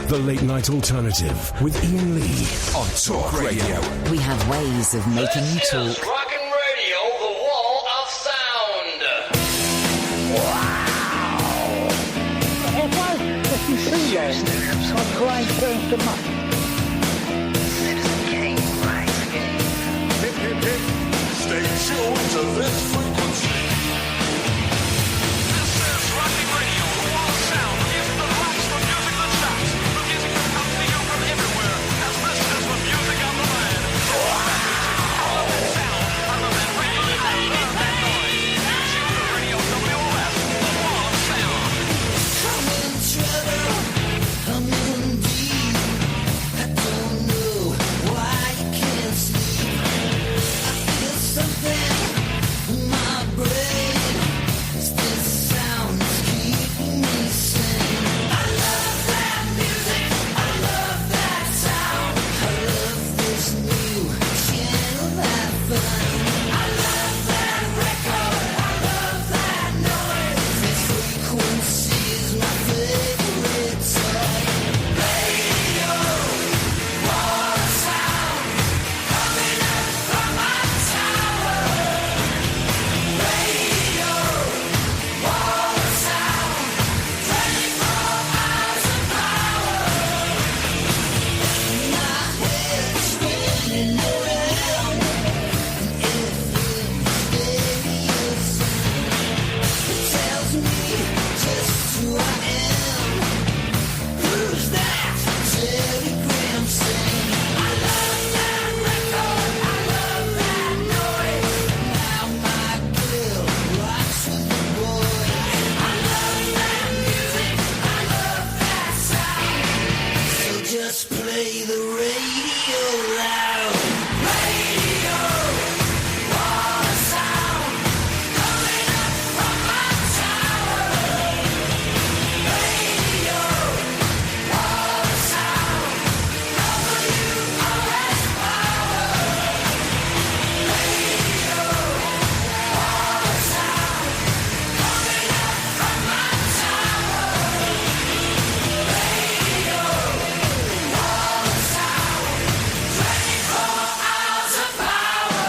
The Late Night Alternative with Iain Lee on Talk Radio. We have ways of making you talk. Rockin' Radio, the wall of sound. Wow! If you see that, my grind turns to mush. Citizen Kane, right again. Hip, hip, hip. Stay tuned to this frequency. This is Rockin' Radio, the wall of sound. The music that rocks, the music that shocks. The music that comes to you from everywhere. As this is the music of the land. I love that sound. I love that radio. I love that noise. Radio WOS, the wall of sound. I'm in trouble, I'm in deep. I don't know why you can't sleep. I feel something in my brain. It's this sound that's keeping me sane. I love that music, I love that sound. I love this new channel that fun. I love that record, I love that noise. This frequency is my favorite toy. Radio, wall of sound, coming up from my tower. Radio, wall of sound, 24 hours of power. My head's spinning around, and FM stereo sound. It tells me just who I am. Who's that telegram saying? I love that record, I love that noise. Now my girl rocks with the boy. I love that music, I love that sound. So just play the radio loud. Radio, wall of sound, coming up from my tower. Radio, wall of sound, WOS power. Radio, wall of sound, coming up from my tower. Radio, wall of sound, 24 hours of power.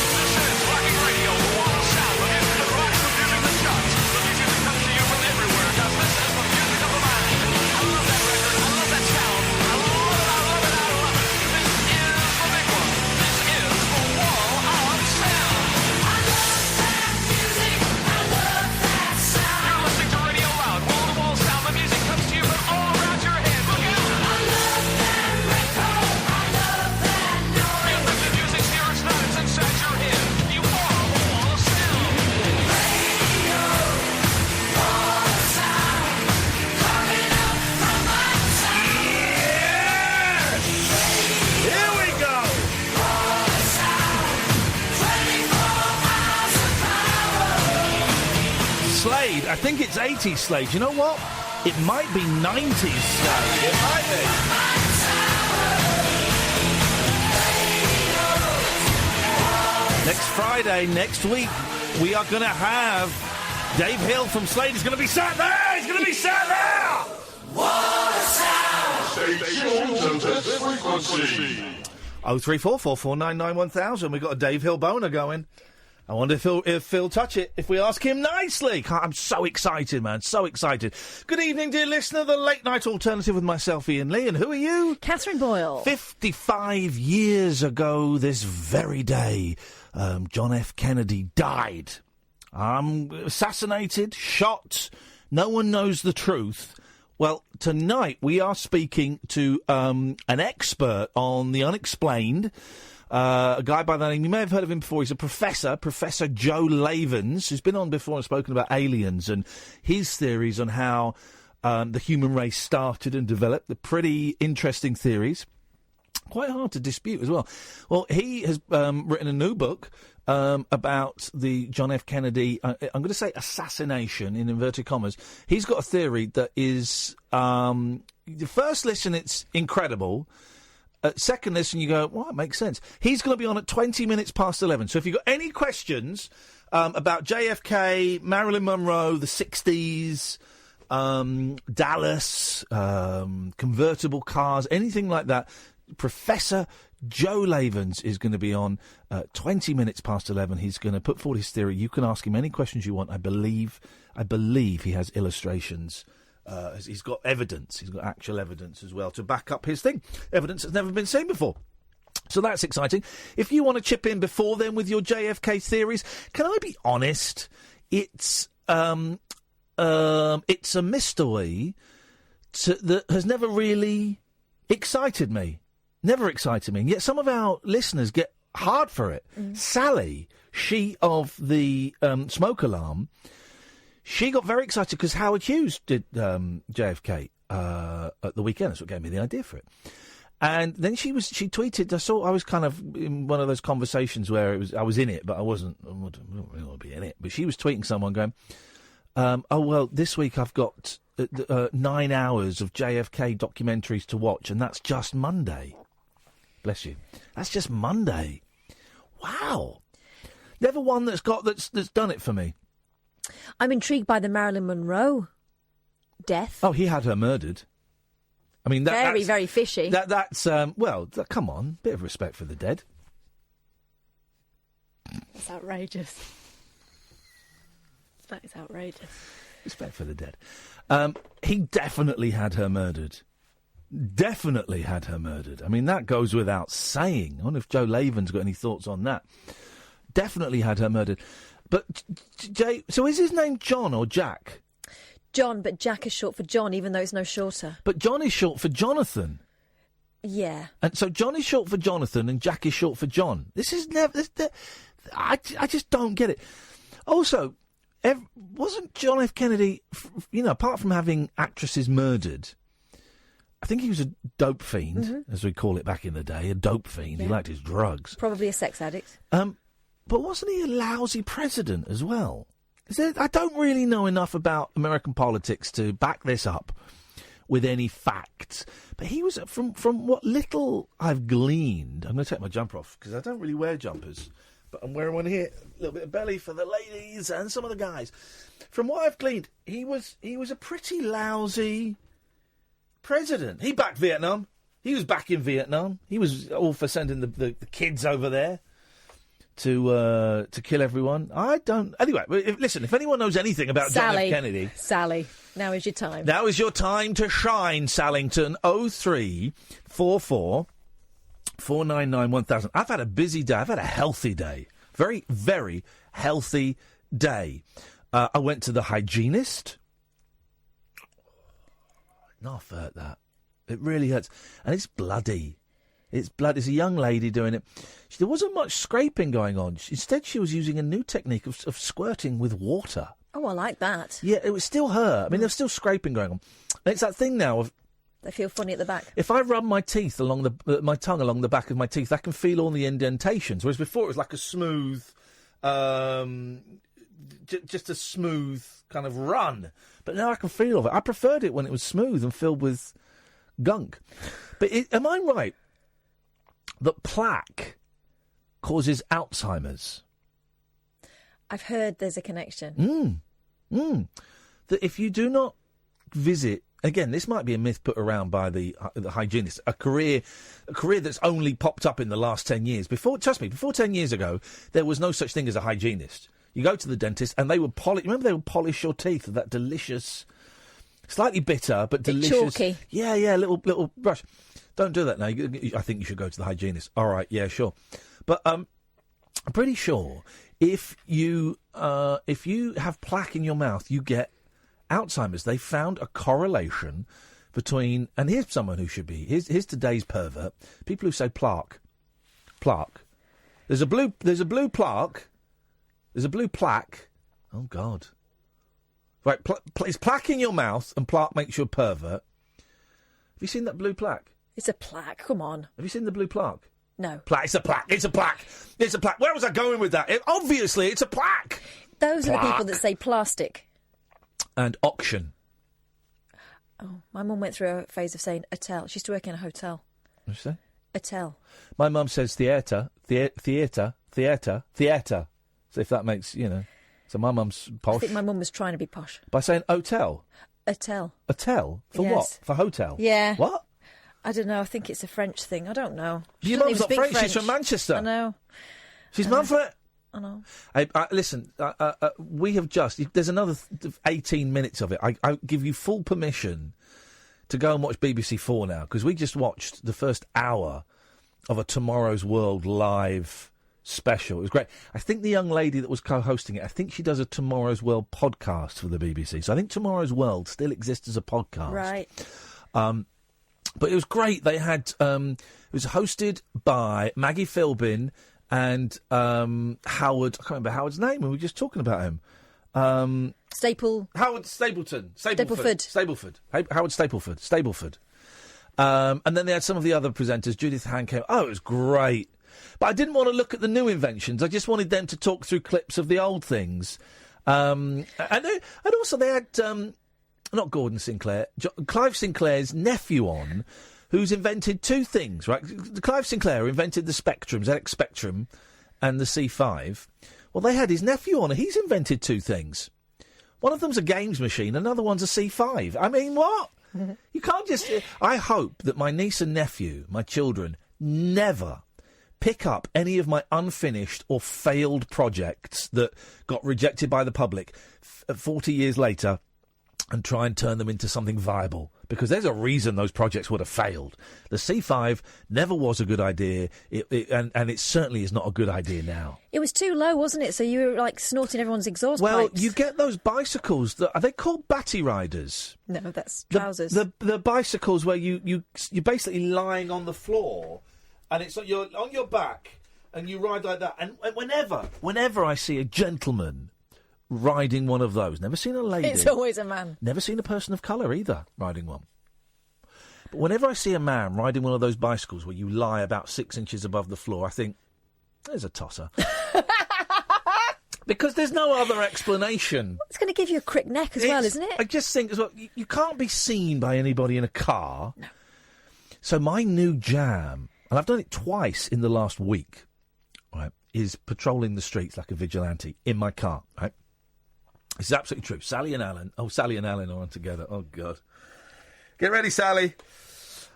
This is Rockin' Radio, the wall of sound. The music that rocks, the music that shocks. The music that comes to you from everywhere. 'Cause this is the music of the mind. I love that record. I love that sound. I love it. I love it. I love it. This is the big one. This is the wall of sound. I love that music, I love that sound. You're listening to Radio Loud, wall-to-wall sound. The music comes to you from all around your head. Look out! I love that record, I love that noise. You think the music's here, it's not. It's inside your head. You are the wall of sound. Radio, wall of sound, coming up from my tower. Here we go. Wall of sound, 24 hours of power. Slade, I think it's 80s Slade. You know what? It might be 90s Slade. It might be. Next Friday, next week, we are going to have Dave Hill from Slade. He's going to be sat there! He's going to be sat there! Wall of sound. Stay tuned to this frequency. 03444991000. We've got a Dave Hill boner going. I wonder if he'll touch it if we ask him nicely. I'm so excited, man. So excited. Good evening, dear listener. The Late Night Alternative with myself, Iain Lee. And who are you? Catherine Boyle. 55 years ago this very day, John F. Kennedy died. Assassinated, shot. No one knows the truth. Well, tonight we are speaking to an expert on the unexplained. A guy by the name, you may have heard of him before, he's a professor, Professor Joe Lavens, who's been on before and spoken about aliens and his theories on how the human race started and developed. They're pretty interesting theories. Quite hard to dispute as well. Well, he has written a new book about the John F. Kennedy, I'm going to say assassination in inverted commas. He's got a theory that is, the first listen, it's incredible. Second listen, you go, well, it makes sense. He's going to be on at 20 minutes past 11. So if you've got any questions about JFK, Marilyn Monroe, the 60s, Dallas, convertible cars, anything like that. Professor Joe Lavens is going to be on 20 minutes past 11. He's going to put forward his theory. You can ask him any questions you want. I believe he has illustrations. He's got evidence. He's got actual evidence as well to back up his thing. Evidence that's never been seen before. So that's exciting. If you want to chip in before then with your JFK theories, can I be honest? It's a mystery that has never really excited me. Never excited me. And yet some of our listeners get hard for it. Sally, she of the smoke alarm, she got very excited because Howard Hughes did JFK at the weekend. That's what gave me the idea for it. And then she tweeted. I was kind of in one of those conversations where I was in it, but I wasn't. I don't really want to be in it. But she was tweeting someone going, "Oh well, this week I've got 9 hours of JFK documentaries to watch, and that's just Monday." Bless you. That's just Monday. Wow. Never one that's done it for me. I'm intrigued by the Marilyn Monroe death. Oh, he had her murdered. I mean, that's very fishy. Come on, bit of respect for the dead. That's outrageous. That is outrageous. Respect for the dead. He definitely had her murdered. Definitely had her murdered. I mean, that goes without saying. I wonder if Joe Laven's got any thoughts on that. Definitely had her murdered. But, Jay, so is his name John or Jack? John, but Jack is short for John, even though it's no shorter. But John is short for Jonathan. Yeah. And so John is short for Jonathan and Jack is short for John. This is never... I just don't get it. Also, wasn't John F. Kennedy, apart from having actresses murdered... I think he was a dope fiend, as we call it back in the day, a dope fiend. Yeah. He liked his drugs. Probably a sex addict. But wasn't he a lousy president as well? I don't really know enough about American politics to back this up with any facts. But he was, from what little I've gleaned... I'm going to take my jumper off, because I don't really wear jumpers. But I'm wearing one here, a little bit of belly for the ladies and some of the guys. From what I've gleaned, he was a pretty lousy... president. He backed Vietnam. He was back in Vietnam. He was all for sending the kids over there to kill everyone. I don't... Anyway, listen, if anyone knows anything about John F. Kennedy... Sally, now is your time. Now is your time to shine, Sallington. 0344 499 1000. I've had a busy day. I've had a healthy day. Very, very healthy day. I went to the hygienist... Enough hurt that. It really hurts. And it's bloody. It's blood. It's a young lady doing it. There wasn't much scraping going on. Instead, she was using a new technique of squirting with water. Oh, I like that. Yeah, it was still her. I mean, there's still scraping going on. And it's that thing now of... They feel funny at the back. If I rub my teeth along my tongue along the back of my teeth, I can feel all the indentations. Whereas before, it was like a smooth... just a smooth kind of run. But now I can feel of it. I preferred it when it was smooth and filled with gunk. But am I right that plaque causes Alzheimer's? I've heard there's a connection. That if you do not visit... Again, this might be a myth put around by the hygienist. A career that's only popped up in the last 10 years. Trust me, before 10 years ago, there was no such thing as a hygienist. You go to the dentist and they would polish... Remember they would polish your teeth with that delicious... Slightly bitter, but delicious... Chalky. Yeah, little brush. Don't do that now. I think you should go to the hygienist. All right, yeah, sure. But I'm pretty sure if you have plaque in your mouth, you get Alzheimer's. They found a correlation between... And here's someone who should be... Here's today's pervert. People who say plaque. There's a blue plaque... There's a blue plaque. Oh, God. Right, it's plaque in your mouth and plaque makes you a pervert. Have you seen that blue plaque? It's a plaque, come on. Have you seen the blue plaque? No. It's a plaque. Where was I going with that? Obviously, it's a plaque. Those are the people that say plastic. And auction. Oh, my mum went through a phase of saying hotel. She used to work in a hotel. What did you say? Hotel. My mum says theatre. So if that makes, So my mum's posh. I think my mum was trying to be posh. By saying hotel? Hotel. Hotel? For Yes. what? For hotel? Yeah. What? I don't know. I think it's a French thing. I don't know. She Your doesn't mum's even not speak French. She's from Manchester. I know. She's mum for it. I know. Hey, listen, we have just... There's another 18 minutes of it. I give you full permission to go and watch BBC 4 now, because we just watched the first hour of a Tomorrow's World live special. It was great. I think the young lady that was co-hosting it, I think she does a Tomorrow's World podcast for the BBC. So I think Tomorrow's World still exists as a podcast. Right. But it was great. They had... it was hosted by Maggie Philbin and Howard... I can't remember Howard's name. We were just talking about him. Howard Stapleford. Howard Stapleford. And then they had some of the other presenters. Judith Han came. Oh, it was great. But I didn't want to look at the new inventions. I just wanted them to talk through clips of the old things. And also they had, not Gordon Sinclair, Clive Sinclair's nephew on, who's invented two things, right? Clive Sinclair invented the Spectrums, ZX Spectrum, and the C5. Well, they had his nephew on, and he's invented two things. One of them's a games machine, another one's a C5. I mean, what? You can't just... I hope that my niece and nephew, my children, never pick up any of my unfinished or failed projects that got rejected by the public 40 years later and try and turn them into something viable. Because there's a reason those projects would have failed. The C5 never was a good idea, and it certainly is not a good idea now. It was too low, wasn't it? So you were, like, snorting everyone's exhaust Well, pipes. you get those bicycles that... Are they called batty riders? No, that's trousers. The bicycles where you're basically lying on the floor, and it's like you're on your back, and you ride like that. And whenever I see a gentleman riding one of those, never seen a lady. It's always a man. Never seen a person of colour either riding one. But whenever I see a man riding one of those bicycles where you lie about 6 inches above the floor, I think, there's a tosser. Because there's no other explanation. It's going to give you a crick neck as well, isn't it? I just think as well, you can't be seen by anybody in a car. No. So my new jam, and I've done it twice in the last week, right, is patrolling the streets like a vigilante in my car, right? This is absolutely true. Sally and Alan are on together. Oh, God. Get ready, Sally.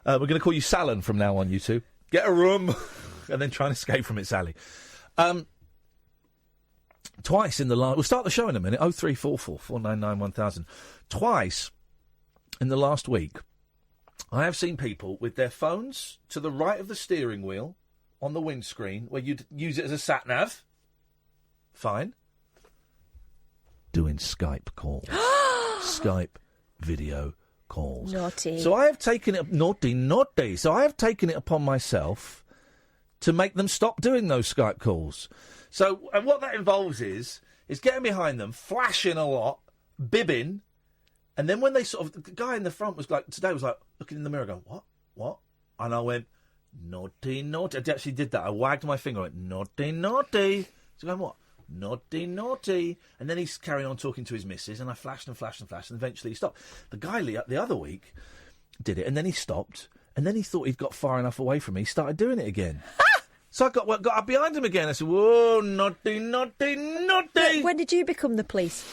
We're going to call you Sallon from now on, you two. Get a room. And then try and escape from it, Sally. Twice in the last... We'll start the show in a minute. 0344 499 1000. Twice in the last week, I have seen people with their phones to the right of the steering wheel on the windscreen, where you'd use it as a sat-nav. Fine. Doing Skype calls. Skype video calls. Naughty. So I have taken it... Naughty. So I have taken it upon myself to make them stop doing those Skype calls. So, and what that involves is getting behind them, flashing a lot, bibbing, and then when they sort of... The guy in the front was like... Today was like, looking in the mirror going, what? And I went, naughty. I actually did that. I wagged my finger, I went, naughty. So going, what? Naughty. And then he's carrying on talking to his missus, and I flashed, and eventually he stopped. The guy the other week did it, and then he stopped, and then he thought he'd got far enough away from me, he started doing it again. So I got up behind him again. I said, whoa, naughty. When did you become the police?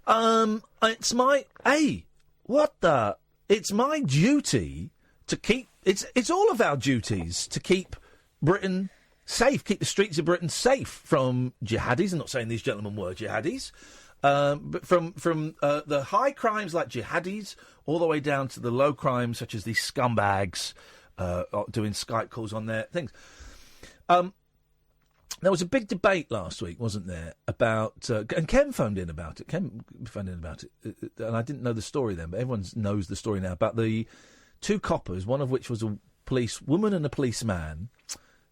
It's my... Hey, what the... It's my duty to keep... It's all of our duties to keep Britain safe, keep the streets of Britain safe from jihadis. I'm not saying these gentlemen were jihadis. But from the high crimes like jihadis all the way down to the low crimes such as these scumbags doing Skype calls on their things. There was a big debate last week, wasn't there, about... and Ken phoned in about it. And I didn't know the story then, but everyone knows the story now, about the two coppers, one of which was a policewoman and a policeman,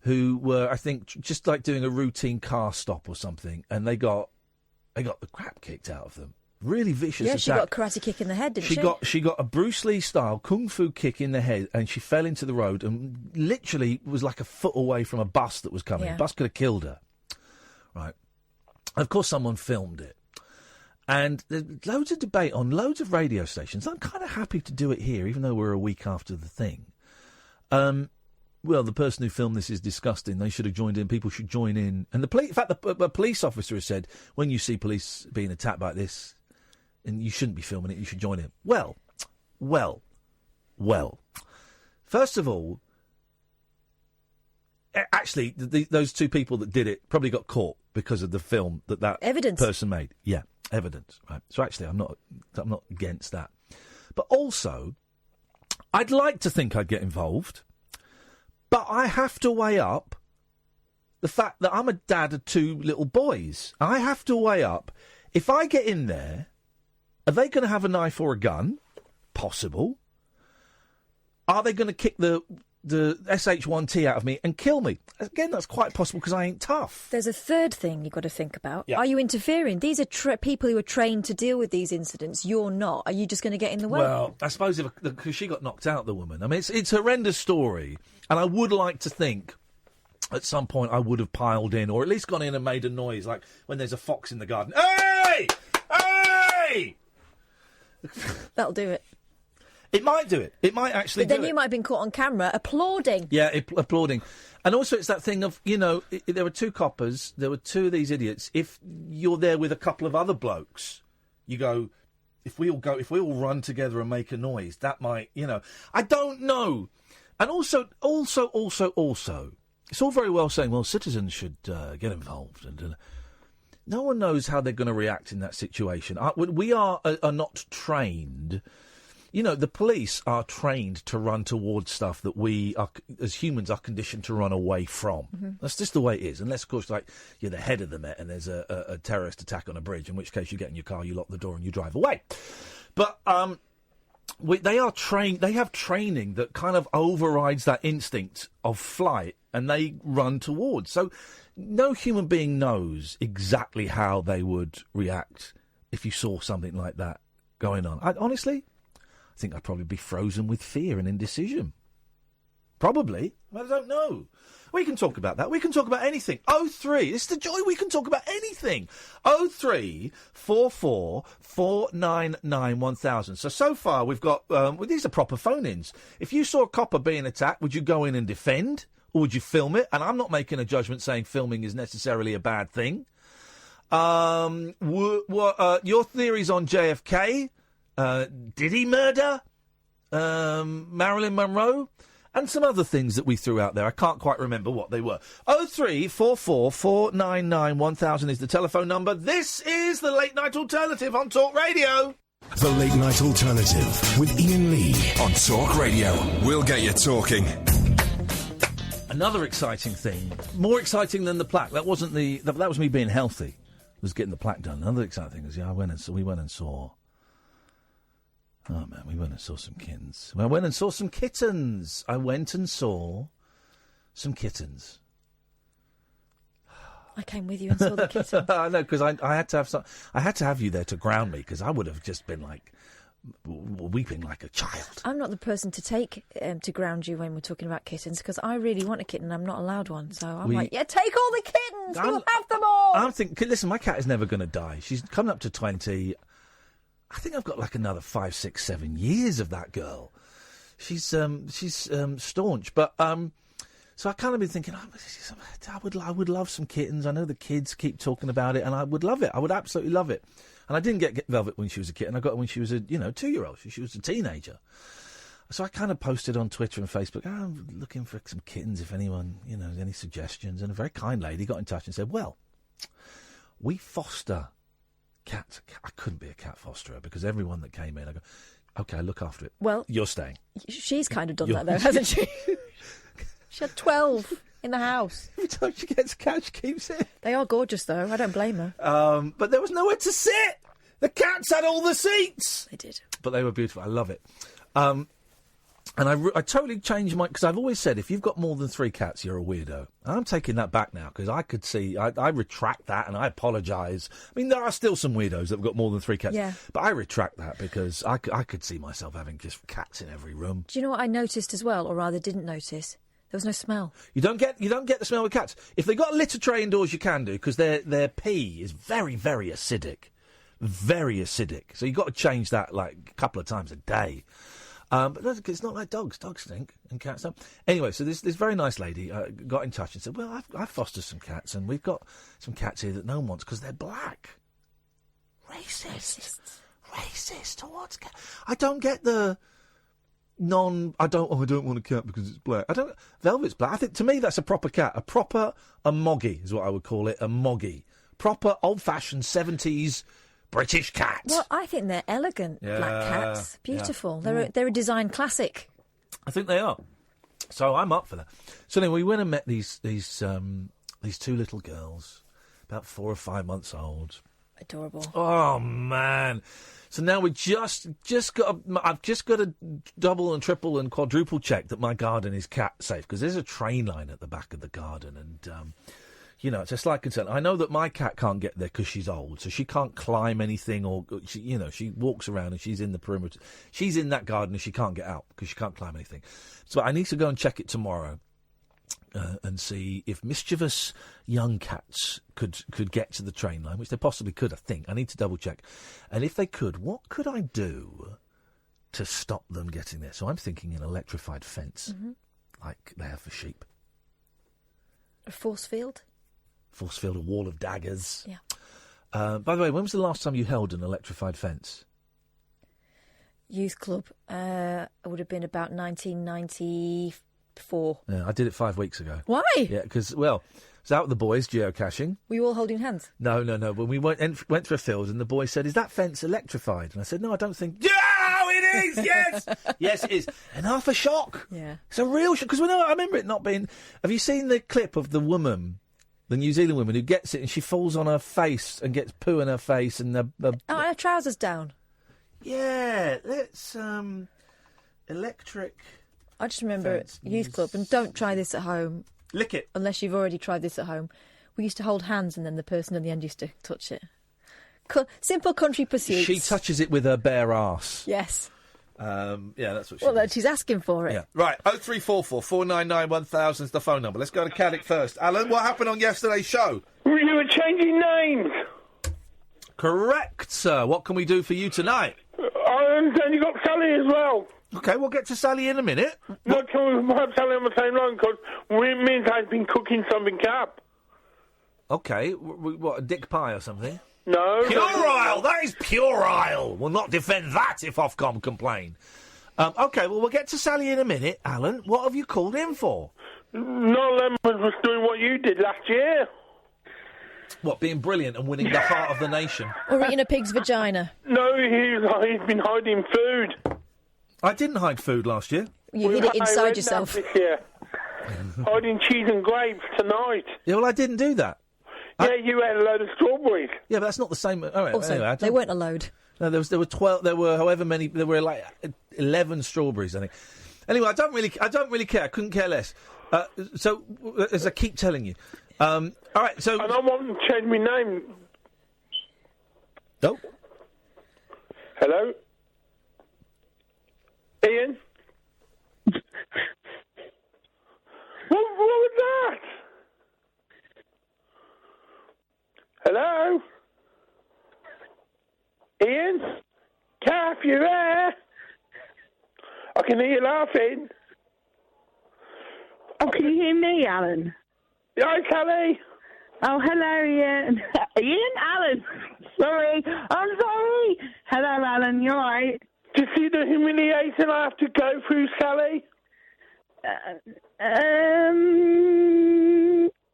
who were, I think, just like doing a routine car stop or something, and they got the crap kicked out of them. Really vicious attack. Yeah, she got a karate kick in the head, didn't she? She got a Bruce Lee style kung fu kick in the head, and she fell into the road and literally was like a foot away from a bus that was coming. Yeah. The bus could have killed her. Right. And of course, someone filmed it. And there's loads of debate on loads of radio stations. I'm kind of happy to do it here, even though we're a week after the thing. Well, the person who filmed this is disgusting. They should have joined in. People should join in. And in fact, the police officer has said, when you see police being attacked like this, and you shouldn't be filming it, you should join in. Well. First of all, actually, those two people that did it probably got caught because of the film that Evidence. person made. Yeah, evidence. Right. So actually, I'm not against that. But also, I'd like to think I'd get involved, but I have to weigh up the fact that I'm a dad of two little boys. I have to weigh up, if I get in there, are they going to have a knife or a gun? Possible. Are they going to kick the SH1T out of me and kill me? Again, that's quite possible because I ain't tough. There's a third thing you've got to think about. Yeah. Are you interfering? These are people who are trained to deal with these incidents. You're not. Are you just going to get in the way? Well, I suppose because she got knocked out, the woman. I mean, it's a horrendous story, and I would like to think at some point I would have piled in, or at least gone in and made a noise, like when there's a fox in the garden. Hey! Hey! That'll do it. It might do it. It might actually But do then it. you might have been caught on camera applauding. Yeah, applauding. And also it's that thing of, there were two coppers, there were two of these idiots. If you're there with a couple of other blokes, you go, if we all run together and make a noise, that might, I don't know. And also, it's all very well saying, well, citizens should get involved. And no one knows how they're going to react in that situation. We are not trained. The police are trained to run towards stuff that we, as humans, are conditioned to run away from. Mm-hmm. That's just the way it is. Unless, of course, you're the head of the Met and there's a terrorist attack on a bridge, in which case you get in your car, you lock the door and you drive away. But they are trained. They have training that kind of overrides that instinct of flight, and they run towards. So no human being knows exactly how they would react if you saw something like that going on. I think I'd probably be frozen with fear and indecision. Probably. I don't know. We can talk about that. We can talk about anything. 03. It's the joy. We can talk about anything. 03 44 499 1000. So far we've got... these are proper phone-ins. If you saw a copper being attacked, would you go in and defend? Or would you film it? And I'm not making a judgment saying filming is necessarily a bad thing. Your theories on JFK... did he murder Marilyn Monroe? And some other things that we threw out there. I can't quite remember what they were. 0344 499 1000 is the telephone number. This is the Late Night Alternative on Talk Radio. The Late Night Alternative with Iain Lee on Talk Radio. We'll get you talking. Another exciting thing, more exciting than the plaque. That wasn't that was me being healthy. Was getting the plaque done. Another exciting thing is, we went and saw. Oh, man, we went and saw some kittens. I went and saw some kittens. I came with you and saw the kittens. I know, because I had to have I had to have you there to ground me, because I would have just been like weeping like a child. I'm not the person to take to ground you when we're talking about kittens, because I really want a kitten. I'm not allowed one, so I'm like, yeah, take all the kittens. We'll have them all. I'm thinking, listen, my cat is never going to die. She's coming up to 20. I think I've got like another 5, 6, 7 years of that girl. She's staunch, but so I kind of been thinking, I would love some kittens. I know the kids keep talking about it, and I would love it. I would absolutely love it. And I didn't get Velvet when she was a kitten. I got her when she was a 2-year-old. She was a teenager. So I kind of posted on Twitter and Facebook, I'm looking for some kittens. If anyone, any suggestions. And a very kind lady got in touch and said, well, we foster cats. I couldn't be a cat fosterer, because everyone that came in, I go, okay, look after it. Well, you're staying. She's kind of done that, though, hasn't she? She had 12 in the house. Every time she gets a cat, she keeps it. They are gorgeous, though. I don't blame her. But there was nowhere to sit. The cats had all the seats. They did. But they were beautiful. I love it. And I totally changed my... Because I've always said, if you've got more than 3 cats, you're a weirdo. And I'm taking that back now, because I could see... I retract that, and I apologise. I mean, there are still some weirdos that have got more than 3 cats. Yeah. But I retract that, because I could see myself having just cats in every room. Do you know what I noticed as well, or rather didn't notice? There was no smell. You don't get the smell with cats. If they've got a litter tray indoors, you can do, because their pee is very, very acidic. Very acidic. So you've got to change that, like, a couple of times a day. But it's not like dogs. Dogs stink and cats don't. Anyway, so this very nice lady got in touch and said, well, I've fostered some cats, and we've got some cats here that no one wants because they're black. Racist. racist towards cats. I don't get the I don't want a cat because it's black. Velvet's black. I think, to me, that's a proper cat. A moggy is what I would call it, a moggy. Proper, old-fashioned, 70s British cat. Well, I think they're elegant black cats. Beautiful. They're a design classic. I think they are. So I'm up for that. So anyway, we went and met these two little girls, about 4 or 5 months old. Adorable. Oh man! So now we just got. I've just got to double and triple and quadruple check that my garden is cat safe, because there's a train line at the back of the garden, and it's a slight concern. I know that my cat can't get there because she's old, so she can't climb anything, or she walks around and she's in the perimeter. She's in that garden and she can't get out because she can't climb anything. So I need to go and check it tomorrow. And see if mischievous young cats could get to the train line, which they possibly could, I think. I need to double check. And if they could, what could I do to stop them getting there? So I'm thinking an electrified fence, like they have for sheep. A force field? Force field, a wall of daggers. Yeah. By the way, when was the last time you held an electrified fence? Youth club. It would have been about 1994. Yeah, I did it 5 weeks ago. Why? Yeah, because, I was out with the boys geocaching. Were you all holding hands? No. When we went through a field and the boy said, "Is that fence electrified?" And I said, "No, I don't think." Yeah, it is. Yes, yes, it is. And half a shock. Yeah, it's a real shock, because I remember it not being. Have you seen the clip of the woman, the New Zealand woman, who gets it and she falls on her face and gets poo in her face and her trousers down. Yeah, it's electric. I just remember youth club, and don't try this at home. Lick it. Unless you've already tried this at home. We used to hold hands and then the person at the end used to touch it. Simple country pursuits. She touches it with her bare arse. Yes. Yeah, that's what she Well, she's asking for it. Yeah. Right, 0344 499 1000 is the phone number. Let's go to Caddick first. Alan, what happened on yesterday's show? You were changing names. Correct, sir. What can we do for you tonight? I understand you got Sally as well. Okay, we'll get to Sally in a minute. No, can we have Sally on the same line? Because it means I've been cooking something up. Okay, what, a dick pie or something? No. Puerile! That is puerile! We'll not defend that if Ofcom complain. Okay, well, we'll get to Sally in a minute. Alan, what have you called in for? Noel Lemon was doing what you did last year. What, being brilliant and winning the heart of the nation? Or eating a pig's vagina? No, he's been hiding food. I didn't hide food last year. You hid it inside yourself. This year. Hiding cheese and grapes tonight. Yeah, well, I didn't do that. Yeah, you had a load of strawberries. Yeah, but that's not the same. All right, Also, anyway, they weren't a load. No, there were 12. There were however many. There were like 11 strawberries, I think. Anyway, I don't really care. I couldn't care less. So, as I keep telling you, all right. So, and I want to change my name. Oh. Hello. Ian? What was that? Hello? Ian? Calf, you there? I can hear you laughing. Oh, can you hear me, Alan? Hi, Sally. Oh, hello, Ian. Ian? Alan? Sorry. I'm sorry. Hello, Alan. You all right? Do you see the humiliation I have to go through, Sally?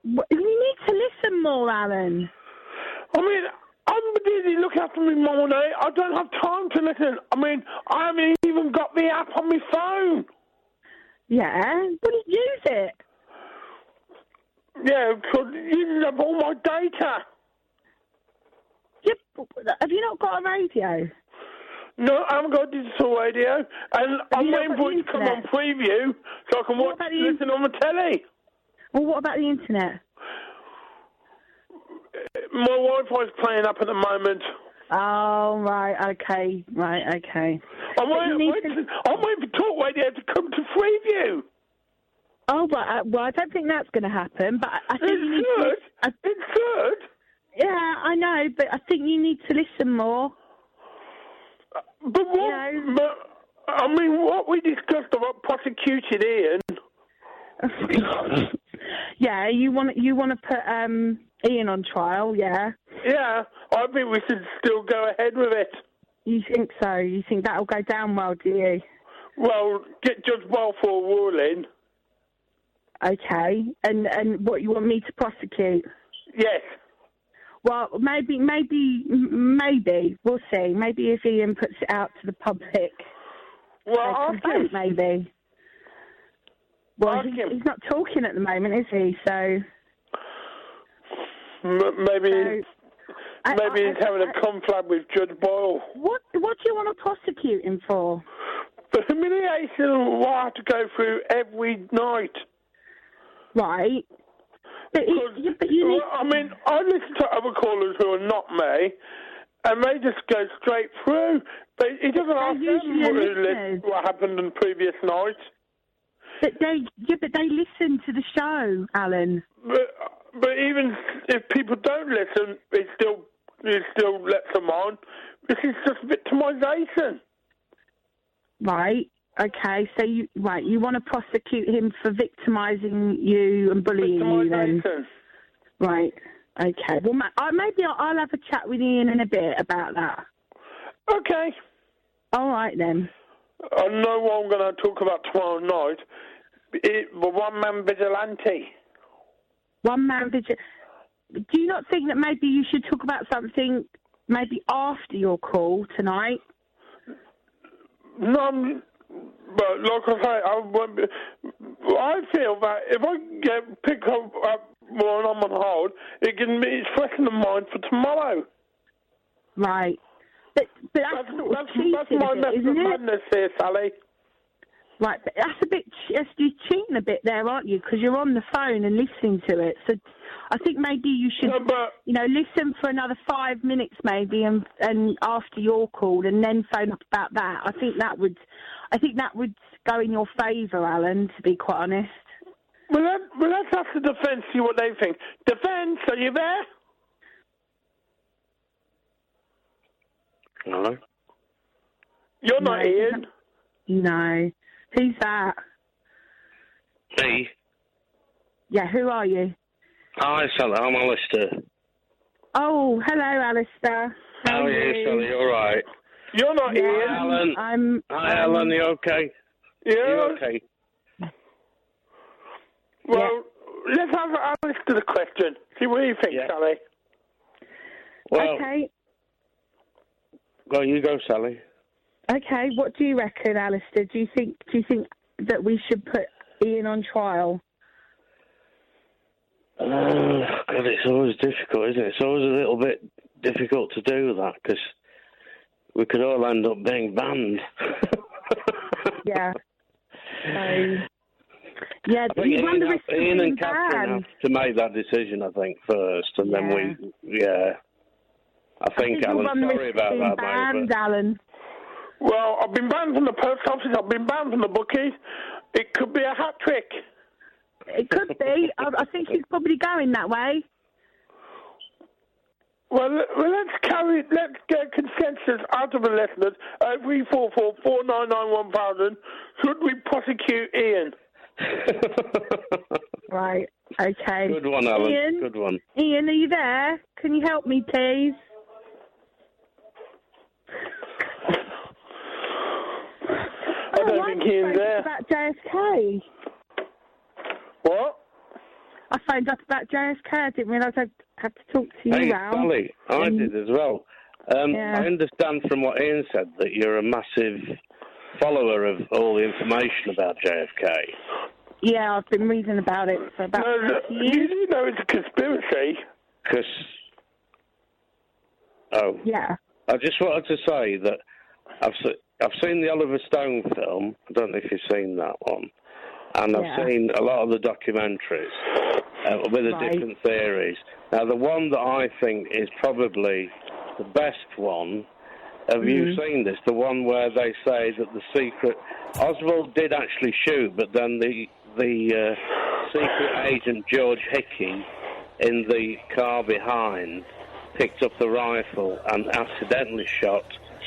You need to listen more, Alan. I mean, I'm busy looking after my mum all day. I don't have time to listen. I mean, I haven't even got the app on my phone. Yeah? But use it. Yeah, because you have all my data. Yeah, have you not got a radio? No, I haven't got a digital radio, and I'm waiting for it to come on preview so I can listen on the telly. Well, what about the internet? My Wi-Fi's playing up at the moment. Oh, right, okay. I'm waiting for talk radio to come to preview. Oh, but well, I don't think that's going to happen. But I think you need to. It's good. Yeah, I know, but I think you need to listen more. But what? You know, but I mean, what we discussed about prosecuting Ian. Yeah, you want to put Ian on trial, yeah. Yeah, I think we should still go ahead with it. You think so? You think that'll go down well, do you? Well, get Judge Boyle for a ruling. Okay. And what, you want me to prosecute? Yes. Well, maybe. We'll see. Maybe if Iain puts it out to the public, well, they can vote, maybe. Well, he's not talking at the moment, is he? So maybe he's having a conflict with Judge Boyle. What do you want to prosecute him for? The humiliation I have to go through every night. Right. But I mean, I listen to other callers who are not me, and they just go straight through. But he doesn't ask them what happened in previous nights. But they listen to the show, Alan. But even if people don't listen, it still lets them on. This is just victimisation. Right. Okay. So you want to prosecute him for victimising you and bullying you then? Right. Okay. Well, maybe I'll have a chat with Iain in a bit about that. Okay. All right then. I know what I'm going to talk about tomorrow night. The one-man vigilante. One-man vigilante. Do you not think that maybe you should talk about something maybe after your call tonight? No, but like I say, I feel that if I pick up when I'm on hold, it's fresh in the mind for tomorrow. Right. But that's my method of madness here, Sally. Right, but that's a bit. You're cheating a bit there, aren't you? Because you're on the phone and listening to it. So I think maybe you should, listen for another 5 minutes maybe, and after your call, and then phone up about that. I think that would go in your favour, Alan. To be quite honest. Well, let's ask the defence, see what they think. Defence, are you there? Hello. You're not Iain. No. Who's that? Me. Yeah, who are you? Hi, Sally. I'm Alistair. Oh, hello, Alistair. How are you, Sally? All right. You're not Iain. Alan. Hi, Alan. You okay? Yeah. You okay? Well, let's have Alistair the question. See what you think, Sally. Well, okay. Well, you go, Sally. Okay, what do you reckon, Alistair? Do you think that we should put Iain on trial? God, it's always difficult, isn't it? It's always a little bit difficult to do that because we could all end up being banned. Yeah. So, yeah, you wonder if Iain and Catherine have to make that decision, I think, first, and then I think Alan, sorry about that, banned, Alan. Well, I've been banned from the post office, I've been banned from the bookies. It could be a hat trick. It could be. I think it's probably going that way. Well, let's get consensus out of the listeners. 344-499-1000. Should we prosecute Iain? Right, okay. Good one, Alan. Iain? Good one. Iain, are you there? Can you help me, please? I don't think Iain's there. About JFK. What? I phoned up about JFK. I didn't realise I'd have to talk to you, Hey, Al. Sally, I did as well. I understand from what Iain said that you're a massive follower of all the information about JFK. Yeah, I've been reading about it for about 30 years. You know it's a conspiracy. Yeah. I just wanted to say that I've seen the Oliver Stone film. I don't know if you've seen that one. And I've seen a lot of the documentaries with the different theories. Now, the one that I think is probably the best one, have you seen this? The one where they say that the secret... Oswald did actually shoot, but then the secret agent George Hickey in the car behind picked up the rifle and accidentally shot.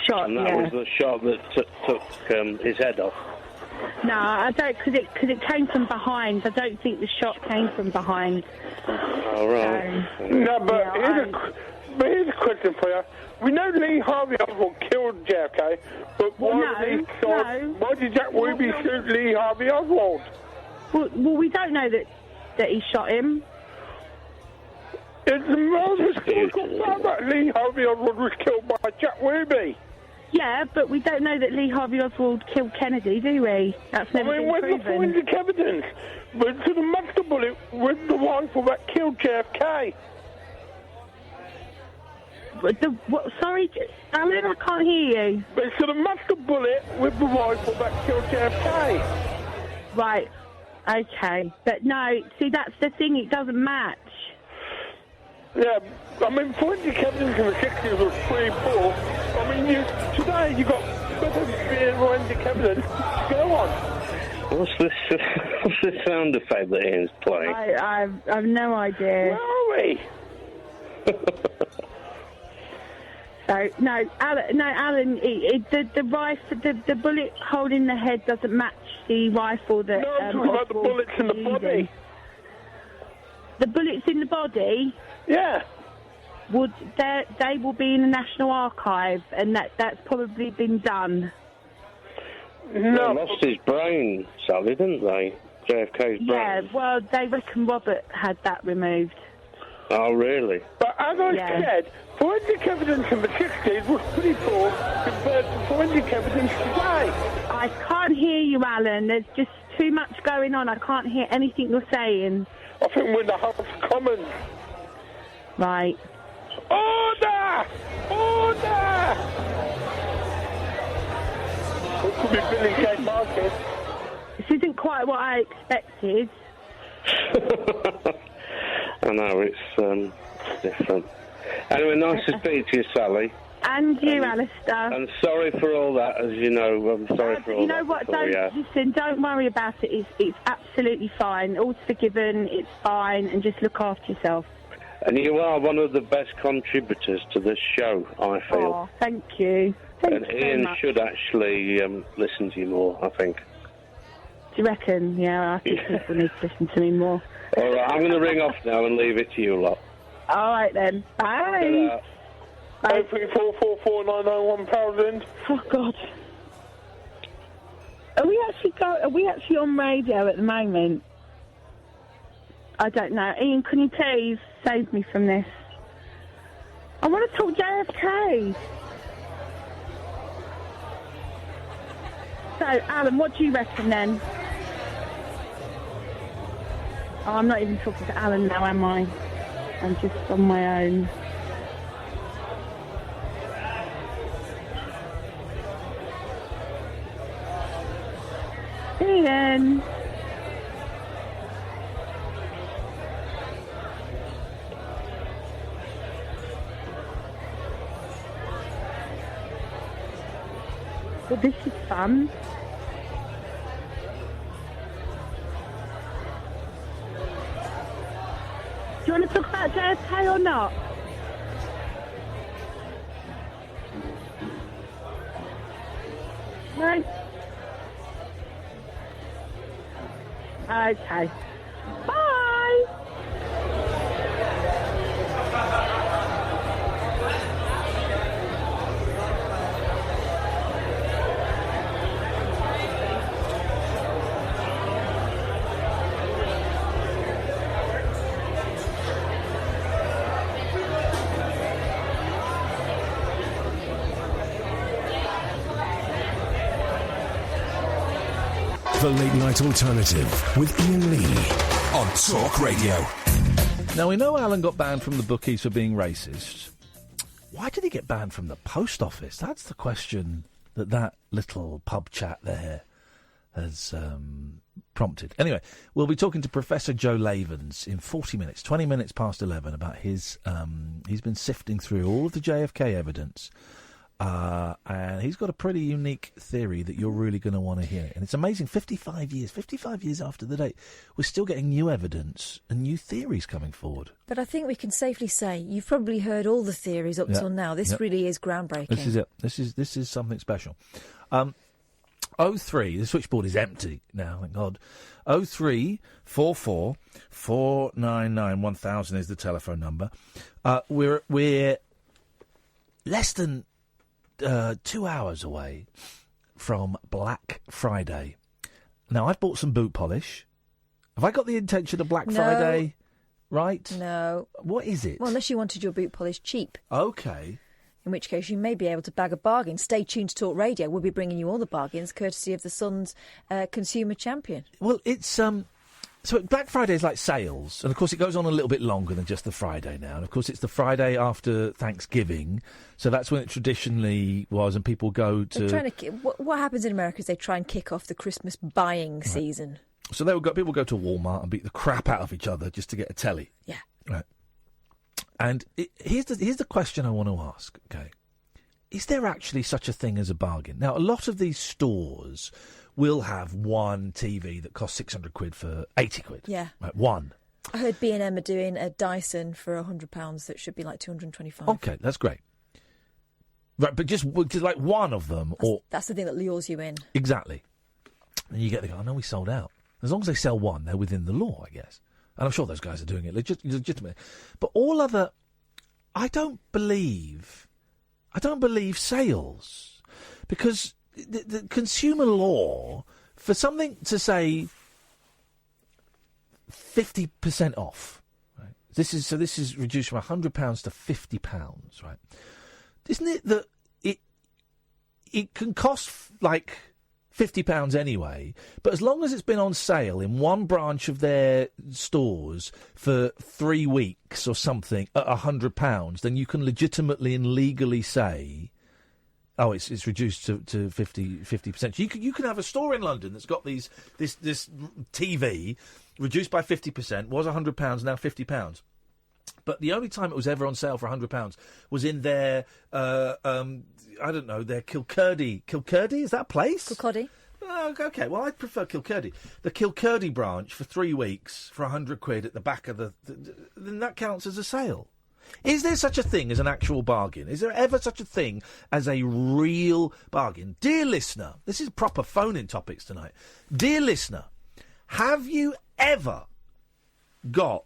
And that was the shot that took his head off. No, I don't, because it came from behind. I don't think the shot came from behind. Oh, right. No, but but here's a question for you. We know Lee Harvey Oswald killed JFK, but why did Jack Ruby shoot Lee Harvey Oswald? Well, we don't know that he shot him. It's the most historical fact that Lee Harvey Oswald was killed by Jack Ruby. Yeah, but we don't know that Lee Harvey Oswald killed Kennedy, do we? That's never been proven. Where's the forensic evidence? But to the master bullet with the rifle that killed JFK. Sorry, Alan, I can't hear you. But it's to the master bullet with the rifle that killed JFK. Right, okay. But no, see, that's the thing, it doesn't match. Yeah, I mean, forensic evidence in the 60s was pretty poor. I mean, today you got better forensic evidence to go on. What's this sound effect that Ian's playing? I've no idea. Where are we? So no, Alan. The rifle, the bullet hole in the head doesn't match the rifle that. No, I'm talking about the bullets in the body. The bullets in the body. Yeah. They will be in the National Archive, and that's probably been done. No, they lost his brain, Sally, didn't they? JFK's brain. Yeah, well, they reckon Robert had that removed. Oh, really? But as I said, forensic evidence in the 60s was pretty poor compared to forensic evidence today. I can't hear you, Alan. There's just too much going on. I can't hear anything you're saying. I think we're in the House of Commons. Right. Order! Order! It could be Billy J. Marcus. This isn't quite what I expected. I know, it's different. Anyway, nice to speak to you, Sally. And you, Alistair. And sorry for all that, as you know. I'm sorry for all that. You know what? Don't worry about it. It's absolutely fine. All's forgiven. It's fine. And just look after yourself. And you are one of the best contributors to this show, I feel. Oh, thank you. And Ian should actually listen to you more, I think. Do you reckon? Yeah, I think people need to listen to me more. All right, I'm going to ring off now and leave it to you lot. All right, then. Bye. 03444991000. Oh, God. Are we actually on radio at the moment? I don't know. Ian, can you please save me from this? I want to talk JFK. So, Alan, what do you reckon then? Oh, I'm not even talking to Alan now, am I? I'm just on my own. Ian. Well, this is fun. Do you want to talk about JFK or not? No? Okay. Bye! The Late Night Alternative with Iain Lee on Talk Radio. Now, we know Alan got banned from the bookies for being racist. Why did he get banned from the post office? That's the question that little pub chat there has prompted. Anyway, we'll be talking to Professor Joe Lavens in 40 minutes, 20 minutes past 11, about his... he's been sifting through all of the JFK evidence, and he's got a pretty unique theory that you're really going to want to hear. And it's amazing, 55 years after the date, we're still getting new evidence and new theories coming forward. But I think we can safely say you've probably heard all the theories up till now. This really is groundbreaking. This is it. This is something special. 03, the switchboard is empty now, thank God. 0344 499 1000 is the telephone number. We're less than 2 hours away from Black Friday. Now, I've bought some boot polish. Have I got the intention of Black Friday right? No. What is it? Well, unless you wanted your boot polish cheap. Okay. In which case you may be able to bag a bargain. Stay tuned to Talk Radio. We'll be bringing you all the bargains, courtesy of the Sun's consumer champion. Well, it's... So Black Friday is like sales, and of course it goes on a little bit longer than just the Friday now. And of course it's the Friday after Thanksgiving, so that's when it traditionally was, and people go to... What happens in America is they try and kick off the Christmas buying season. So people go to Walmart and beat the crap out of each other just to get a telly. Yeah. Right. And here's the question I want to ask, okay? Is there actually such a thing as a bargain? Now, a lot of these stores will have one TV that costs 600 quid for 80 quid. Yeah. Right, one. I heard B&M are doing a Dyson for £100 that should be like 225. Okay, that's great. Right, but just like one of them, that's the thing that lures you in. Exactly. And you get the guy, we sold out. As long as they sell one, they're within the law, I guess. And I'm sure those guys are doing it legitimately. But all other... I don't believe sales. Because the consumer law, for something to say 50% off, right? This is reduced from £100 to £50, right? Isn't it that it can cost like £50 anyway, but as long as it's been on sale in one branch of their stores for 3 weeks or something at £100, then you can legitimately and legally say, oh, it's reduced to 50%. You can have a store in London that's got this TV reduced by 50%, was £100, now £50. But the only time it was ever on sale for £100 was in their, I don't know, their Kilcurdy. Kilcurdy, is that a place? Kilcurdy. Oh, okay, well, I prefer Kilcurdy. The Kilcurdy branch for 3 weeks for 100 quid at the back of then that counts as a sale. Is there such a thing as an actual bargain? Is there ever such a thing as a real bargain? Dear listener, this is proper phone-in topics tonight. Dear listener, have you ever got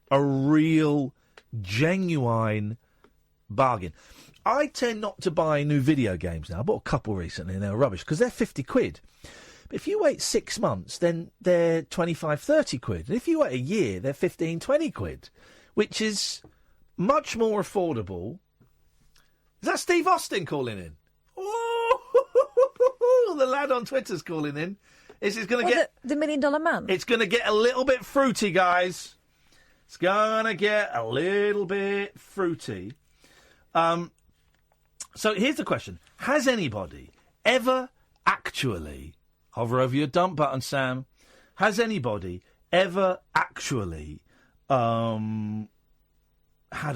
a real, genuine bargain? I tend not to buy new video games now. I bought a couple recently and they were rubbish because they're 50 quid. But if you wait 6 months, then they're 25, 30 quid. And if you wait a year, they're 15, 20 quid, which is much more affordable. Is that Steve Austin calling in? Oh, the lad on Twitter's calling in. This is going to get... The $1 Million Man? It's going to get a little bit fruity, guys. It's going to get a little bit fruity. So here's the question. Has anybody ever actually... Hover over your dump button, Sam. Has anybody ever actually had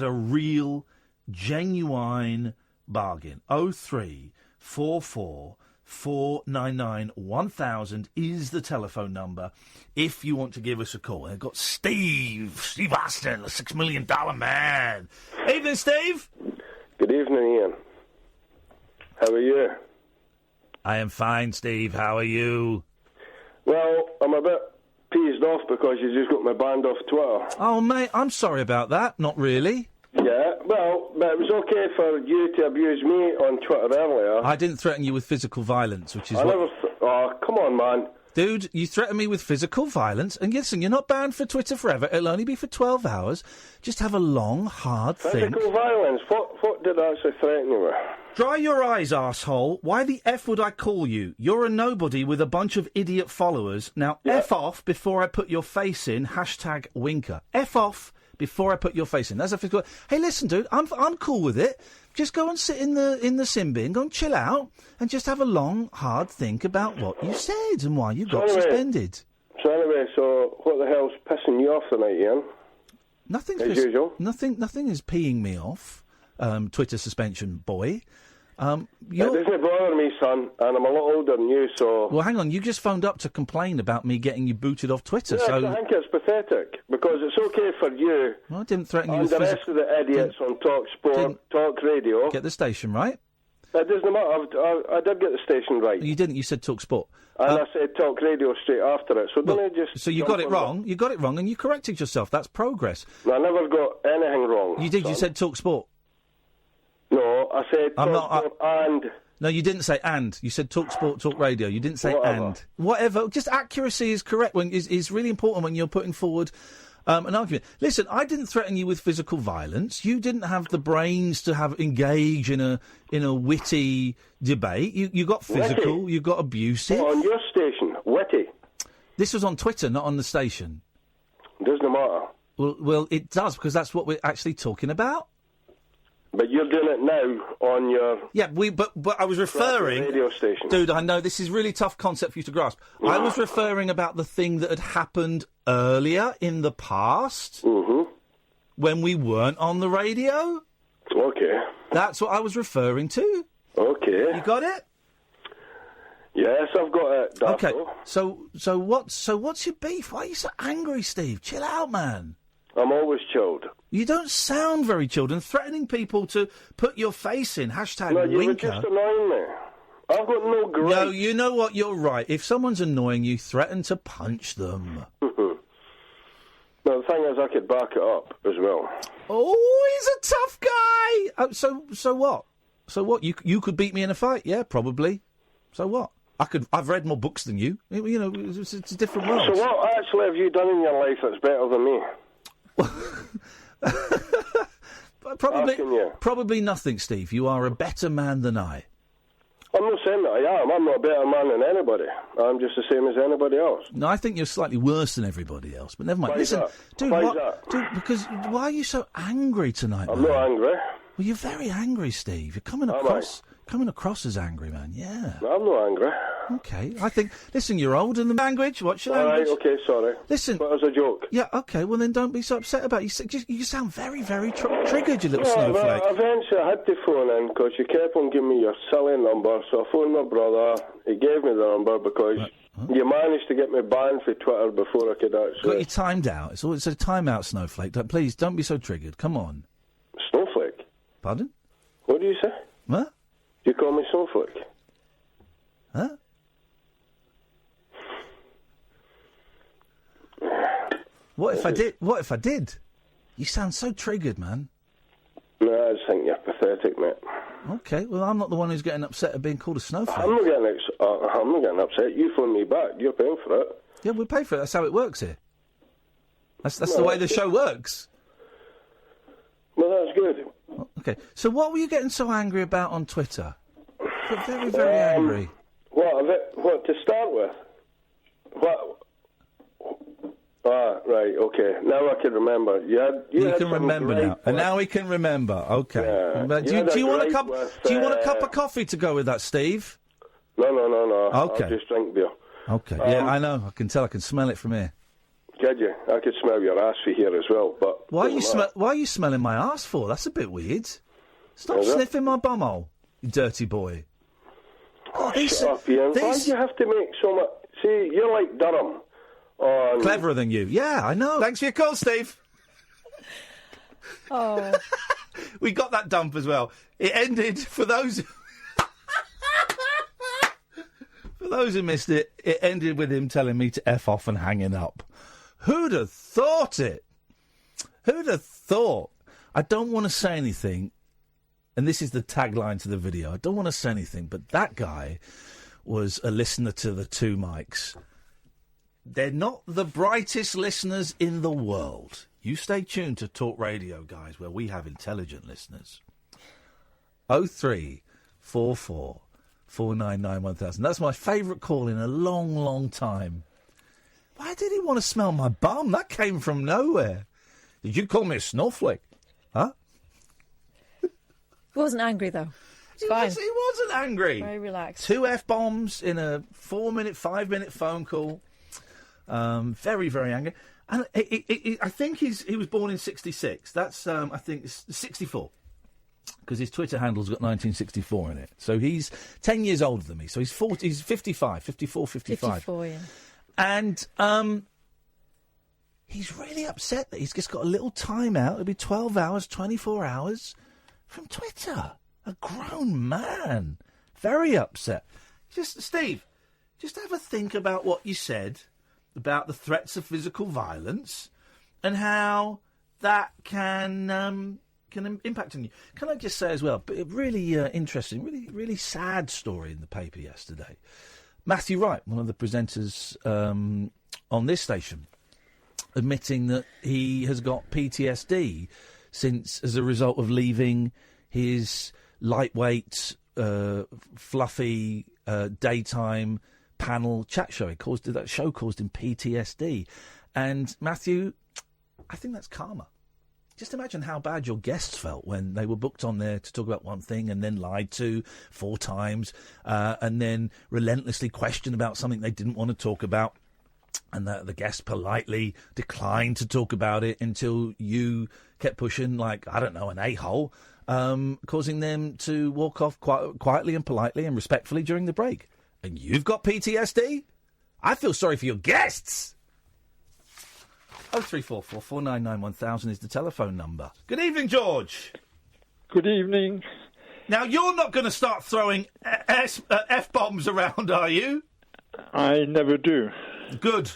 a real, genuine bargain? 0344 499 1000 is the telephone number if you want to give us a call. I've got Steve Austin, the $6 million man. Evening, Steve. Good evening, Ian. How are you? I am fine, Steve. How are you? Well, I'm a bit peeved off because you just got my banned off Twitter. Oh, mate, I'm sorry about that. Not really. Yeah, well, but it was okay for you to abuse me on Twitter earlier. I didn't threaten you with physical violence, which is oh, come on, man. Dude, you threatened me with physical violence, and listen, you're not banned for Twitter forever. It'll only be for 12 hours. Just have a long, hard think. Physical violence? What did I actually threaten you with? Dry your eyes, arsehole. Why the F would I call you? You're a nobody with a bunch of idiot followers. Now, F off before I put your face in. #Winker. F off before I put your face in. That's a physical... Hey, listen, dude, I'm cool with it. Just go and sit in the sin bin, go and chill out, and just have a long, hard think about what you said and why you got suspended. So anyway, what the hell's pissing you off tonight, Ian? Nothing. As usual. Nothing is peeing me off. Twitter suspension boy. It doesn't bother me, son, and I'm a lot older than you, so... Well, hang on, you just phoned up to complain about me getting you booted off Twitter, yeah, so... I think it's pathetic, because it's okay for you... Well, I didn't threaten you and with the rest of the idiots on Talk Sport, Talk Radio... Get the station right? It doesn't matter, I did get the station right. You didn't, you said Talk Sport. And I said Talk Radio straight after it, so don't I just... So you got it wrong, you got it wrong, and you corrected yourself, that's progress. I never got anything wrong. You did, son. You said Talk Sport. No, No, I said and. No, you didn't say and. You said Talk Sport, Talk Radio. You didn't say Whatever. and. Whatever. Just accuracy is correct. Is really important when you're putting forward an argument. Listen, I didn't threaten you with physical violence. You didn't have the brains to engage in a witty debate. You got physical. Witty? You got abusive. On your station, witty. This was on Twitter, not on the station. Doesn't matter. Well, it does, because that's what we're actually talking about. But you're doing it now on your... Yeah, but I was referring... radio station. Dude, I know this is a really tough concept for you to grasp. I was referring about the thing that had happened earlier in the past when we weren't on the radio. Okay. That's what I was referring to. Okay. You got it? Yes, I've got it. Okay. So what's your beef? Why are you so angry, Steve? Chill out, man. I'm always chilled. You don't sound very chilled, and threatening people to put your face in. Hashtag No, you were winker. just annoying me. I've got no grudge. No, you know what? You're right. If someone's annoying you, threaten to punch them. No, the thing is, I could back it up as well. Oh, he's a tough guy. So what? So what? You could beat me in a fight? Yeah, probably. So what? I've read more books than you. You know, it's a different world. So what actually have you done in your life that's better than me? Probably nothing, Steve. You are a better man than I. I'm not saying that I am. I'm not a better man than anybody. I'm just the same as anybody else. No, I think you're slightly worse than everybody else. But never mind. Why Listen, is that? dude, Why is that? dude, because why are you so angry tonight? I'm man? not angry. Well, you're very angry, Steve. You're coming across as angry, man. Yeah. No, I'm not angry. Okay, I think. Listen, you're old in the language. What's your All language? right, okay, sorry. Listen, but it was a joke. Yeah, okay. Well, then don't be so upset about it. You sound very, very triggered, you little snowflake. But eventually, I had to phone in because you kept on giving me your silly number. So I phoned my brother. He gave me the number because you managed to get me banned for Twitter before I could actually. Got you timed out. It's a timeout, snowflake. Please don't be so triggered. Come on. Snowflake. Pardon? What do you say? What? You call me snowflake? Huh? What if I did? What if I did? You sound so triggered, man. No, I just think you're pathetic, mate. Okay, well, I'm not the one who's getting upset at being called a snowflake. I'm not getting upset. You phoned me back. You're paying for it. Yeah, we pay for it. That's how it works here. That's the way the show works. Well, that's good. Okay, so what were you getting so angry about on Twitter? You're very, very angry. What to start with? What? Ah, right, okay. Now I can remember. You can remember now. And now he can remember. Okay. Yeah. Do you want a cup? Do you want a cup of coffee to go with that, Steve? No. Okay. I'll just drink beer. Okay. Yeah, I know. I can tell. I can smell it from here. Could you? I could smell your ass for here as well. But why are you smelling my ass for? That's a bit weird. Stop sniffing my bumhole, you dirty boy. Oh, shut up, Iain. Why do you have to make so much? See, you're like Durham. Cleverer than you. Yeah, I know. Thanks for your call, Steve. Oh. We got that dump as well. It ended, for those who missed it, it ended with him telling me to F off and hanging up. Who'd have thought it? Who'd have thought? I don't want to say anything, and this is the tagline to the video. I don't want to say anything, but that guy was a listener to the Two Mics. They're not the brightest listeners in the world. You stay tuned to Talk Radio, guys, where we have intelligent listeners. 0344 499 1000. That's my favourite call in a long, long time. Why did he want to smell my bum? That came from nowhere. Did you call me a snowflake? Huh? He wasn't angry, though. It's fine. He wasn't angry. Very relaxed. 2 F-bombs in a 5-minute phone call. Very, very angry. And I think he was born in 66. That's, I think, 64. Because his Twitter handle's got 1964 in it. So he's 10 years older than me. So he's 55, 54, 55. 54, yeah. And he's really upset that he's just got a little time out. It'll be 12 hours, 24 hours from Twitter. A grown man. Very upset. Steve, just have a think about what you said about the threats of physical violence and how that can make an impact on you. Can I just say as well, a really interesting, really, really sad story in the paper yesterday. Matthew Wright, one of the presenters on this station, admitting that he has got PTSD as a result of leaving his lightweight, fluffy, daytime panel chat show. That show caused him PTSD. And Matthew, I think that's karma. Just imagine how bad your guests felt when they were booked on there to talk about one thing and then lied to 4 times, and then relentlessly questioned about something they didn't want to talk about. And the guest politely declined to talk about it until you kept pushing, like, I don't know, an a-hole, causing them to walk off quietly and politely and respectfully during the break. And you've got PTSD? I feel sorry for your guests. 0344 499 1000 is the telephone number. Good evening, George. Good evening. Now, you're not going to start throwing F-bombs around, are you? I never do. Good.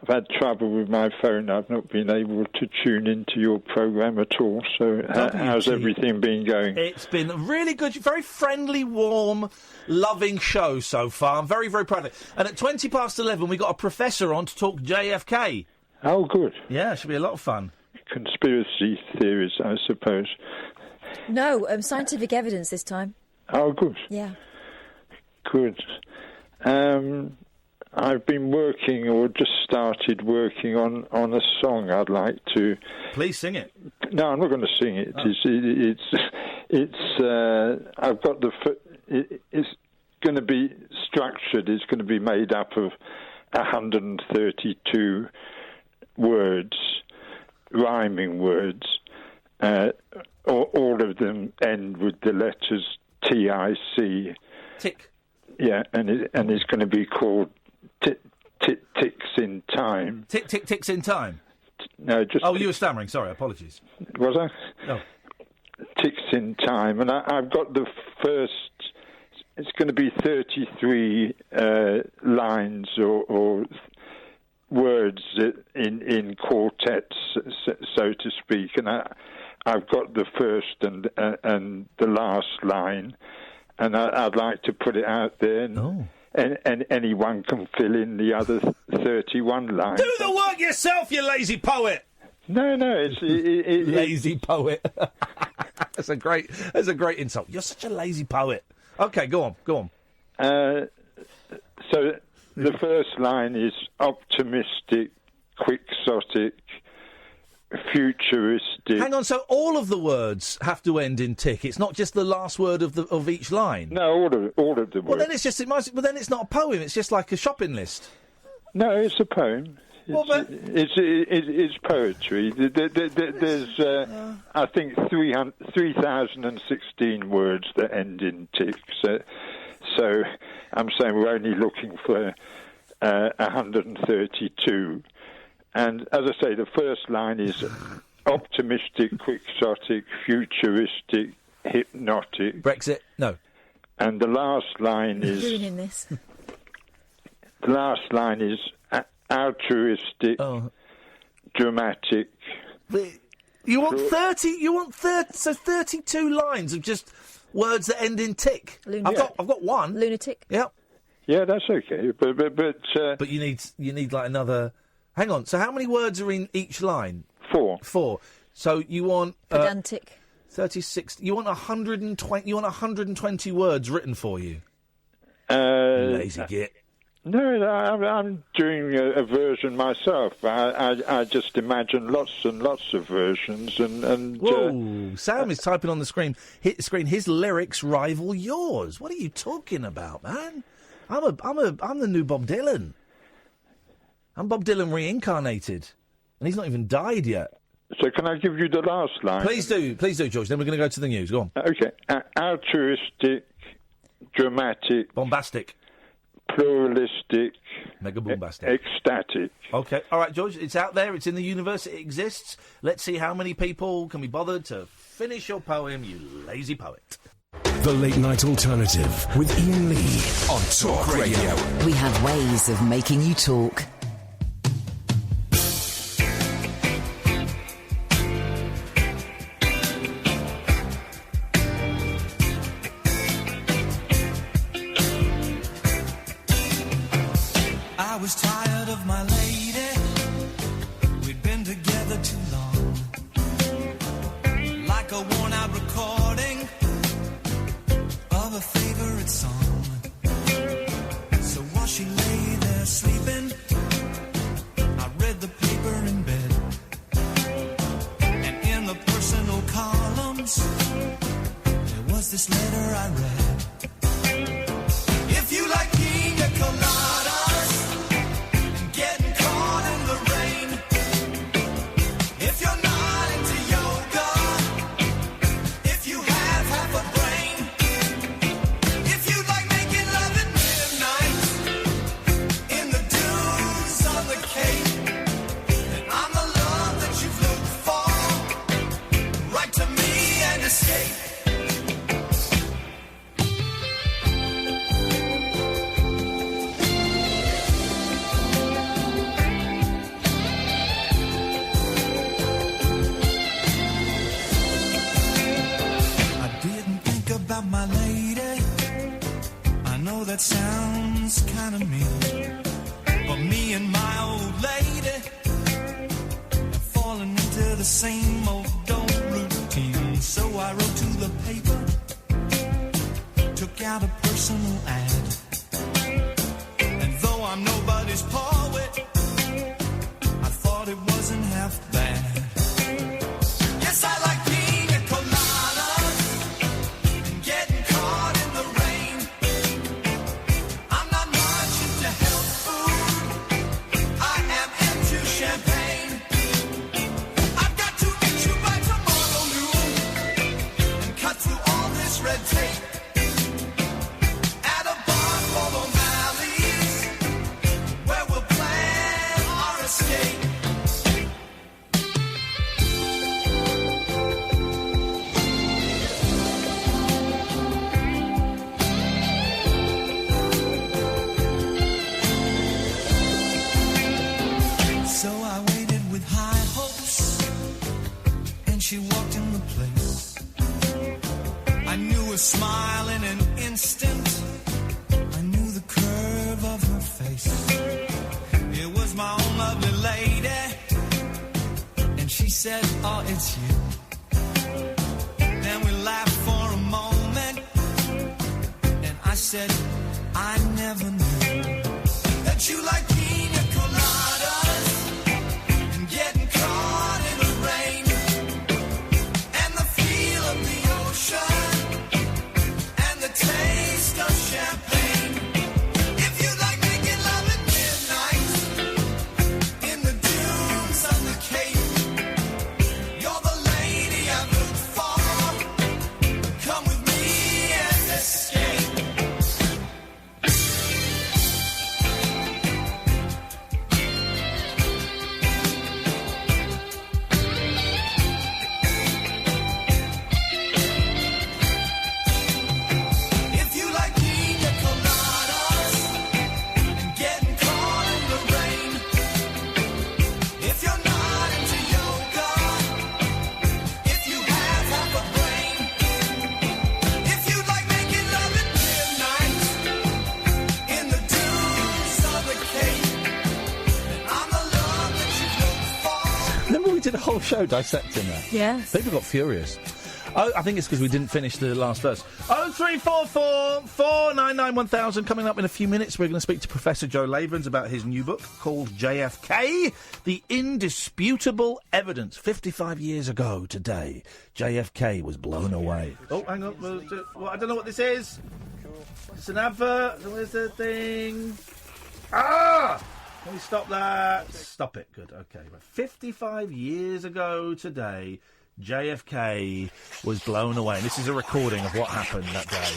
I've had trouble with my phone. I've not been able to tune into your programme at all. So how's everything been going? It's been a really good, very friendly, warm, loving show so far. I'm very, very proud of it. And at 11:20, we got a professor on to talk JFK. Oh, good. Yeah, it should be a lot of fun. Conspiracy theories, I suppose. No, scientific evidence this time. Oh, good. Yeah. Good. I've been working, or just started working on a song I'd like to... Please sing it. No, I'm not going to sing it. Oh. I've got it's going to be structured. It's going to be made up of 132 words, rhyming words. All of them end with the letters TIC. Tick. Yeah, and it's going to be called Ticks in Time. Ticks in Time? No, just... Oh, you were stammering. Sorry, apologies. Was I? No. Ticks in Time. And I've got the first... It's going to be 33 lines or words in quartets, so to speak. And I've got the first and the last line. And I'd like to put it out there, and anyone can fill in the other 31 lines. Do the work yourself, you lazy poet! No, it's lazy poet. That's a great insult. You're such a lazy poet. Okay, go on. So the first line is optimistic, quixotic, futuristic. Hang on, so all of the words have to end in tick. It's not just the last word of each line. No, all of the words. Well, then then it's not a poem. It's just like a shopping list. No, it's a poem. It's poetry. There's I think 3,016 words that end in tick. So I'm saying we're only looking for 132. And as I say, the first line is optimistic, quixotic, futuristic, hypnotic. Brexit? No. And the last line is... ruining this. The last line is altruistic, dramatic. You want 30? You want 30? So 32 lines of just words that end in tick. Lunatic. I've got one. Lunatic. Yep. Yeah, that's okay. But you need like another. Hang on. So how many words are in each line? 4. So you want pedantic. 36. You want 120. You want 120 words written for you. Lazy git. No, I'm doing a version myself. I just imagine lots and lots of versions. And whoa, Sam is typing on the screen. His lyrics rival yours. What are you talking about, man? I'm the new Bob Dylan. I'm Bob Dylan reincarnated, and he's not even died yet. So can I give you the last line? Please do, George. Then we're going to go to the news. Go on. Okay. Altruistic, dramatic, bombastic, pluralistic, mega bombastic, ecstatic. Okay. All right, George. It's out there. It's in the universe. It exists. Let's see how many people can be bothered to finish your poem, you lazy poet. The Late Night Alternative with Iain Lee on Talk Radio. We have ways of making you talk. I was tired of my lady. We'd been together too long. Like a worn-out recording of a favorite song. So while she lay there sleeping, I read the paper in bed. And in the personal columns, there was this letter I read. If you like pina coladas and getting caught in the rain, if you're not into yoga, if you have half a brain, if you like making love at midnight in the dunes on the Cape, then I'm the love that you've looked for. Write to me and escape. About my lady, I know that sounds kind of mean, but me and my old lady have fallen into the same old routine. So I wrote to the paper, took out a personal ad, and though I'm nobody's poet, I thought it wasn't half bad. Yes, I like pina coladas and getting caught in the rain. I'm not much into health food, I am into champagne. I've got to get you by tomorrow noon and cut through all this red tape at a bar called O'Malley's, where we'll plan our escape. So I waited with high hopes, and she walked in the place. I knew a smile in an instant, I knew the curve of her face. It was my own lovely lady, and she said, oh, it's you. Then we laughed for a moment, and I said, I never knew that you like pina coladas and getting caught in the rain and the feel of the ocean and the taste of champagne. If you like making love at midnight in the dunes on the Cape, you're the lady I've looked for. Come with me and escape. If you like pina coladas and getting caught in the rain, if you're not into yoga, if you have half a brain, if you like making love at midnight in the dunes of the Cape, then I'm the love that you look for. Remember we did a whole show dissecting that? Yes. People got furious. Oh, I think it's because we didn't finish the last verse. 0344 499 1000. Coming up in a few minutes, we're going to speak to Professor Joe Laverns about his new book called JFK, The Indisputable Evidence. 55 years ago today, JFK was blown away. Oh, hang on. Well, I don't know what this is. It's an advert. Where's the thing? Ah! Can we stop that? Stop it. Good. Okay. 55 years ago today, JFK was blown away. And this is a recording of what happened that day.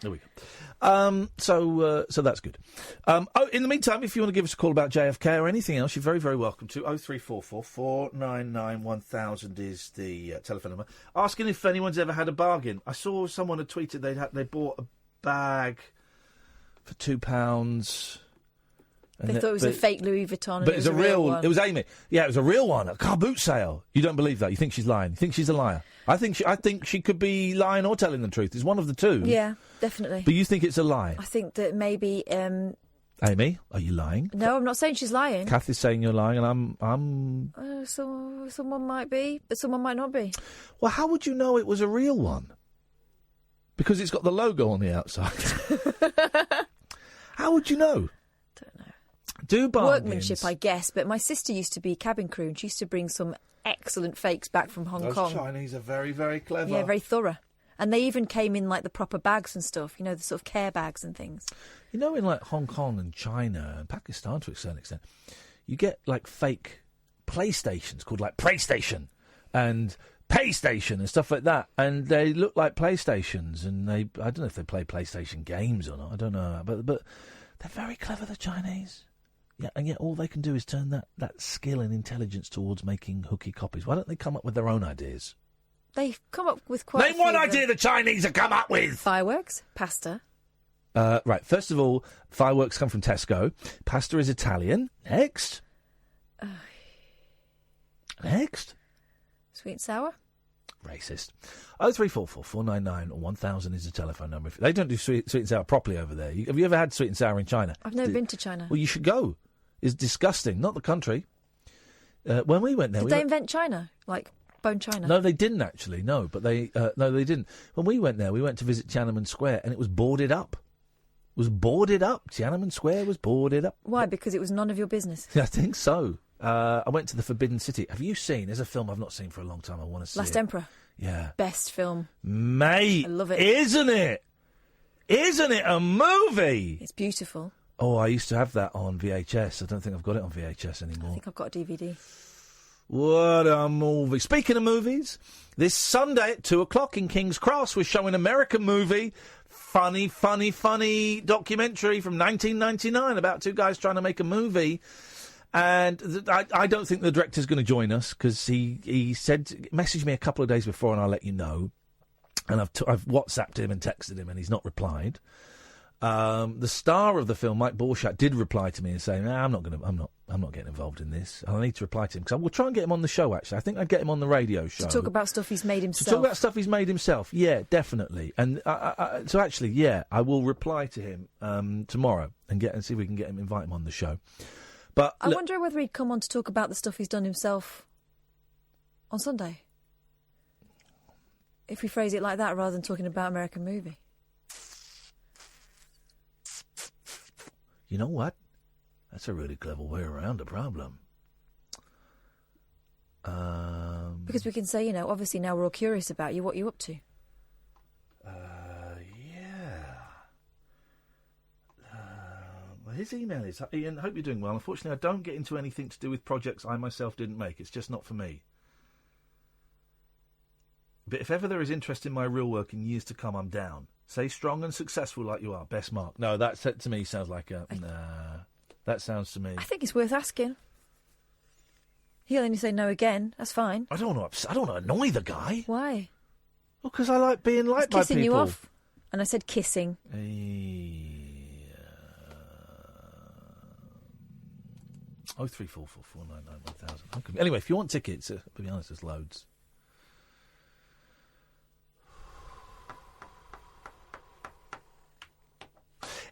There we go. So that's good. In the meantime, if you want to give us a call about JFK or anything else, you're very, very welcome to 0344 499 1000 is the telephone number. Asking if anyone's ever had a bargain. I saw someone had tweeted they bought a bag for £2. They thought it was a fake Louis Vuitton. And But it was a real one. It was Amy. Yeah, it was a real one. A car boot sale. You don't believe that. You think she's lying. You think she's a liar. I think she could be lying or telling the truth. It's one of the two. Yeah, definitely. But you think it's a lie? I think that maybe... Amy, are you lying? No, I'm not saying she's lying. Kath is saying you're lying, and I'm... Someone might be, but someone might not be. Well, how would you know it was a real one? Because it's got the logo on the outside. How would you know? Don't know. Do bargains. Workmanship, I guess. But my sister used to be cabin crew, and she used to bring some excellent fakes back from Hong Kong. Those Chinese are very, very clever. Yeah, very thorough. And they even came in like the proper bags and stuff, the sort of care bags and things. You know, in like Hong Kong and China and Pakistan to a certain extent, you get like fake PlayStations called like PlayStation and PlayStation and stuff like that, and they look like PlayStations, and I don't know if they play PlayStation games or not. I don't know, but they're very clever, the Chinese. Yeah, and yet all they can do is turn that skill and intelligence towards making hooky copies. Why don't they come up with their own ideas? They've come up with quite. Name one idea the Chinese have come up with. Fireworks, pasta. Right. First of all, fireworks come from Tesco. Pasta is Italian. Next. Next. Sweet and sour. Racist. 0344 499 1000 is the telephone number. They don't do sweet and sour properly over there. Have you ever had sweet and sour in China? I've never been to China. Well, you should go. It's disgusting. Not the country. When we went there, did they invent China? Like bone China? No, they didn't actually. No, but they didn't. When we went there, we went to visit Tiananmen Square, and it was boarded up. It was boarded up. Tiananmen Square was boarded up. Why? Because it was none of your business. I think so. I went to the Forbidden City. Have you seen? There's a film I've not seen for a long time. I want to see. Last Emperor. Yeah. Best film. Mate. I love it. Isn't it? Isn't it a movie? It's beautiful. Oh, I used to have that on VHS. I don't think I've got it on VHS anymore. I think I've got a DVD. What a movie. Speaking of movies, this Sunday at 2 o'clock in King's Cross, we're showing an American movie. Funny documentary from 1999 about two guys trying to make a movie. And I don't think the director's going to join us because he said, messaged me a couple of days before and I'll let you know. And I've WhatsApped him and texted him and he's not replied. The star of the film, Mike Borchardt, did reply to me and say, "Nah, I'm not getting involved in this." And I need to reply to him because we'll try and get him on the show. Actually, I think I'd get him on the radio show to talk about stuff he's made himself. To talk about stuff he's made himself. Yeah, definitely. And so actually, yeah, I will reply to him tomorrow and see if we can invite him on the show. But I wonder whether he'd come on to talk about the stuff he's done himself on Sunday. If we phrase it like that, rather than talking about American movie. You know what? That's a really clever way around the problem. Because we can say, obviously now we're all curious about you. What are you up to? His email is, Ian, hope you're doing well. Unfortunately, I don't get into anything to do with projects I myself didn't make. It's just not for me. But if ever there is interest in my real work in years to come, I'm down. Stay strong and successful like you are. Best Mark. No, that to me sounds like a... that sounds to me... I think it's worth asking. He'll only say no again. That's fine. I don't want to annoy the guy. Why? Well, because I like being liked by people. Kissing you off. And I said kissing. 0344 499 1000. Anyway, if you want tickets, to be honest, there's loads.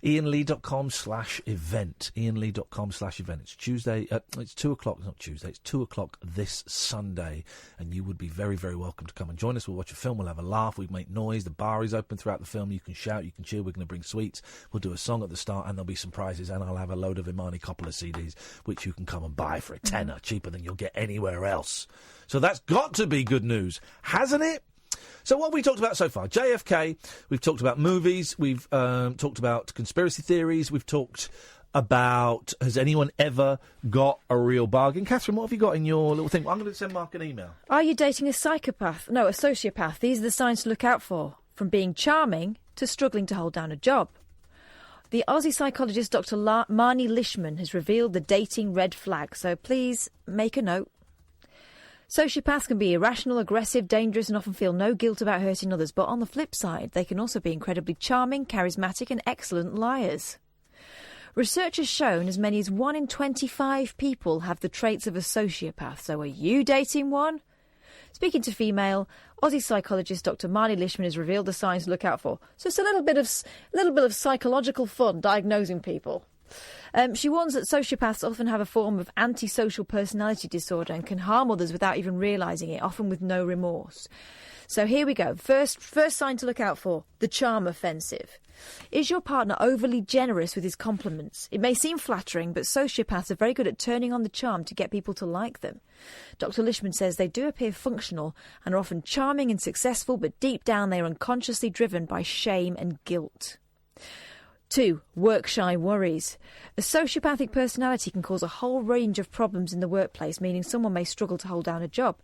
IainLee.com/event. IainLee.com/event. It's Tuesday. It's 2 o'clock. Not Tuesday. It's 2 o'clock this Sunday, and you would be very, very welcome to come and join us. We'll watch a film. We'll have a laugh. We make noise. The bar is open throughout the film. You can shout. You can cheer. We're going to bring sweets. We'll do a song at the start, and there'll be some prizes. And I'll have a load of Imani Coppola CDs, which you can come and buy for a tenner, cheaper than you'll get anywhere else. So that's got to be good news, hasn't it? So what have we talked about so far? JFK, we've talked about movies, we've talked about conspiracy theories, we've talked about has anyone ever got a real bargain? Catherine, what have you got in your little thing? I'm going to send Mark an email. Are you dating a psychopath? No, a sociopath. These are the signs to look out for. From being charming to struggling to hold down a job. The Aussie psychologist Dr. Marnie Lishman has revealed the dating red flag, so please make a note. Sociopaths can be irrational, aggressive, dangerous and often feel no guilt about hurting others, but on the flip side, they can also be incredibly charming, charismatic and excellent liars. Research has shown as many as 1 in 25 people have the traits of a sociopath, so are you dating one? Speaking to female, Aussie psychologist Dr. Marnie Lishman has revealed the signs to look out for. So it's a little bit of psychological fun diagnosing people. She warns that sociopaths often have a form of antisocial personality disorder and can harm others without even realising it, often with no remorse. So here we go. First sign to look out for, the charm offensive. Is your partner overly generous with his compliments? It may seem flattering, but sociopaths are very good at turning on the charm to get people to like them. Dr. Lishman says they do appear functional and are often charming and successful, but deep down they are unconsciously driven by shame and guilt. 2. Work-shy worries. A sociopathic personality can cause a whole range of problems in the workplace, meaning someone may struggle to hold down a job.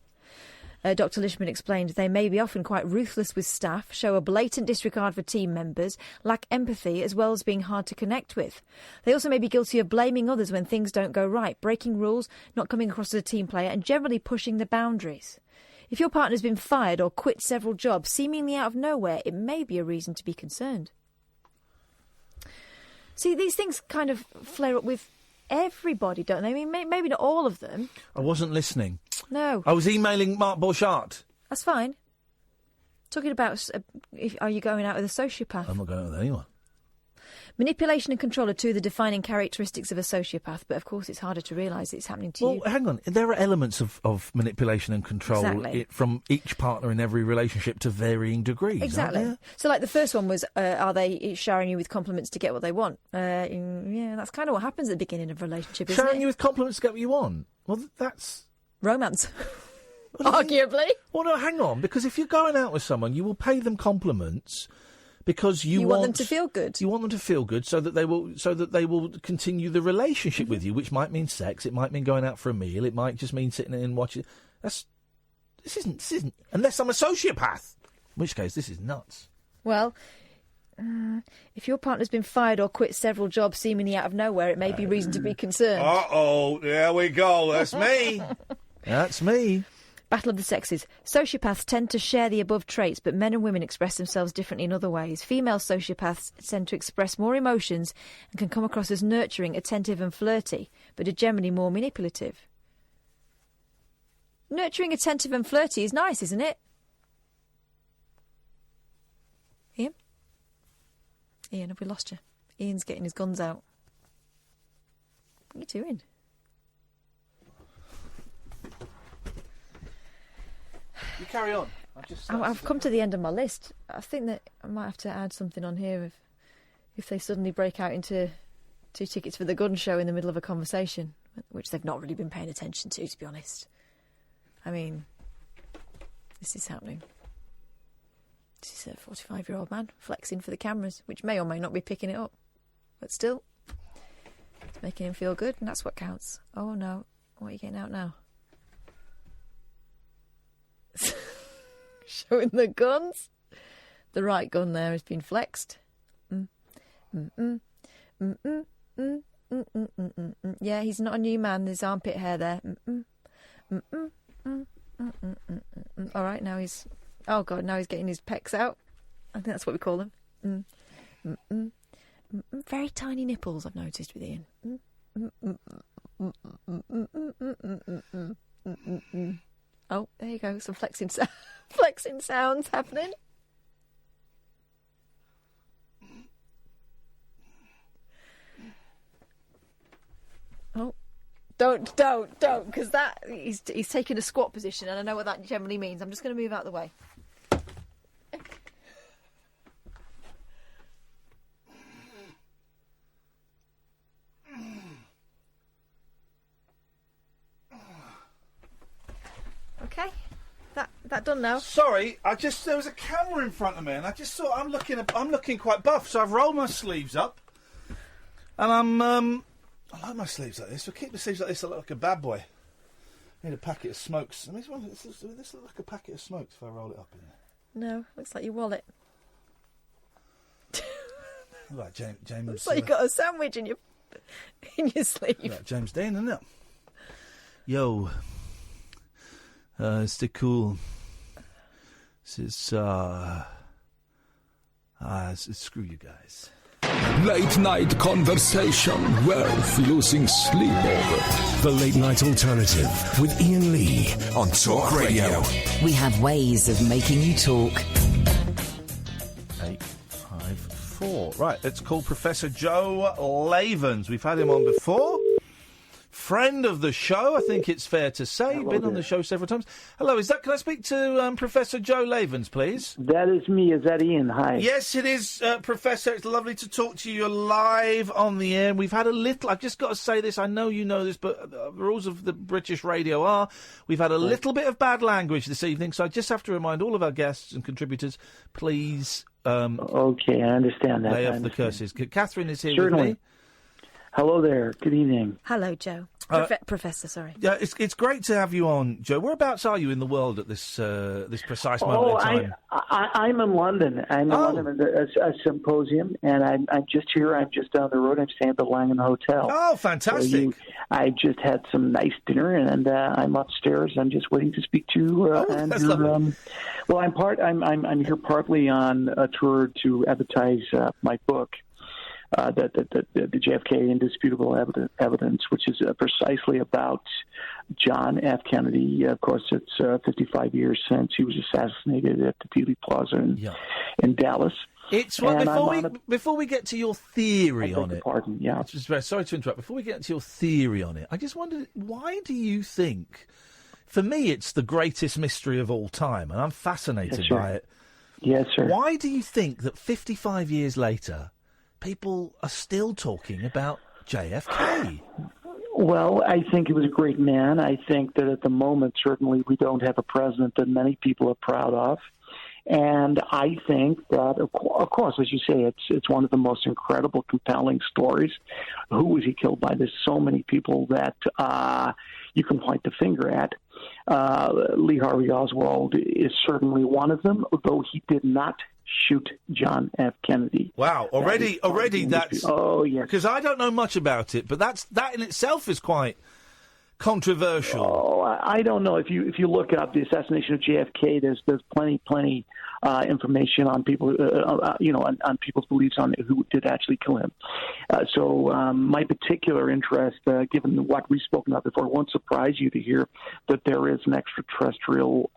Dr. Lishman explained they may be often quite ruthless with staff, show a blatant disregard for team members, lack empathy, as well as being hard to connect with. They also may be guilty of blaming others when things don't go right, breaking rules, not coming across as a team player, and generally pushing the boundaries. If your partner's been fired or quit several jobs, seemingly out of nowhere, it may be a reason to be concerned. See, these things kind of flare up with everybody, don't they? I mean, maybe not all of them. I wasn't listening. No. I was emailing Mark Borchardt. That's fine. Talking about, are you going out with a sociopath? I'm not going out with anyone. Manipulation and control are two of the defining characteristics of a sociopath, but of course it's harder to realise it's happening to you. Well, hang on. There are elements of manipulation and control from each partner in every relationship to varying degrees. Exactly. So, like the first one was, are they showering you with compliments to get what they want? Yeah, that's kind of what happens at the beginning of a relationship, isn't it? Showering you with compliments to get what you want? Well, that's... romance. Arguably. Well, no, hang on. Because if you're going out with someone, you will pay them compliments... because you want them to feel good. You want them to feel good so that they will continue the relationship with you, which might mean sex, it might mean going out for a meal, it might just mean sitting and watching. This isn't unless I'm a sociopath, in which case this is nuts. Well, if your partner's been fired or quit several jobs seemingly out of nowhere, it may be reason to be concerned. There we go. That's me. That's me. Battle of the sexes. Sociopaths tend to share the above traits, but men and women express themselves differently in other ways. Female sociopaths tend to express more emotions and can come across as nurturing, attentive and flirty, but are generally more manipulative. Nurturing, attentive and flirty is nice, isn't it? Ian? Ian, have we lost you? Ian's getting his guns out. What are you doing? You carry on. I've come to the end of my list. I think that I might have to add something on here if they suddenly break out into 2 tickets for the gun show in the middle of a conversation, which they've not really been paying attention to be honest. I mean, this is happening. This is a 45-year-old man flexing for the cameras, which may or may not be picking it up. But still, it's making him feel good, and that's what counts. Oh no, what are you getting out now? Showing the guns. The right gun there has been flexed. Yeah, he's not a new man. There's armpit hair there. All right, now he's... Oh, God, now he's getting his pecs out. I think that's what we call them. Very tiny nipples, I've noticed with Ian. Oh, there you go. Some flexing sounds happening. Oh, don't, because that he's taking a squat position, and I know what that generally means. I'm just going to move out of the way. Okay, that done now. Sorry, there was a camera in front of me, and I just thought I'm looking quite buff, so I've rolled my sleeves up, and I like my sleeves like this. I'll keep the sleeves like this. I look like a bad boy. I need a packet of smokes. I mean, this looks like a packet of smokes if I roll it up in there. No, looks like your wallet. Like James. Looks like you got a sandwich in your sleeve. Like James Dean, isn't it? Yo. Stay cool. This is, screw you guys. Late night conversation worth losing sleep over. The Late Night Alternative with Iain Lee on Talk Radio. We have ways of making you talk. 854. Right, let's call Professor Joe Lavens. We've had him on before. Friend of the show, I think it's fair to say. Hello Been there. on the show several times. Hello, can I speak to Professor Joe Lavens, please? That is me. Is that Iain? Hi. Yes, it is, Professor. It's lovely to talk to you. You're live on the air. We've had a little... I've just got to say this. I know you know this, but the rules of the British radio are we've had a little bit of bad language this evening, so I just have to remind all of our guests and contributors, please... okay, I understand that. Lay off the curses. Catherine is here Certainly. with me. Hello there. Good evening. Hello, Joe. Professor, sorry. Yeah, it's great to have you on, Joe. Whereabouts are you in the world at this this precise moment in time? I'm in London. I'm in London at a symposium, and I'm just here. I'm just down the road. I'm staying at the Langham Hotel. Oh, fantastic! So I just had some nice dinner, and I'm upstairs. I'm just waiting to speak to you. That's lovely. Well, I'm here partly on a tour to advertise my book. The JFK Indisputable Evidence, which is precisely about John F. Kennedy. Of course, it's 55 years since he was assassinated at the Dealey Plaza in Dallas. It's before we get to your theory on it. Pardon, yeah. Sorry to interrupt. Before we get to your theory on it, I just wondered, why do you think? For me, it's the greatest mystery of all time, and I'm fascinated by it. Yes, sir. Why do you think that 55 years later, people are still talking about JFK? Well, I think he was a great man. I think that at the moment, certainly, we don't have a president that many people are proud of. And I think that, of course, as you say, it's one of the most incredible, compelling stories. Who was he killed by? There's so many people that you can point the finger at. Lee Harvey Oswald is certainly one of them, although he did not shoot John F. Kennedy. Wow! Already that's... Oh, yes. Because I don't know much about it, but that in itself is quite controversial. Oh, I don't know. If you look up the assassination of JFK, there's plenty information on people, on people's beliefs on who did actually kill him. So my particular interest, given what we've spoken about before, won't surprise you to hear that there is an extraterrestrial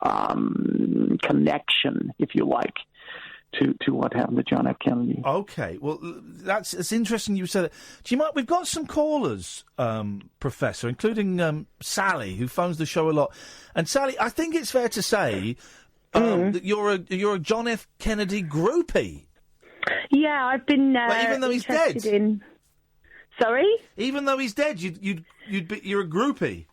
connection, if you like, to what happened to John F. Kennedy. Okay, well, it's interesting you said it. Do you mind? We've got some callers, Professor, including Sally, who phones the show a lot. And Sally, I think it's fair to say that you're a John F. Kennedy groupie. Yeah, I've been. But even though he's dead. Sorry. Even though he's dead, you're a groupie.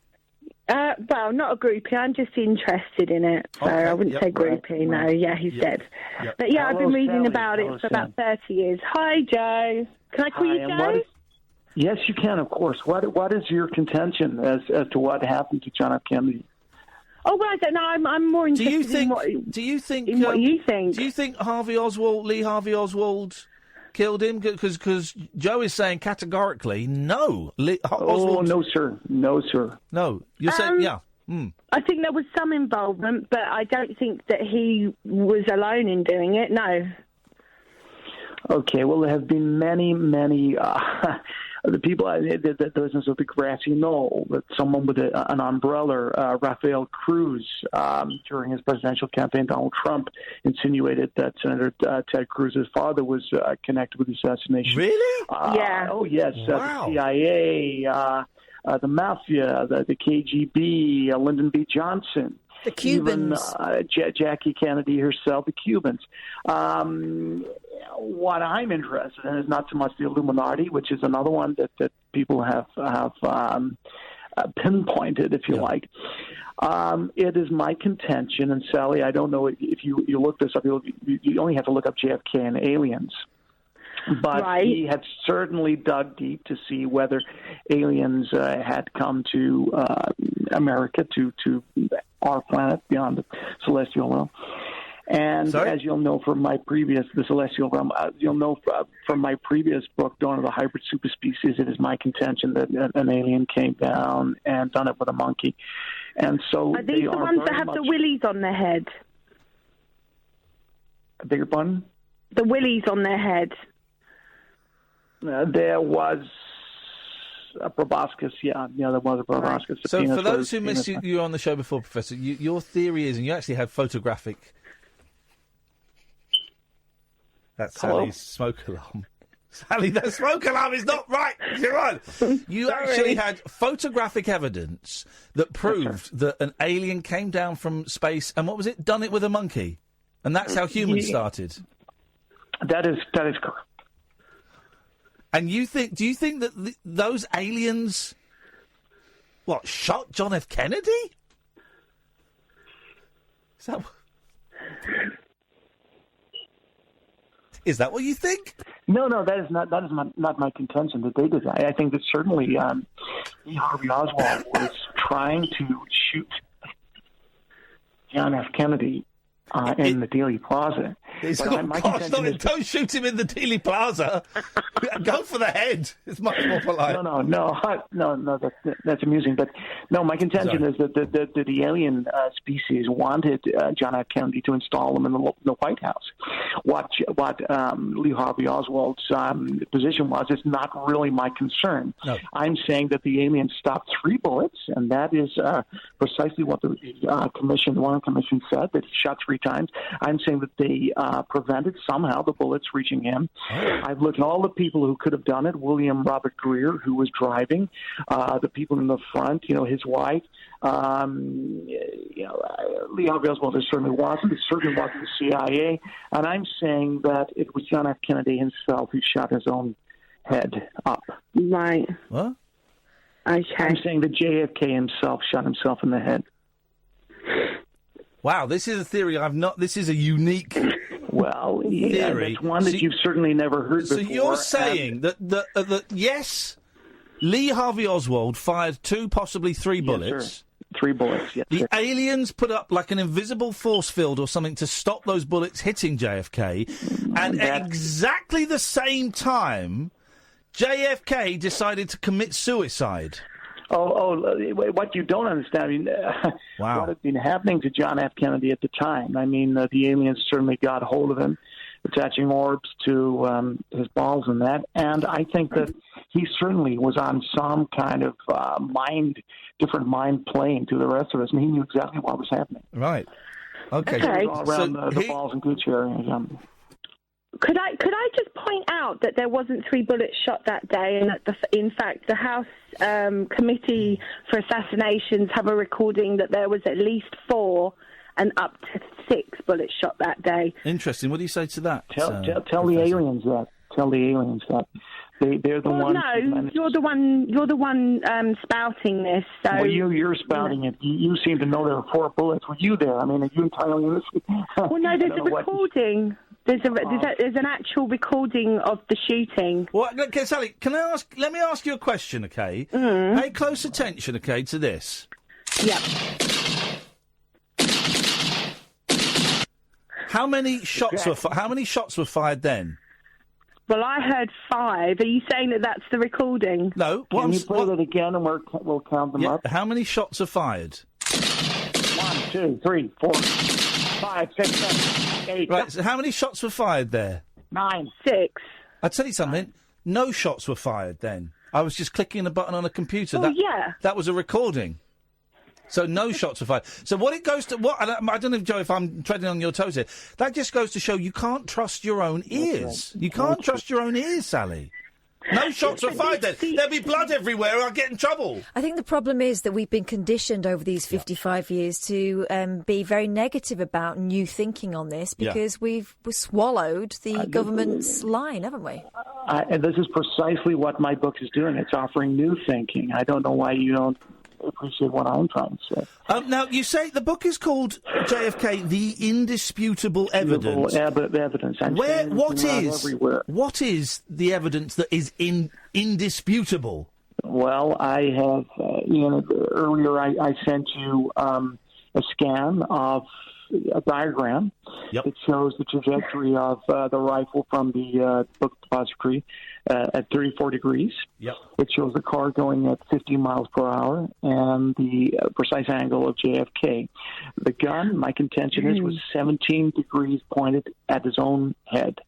Well, not a groupie. I'm just interested in it. So I wouldn't say groupie. Right. No, yeah, he's dead. Yep. But yeah, I've been reading about it for about 30 years. Hi, Joe. Can I call you Joe? Yes, you can, of course. What is your contention as to what happened to John F. Kennedy? Oh, well, I don't know. I'm more interested in what you think. Do you think Lee Harvey Oswald killed him? Because Joe is saying categorically no. No, sir. No, sir. No. You're saying, yeah. I think there was some involvement, but I don't think that he was alone in doing it, no. Okay, well, there have been many the people, the business of the grassy knoll, that someone with an umbrella, Rafael Cruz, during his presidential campaign, Donald Trump insinuated that Senator Ted Cruz's father was connected with the assassination. Really? Yeah. Oh, yes. Wow. The CIA, the mafia, the KGB, Lyndon B. Johnson. The Cubans. Even Jackie Kennedy herself, the Cubans. What I'm interested in is not so much the Illuminati, which is another one that people have pinpointed, if you like. It is my contention, and Sally, I don't know if you look this up, you only have to look up JFK and aliens. But he had certainly dug deep to see whether aliens had come to America, to our planet beyond the celestial realm. And as you'll know from my previous, the celestial realm, you'll know from my previous book, Dawn of the Hybrid Superspecies, it is my contention that an alien came down and done it with a monkey. And so are these the ones that have the willies on their head? I beg your pardon? The willies on their head. There was a proboscis, there was a proboscis. So for those who missed you were on the show before, Professor, your theory is, and you actually had photographic... That's Sally's smoke alarm. Sally, that smoke alarm is not right. You're on. You actually had photographic evidence that proved that an alien came down from space and, what was it, done it with a monkey? And that's how humans started. That is correct. And do you think that those aliens, shot John F. Kennedy? Is that what you think? No, that is not my contention that they did that. I think that certainly Lee Harvey Oswald was trying to shoot John F. Kennedy in the Dealey Plaza. Don't shoot him in the Dealey Plaza. Go for the head. It's much more polite. No. That's amusing. But no, my contention is that the alien species wanted John F. Kennedy to install him in the White House. What Lee Harvey Oswald's position was is not really my concern. No. I'm saying that the aliens stopped 3 bullets, and that is precisely what the Warren Commission said, that he shot 3 times. I'm saying that they prevented somehow the bullets reaching him. I've looked at all the people who could have done it. William Robert Greer, who was driving, the people in the front, his wife. Lee Harvey Oswald certainly wasn't. It certainly wasn't the CIA. And I'm saying that it was John F. Kennedy himself who shot his own head up. Right. What? Okay. I'm saying that JFK himself shot himself in the head. Wow, this is a theory This is a unique theory. It's one that you've certainly never heard before. So you're saying that yes, Lee Harvey Oswald fired 2, possibly 3 bullets. Sir. 3 bullets, yes. The aliens put up like an invisible force field or something to stop those bullets hitting JFK, and at exactly the same time, JFK decided to commit suicide. What you don't understand, what had been happening to John F. Kennedy at the time. The aliens certainly got hold of him, attaching orbs to his balls and that. And I think that he certainly was on some kind of different mind plane to the rest of us, and he knew exactly what was happening. Right. Okay. He was all around the balls and gooch area. Could I just point out that there wasn't 3 bullets shot that day, and that in fact the House Committee for Assassinations have a recording that there was at least 4 and up to 6 bullets shot that day. Interesting. What do you say to that? Tell the aliens that. Tell the aliens that. They're the ones. No, you're the one spouting this. So well, you're spouting it. You seem to know there were 4 bullets. Were you there? Are you entirely innocent? Well, no, there's a recording. There's an actual recording of the shooting. Well, okay, Sally, let me ask you a question, okay? Pay close attention, okay, to this. Yep. How many shots were fired then? Well, I heard 5. Are you saying that that's the recording? No. Can you play that again, and we'll count them up? How many shots are fired? 1, 2, 3, 4, 5, 6, 7, 8. Right. So how many shots were fired there? 9. 6. I'll tell you something. No shots were fired then. I was just clicking a button on a computer. That was a recording. So no shots were fired. So what it goes to... I don't know, Joe, if I'm treading on your toes here. That just goes to show you can't trust your own ears. You can't trust your own ears, Sally. No shots were fired then. There'll be blood everywhere. I'll get in trouble. I think the problem is that we've been conditioned over these 55 years to be very negative about new thinking on this because we've swallowed the government's line, haven't we? And this is precisely what my book is doing. It's offering new thinking. I don't know why you don't appreciate what I'm trying to say. Now, you say the book is called JFK, The Indisputable Evidence. Evidence. What is the evidence that is indisputable? Well, I have, Ian, earlier I sent you a scan of a diagram that shows the trajectory of the rifle from the book depository at 34 degrees. Yep. It shows the car going at 50 miles per hour and the precise angle of JFK. The gun, my contention is, was 17 degrees pointed at his own head.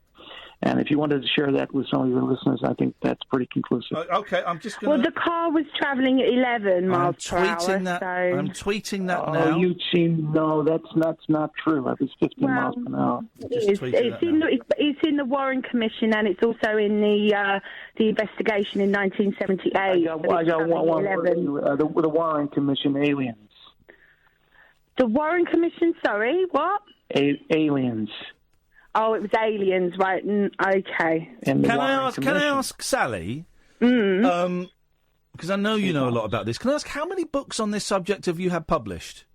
And if if you wanted to share that with some of your listeners, I think that's pretty conclusive. Okay, I'm just going Well, the car was travelling at 11 miles per hour. I'm tweeting that now. You've seen? No, that's not true. It was 15 miles per hour. It's in the Warren Commission, and it's also in the investigation in 1978. I got one for you. The Warren Commission aliens. The Warren Commission, sorry, what? Aliens. Oh, it was aliens, right? Okay. Can I ask Sally? Because I know you know a lot about this. Can I ask how many books on this subject have you had published?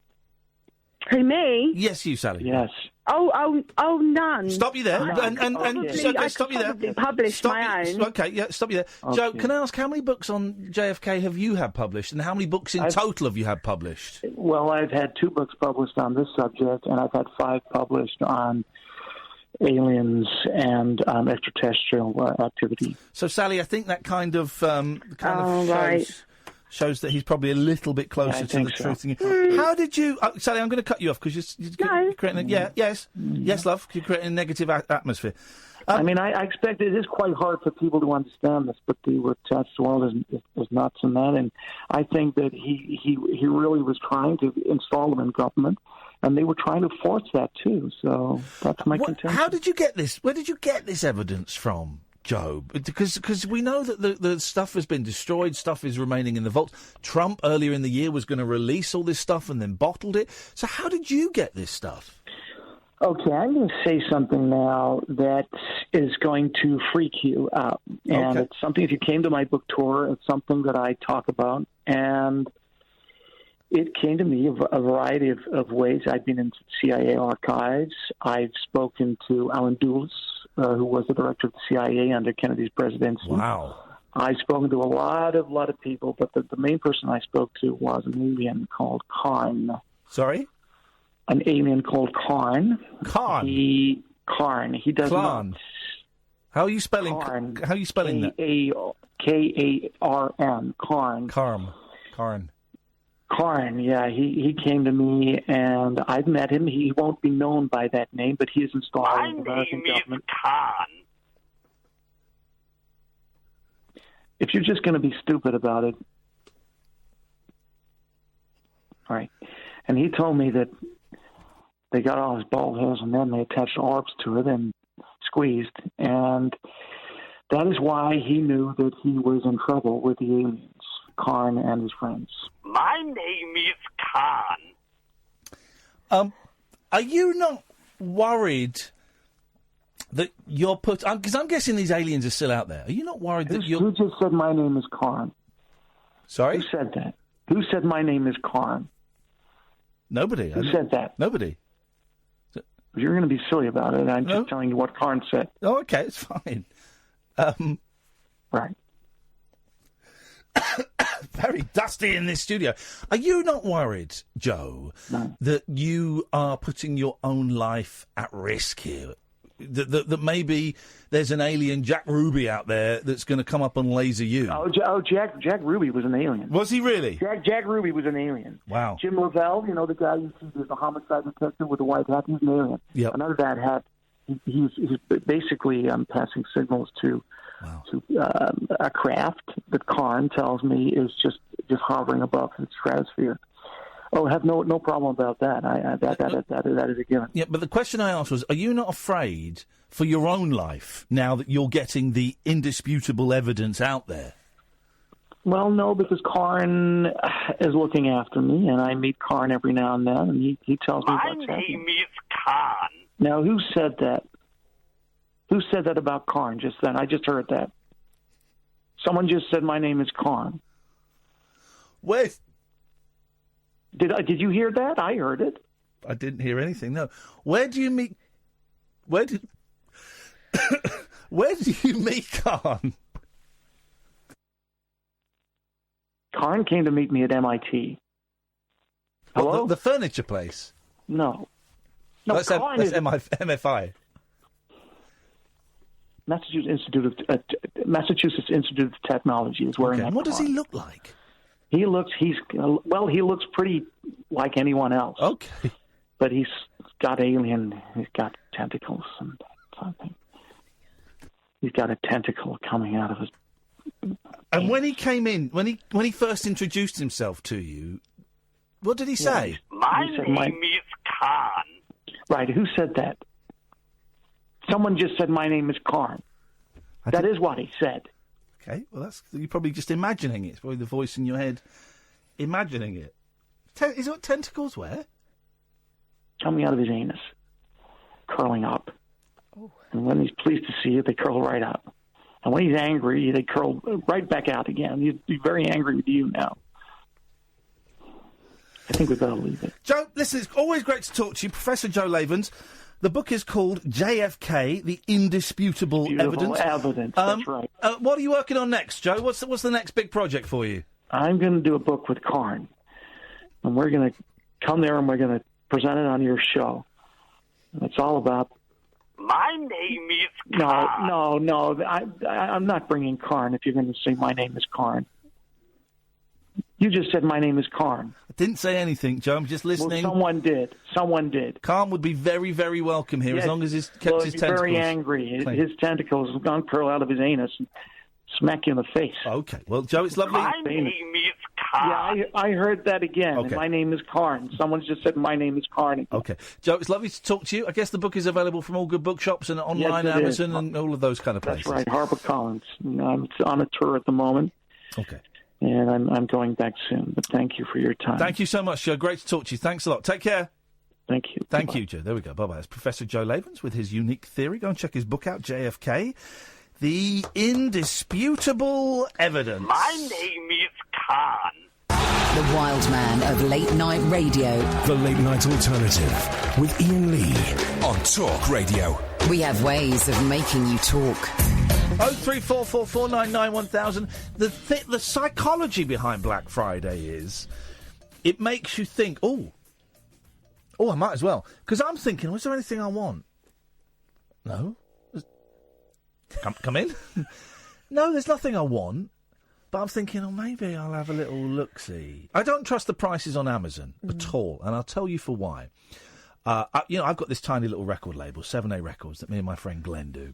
Who, me? Yes, you, Sally. Yes. Oh, none. Stop you there. Stop you there. Publish my own. Okay, yeah, stop you there. Okay. Joe, can I ask how many books on JFK have you had published, and how many books in total have you had published? Well, I've had 2 books published on this subject, and I've had 5 published on aliens and extraterrestrial activity. So, Sally, I think that kind of right. shows that he's probably a little bit closer to the truth than you. How did you... Sally, I'm going to cut you off because you're creating... Yes, love, you're creating a negative atmosphere. I mean, I expect it is quite hard for people to understand this, but the attached world is nuts in that, and I think that he really was trying to install them in government, and they were trying to force that too. So that's my contention. How did you get this? Where did you get this evidence from, Joe? Because we know that the stuff has been destroyed, stuff is remaining in the vaults. Trump earlier in the year was going to release all this stuff and then bottled it. So how did you get this stuff? Okay, I'm going to say something now that is going to freak you out. And it's something, if you came to my book tour, it's something that I talk about. And it came to me a variety of ways. I've been in CIA archives. I've spoken to Alan Dulles, who was the director of the CIA under Kennedy's presidency. Wow. I've spoken to a lot of people, but the main person I spoke to was an alien called Karn. Sorry? An alien called Karn. Karn? Karn. He does Klan. not... How are you spelling Karn. How are you spelling that? Karn. Karn. Karn. Karn, yeah. He came to me, and I've met him. He won't be known by that name, but he is installed in the American government. Khan. If you're just going to be stupid about it... All right. And he told me that they got all his bald hairs, and then they attached orbs to it and squeezed. And that is why he knew that he was in trouble with the aliens, Karn and his friends. My name is Khan. Are you not worried that you're put... Because I'm guessing these aliens are still out there. Are you not worried that you're... Who just said my name is Karn? Sorry? Who said that? Who said my name is Karn? Nobody. Who said that? Nobody. You're going to be silly about it. I'm just telling you what Karn said. Oh, okay, it's fine. Right. Very dusty in this studio. Are you not worried, Joe, that you are putting your own life at risk here? That maybe there's an alien Jack Ruby out there that's going to come up and laser you? Jack Ruby was an alien. Was he really? Jack Ruby was an alien. Wow. Jim Lavelle, the guy you see, the homicide detective with the white hat, he's an alien. Yep. Another bad hat. He's basically passing signals to a craft that Karn tells me is just hovering above the stratosphere. Oh, have no problem about that. That is a given. Yeah, but the question I asked was, are you not afraid for your own life now that you're getting the indisputable evidence out there? Well, no, because Karn is looking after me, and I meet Karn every now and then, and he tells me what's happening. My name is Khan. Now, who said that? Who said that about Karn just then? I just heard that. Someone just said my name is Karn. Wait. Did you hear that? I heard it. I didn't hear anything, no. Where do you meet... Where do you meet Karn? Karn came to meet me at MIT. Hello? What, the furniture place? No. That's MFI. Massachusetts Institute of Technology is where. Okay. And what does he look like? He looks pretty like anyone else. Okay. But he's got tentacles and something. got a tentacle coming out of his. And when he came in, when he first introduced himself to you, what did he say? My name is Khan. Right, who said that? Someone just said, my name is Karn. That is what he said. Okay, well, you're probably just imagining it. It's probably the voice in your head imagining it. Is it what tentacles where? Coming out of his anus. Curling up. Oh. And when he's pleased to see you, they curl right up. And when he's angry, they curl right back out again. He'd be very angry with you now. I think we've got to leave it. Joe, listen, it's always great to talk to you. Professor Joe Lavens. The book is called JFK, The Indisputable Evidence. That's right. What are you working on next, Joe? What's the next big project for you? I'm going to do a book with Karn. And we're going to come there and we're going to present it on your show. And it's all about... My name is Karn. No. I'm not bringing Karn if you're going to say my name is Karn. You just said my name is Karn. I didn't say anything, Joe. I'm just listening. Well, someone did. Karn would be very, very welcome here as long as he's kept his tentacles. Very angry. His tentacles have gone curl out of his anus and smack you in the face. Okay. Well, Joe, it's lovely. My name is Karn. Yeah, I heard that again. Okay. And my name is Karn. Someone's just said my name is Karn. Okay. Joe, it's lovely to talk to you. I guess the book is available from all good bookshops and online, Amazon, and all of those kind of places. That's right, HarperCollins. I'm on a tour at the moment. Okay. And I'm going back soon. But thank you for your time. Thank you so much, Joe. Great to talk to you. Thanks a lot. Take care. Thank you. Thank you, Joe. There we go. Bye-bye. It's Professor Joe Lavens with his unique theory. Go and check his book out, JFK. The Indisputable Evidence. My name is Khan. The wild man of late-night radio. The Late Night Alternative with Iain Lee on Talk Radio. We have ways of making you talk. 03444991000. The psychology behind Black Friday is it makes you think, oh, I might as well. Because I'm thinking, was there anything I want? No. Come in. No, there's nothing I want. But I'm thinking, maybe I'll have a little look-see. I don't trust the prices on Amazon at all, and I'll tell you for why. I've got this tiny little record label, 7A Records, that me and my friend Glenn do.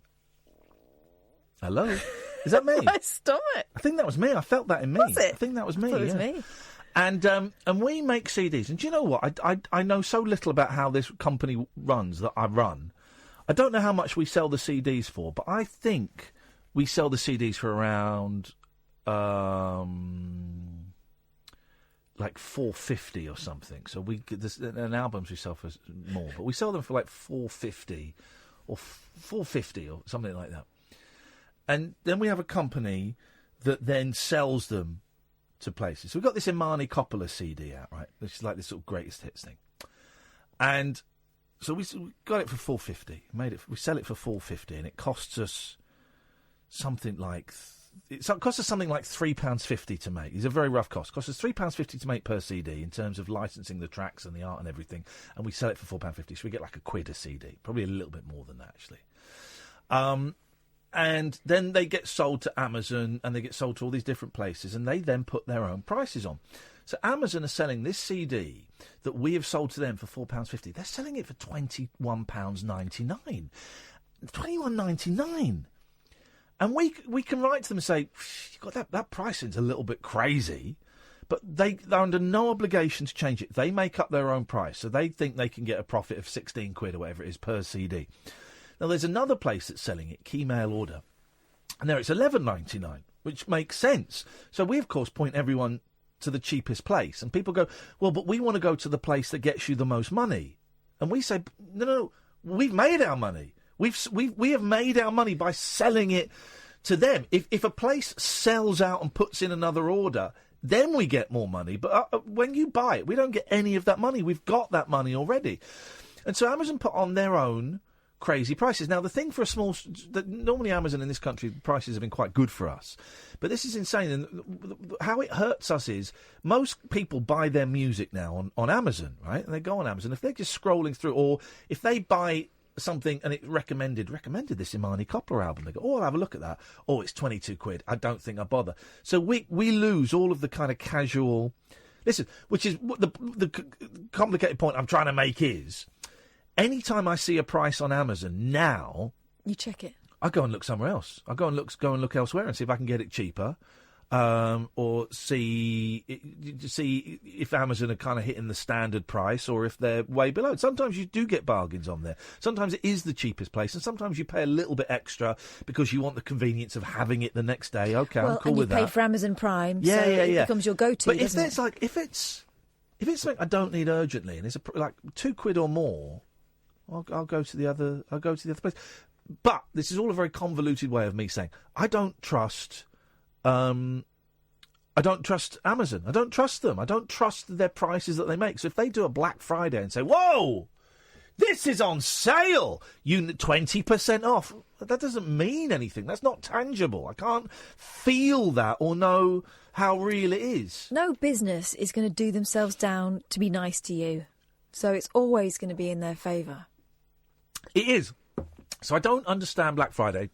Hello? Is that me? My stomach. I think that was me. I felt that in me. Was it? I think that was me. I thought it was me. And we make CDs. And do you know what? I know so little about how this company runs that I run. I don't know how much we sell the CDs for, but I think we sell the CDs for around like $4.50 or something. So and albums we sell for more, but we sell them for like $4.50 or $4.50 or something like that. And then we have a company that then sells them to places. So we've got this Imani Coppola CD out, right? Which is like this sort of greatest hits thing. And so we got it for $4.50. We sell it for $4.50, and it costs us something like it costs us something like £3.50 to make. It's a very rough cost. It costs us £3.50 to make per CD in terms of licensing the tracks and the art and everything. And we sell it for £4.50, so we get like £1 a CD, probably a little bit more than that actually. And then they get sold to Amazon, and they get sold to all these different places, and they then put their own prices on. So Amazon are selling this CD that we have sold to them for £4.50. They're selling it for £21.99. £21.99. And we can write to them and say, you got that pricing's a little bit crazy, but they're under no obligation to change it. They make up their own price, so they think they can get a profit of £16 or whatever it is per CD. Now, there's another place that's selling it, Key Mail Order, and there it's $11.99, which makes sense. So we, of course, point everyone to the cheapest place, and people go, well, but we want to go to the place that gets you the most money. And we say, no, we've made our money. We have made our money by selling it to them. If a place sells out and puts in another order, then we get more money. But when you buy it, we don't get any of that money. We've got that money already. And so Amazon put on their own crazy prices. Now, the thing for normally Amazon in this country, prices have been quite good for us. But this is insane. And how it hurts us is most people buy their music now on Amazon, right? And they go on Amazon. If they're just scrolling through, or if they buy something and it recommended this Imani Coppola album, they go, I'll have a look at that. It's £22. I don't think I bother. So we lose all of the kind of casual... Listen, which is the complicated point I'm trying to make is, anytime I see a price on Amazon now... You check it. I go and look somewhere else. I go and look elsewhere and see if I can get it cheaper, or see if Amazon are kind of hitting the standard price or if they're way below. Sometimes you do get bargains on there. Sometimes it is the cheapest place, and sometimes you pay a little bit extra because you want the convenience of having it the next day. Okay, I'm cool with that. And you paid for Amazon Prime, so yeah. it becomes your go-to. But doesn't if it's something I don't need urgently and it's like £2 or more, I'll go to the other. I'll go to the other place. But this is all a very convoluted way of me saying I don't trust. I don't trust Amazon. I don't trust them. I don't trust their prices that they make. So if they do a Black Friday and say, "Whoa, this is on sale, 20% off," that doesn't mean anything. That's not tangible. I can't feel that or know how real it is. No business is going to do themselves down to be nice to you, so it's always going to be in their favour. It is. So I don't understand Black Friday,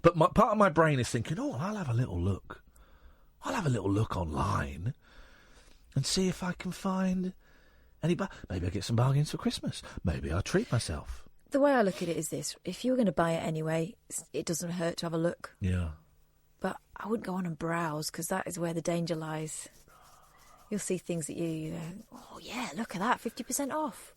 but part of my brain is thinking, I'll have a little look. I'll have a little look online and see if I can find any... Maybe I'll get some bargains for Christmas. Maybe I'll treat myself. The way I look at it is this. If you're going to buy it anyway, it doesn't hurt to have a look. Yeah. But I wouldn't go on and browse, because that is where the danger lies. You'll see things that you go, look at that, 50% off.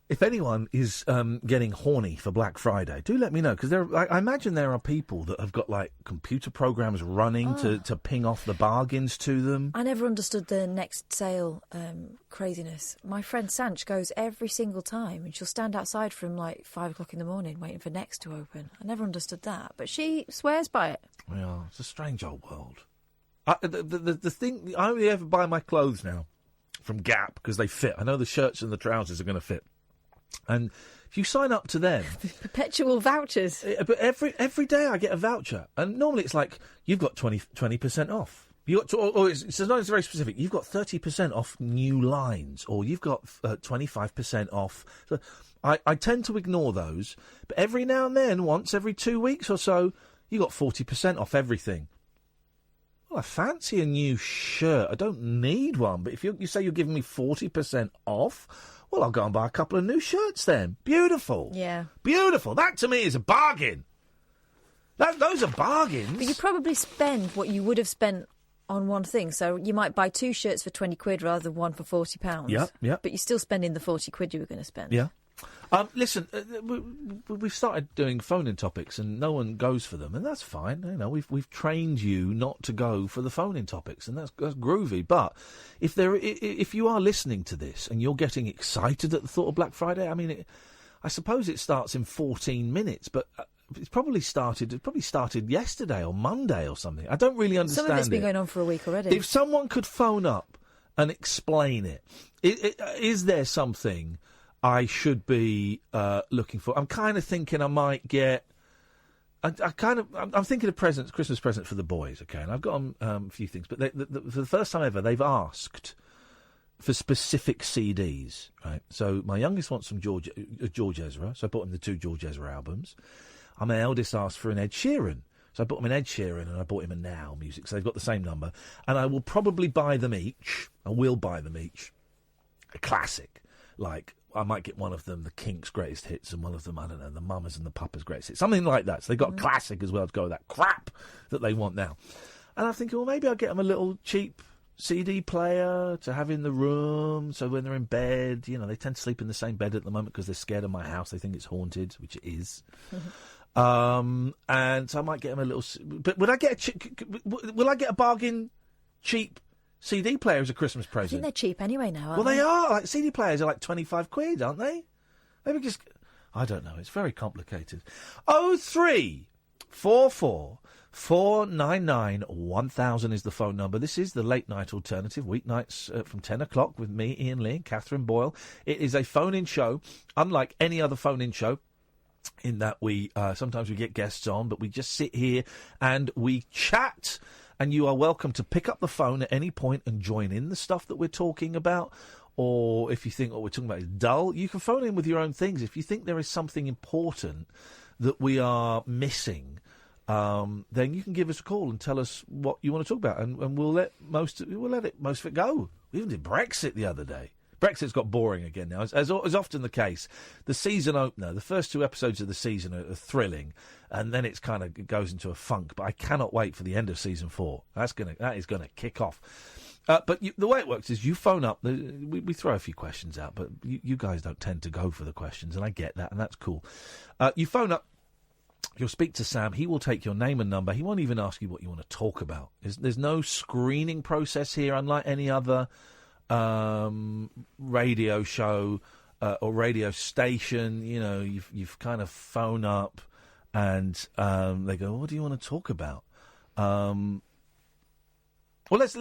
If anyone is getting horny for Black Friday, do let me know, because I imagine there are people that have got like computer programs running to ping off the bargains to them. I never understood the next sale craziness. My friend Sanch goes every single time, and she'll stand outside from like 5 o'clock in the morning waiting for Next to open. I never understood that, but she swears by it. Yeah, it's a strange old world. The thing, I only ever buy my clothes now from Gap because they fit. I know the shirts and the trousers are going to fit. And if you sign up to them... Perpetual vouchers. But every day I get a voucher. And normally it's like, you've got 20% off. It's very specific. You've got 30% off new lines. Or you've got 25% off. So I tend to ignore those. But every now and then, once every 2 weeks or so, you got 40% off everything. Well, I fancy a new shirt. I don't need one. But if you say you're giving me 40% off... Well, I'll go and buy a couple of new shirts then. Beautiful. Yeah. Beautiful. That, to me, is a bargain. Those are bargains. But you probably spend what you would have spent on one thing. So you might buy 2 shirts for £20 rather than one for £40. Yeah. But you're still spending the £40 you were going to spend. Yeah. Listen, we've started doing phone-in topics and no one goes for them, and that's fine. You know, we've trained you not to go for the phone-in topics, and that's groovy. But if you are listening to this and you're getting excited at the thought of Black Friday, I mean, I suppose it starts in 14 minutes, but it probably started yesterday or Monday or something. I don't really understand. Some of it's been going on for a week already. If someone could phone up and explain it, is there something I should be looking for? I'm kind of thinking I might get... I'm thinking of Christmas present for the boys, okay? And I've got a few things. But for the first time ever, they've asked for specific CDs, right? So my youngest wants some George Ezra, so I bought him the 2 George Ezra albums. And my eldest asked for an Ed Sheeran. So I bought him an Ed Sheeran and I bought him a Now music. So they've got the same number. And I will probably buy them each. I will buy them each a classic, like... I might get one of them the Kinks' greatest hits and one of them, I don't know, the Mamas and the Papas' greatest hits. Something like that. So they've got a classic as well to go with that crap that they want now. And I'm thinking, well, maybe I'll get them a little cheap CD player to have in the room. So when they're in bed, you know, they tend to sleep in the same bed at the moment because they're scared of my house. They think it's haunted, which it is. And so I might get them a little... But will I get a bargain cheap CD player as a Christmas present? I think they're cheap anyway now, aren't they? they? Well, they are. Like, CD players are like £25, aren't they? Maybe just... I don't know. It's very complicated. 0344 499 1000 is the phone number. This is the Late Night Alternative, weeknights from 10 o'clock with me, Iain Lee, and Catherine Boyle. It is a phone-in show, unlike any other phone-in show, in that we sometimes we get guests on, but we just sit here and we chat. And you are welcome to pick up the phone at any point and join in the stuff that we're talking about. Or if you think what we're talking about is dull, you can phone in with your own things. If you think there is something important that we are missing, then you can give us a call and tell us what you want to talk about, and we'll let most of it go. We even did Brexit the other day. Brexit's got boring again now, as often the case. The season opener, the first 2 episodes of the season are thrilling, and then it goes into a funk. But I cannot wait for the end of season 4. That is gonna kick off. But the way it works is you phone up. We throw a few questions out, but you guys don't tend to go for the questions, and I get that, and that's cool. You phone up. You'll speak to Sam. He will take your name and number. He won't even ask you what you want to talk about. There's no screening process here, unlike any other radio show or radio station. You know, you've kind of phone up, and they go, "What do you want to talk about?" Well, let's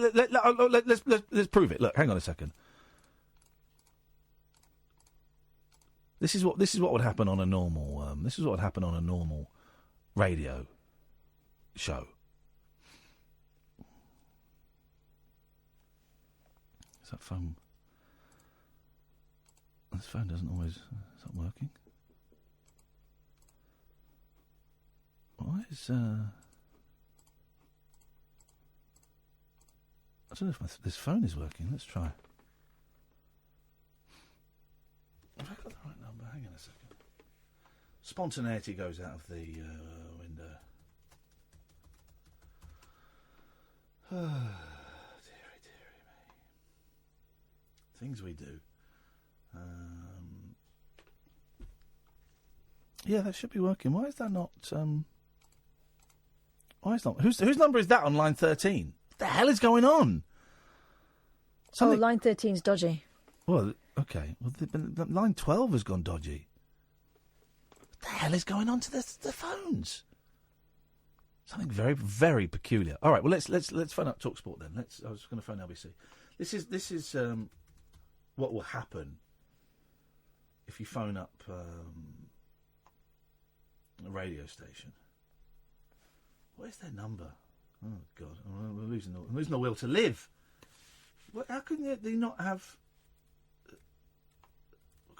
prove it. Look, hang on a second. This is what would happen on a normal. This is what would happen on a normal radio show. Is that phone? This phone doesn't always. Is that working? Why is I don't know if this phone is working. Let's try. Have I got the right number? Hang on a second. Spontaneity goes out of the window. Dearie me. Things we do. Yeah, that should be working. Why is that not? Why is not? Whose number is that on line 13? What the hell is going on? Oh, line 13's dodgy. Well, okay. Well, line 12 has gone dodgy. What the hell is going on to the phones? Something very, very peculiar. All right. Well, let's phone up TalkSport then. I was going to phone LBC. This is what will happen if you phone up a radio station. What is their number? Oh God, we're losing the will to live. How can they not have?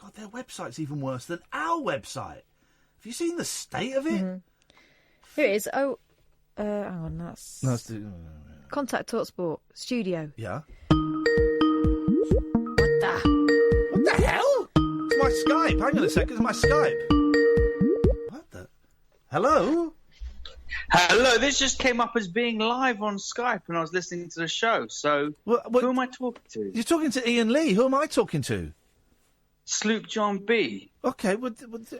God, their website's even worse than our website. Have you seen the state of it? Mm-hmm. Here it is. Oh, hang on, that's Contact TalkSport Studio. Yeah. What the hell? It's my Skype. Hang on a second. It's my Skype. What the? Hello? Hello, this just came up as being live on Skype when I was listening to the show. So, who am I talking to? You're talking to Iain Lee. Who am I talking to? Sloop John B. Okay, well,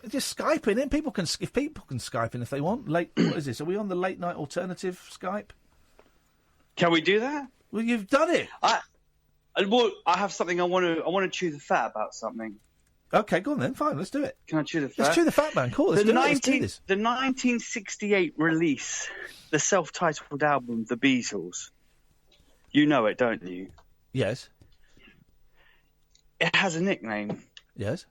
just Skype in. People can Skype in if they want. What is this? Are we on the late night alternative Skype? Can we do that? Well, you've done it. I have something I want to chew the fat about something. Okay, go on then. Fine, let's do it. Can I chew the fat? Let's chew the fat, man. Cool. Let's do this. The 1968 release, the self-titled album, The Beatles. You know it, don't you? Yes. It has a nickname. Yes.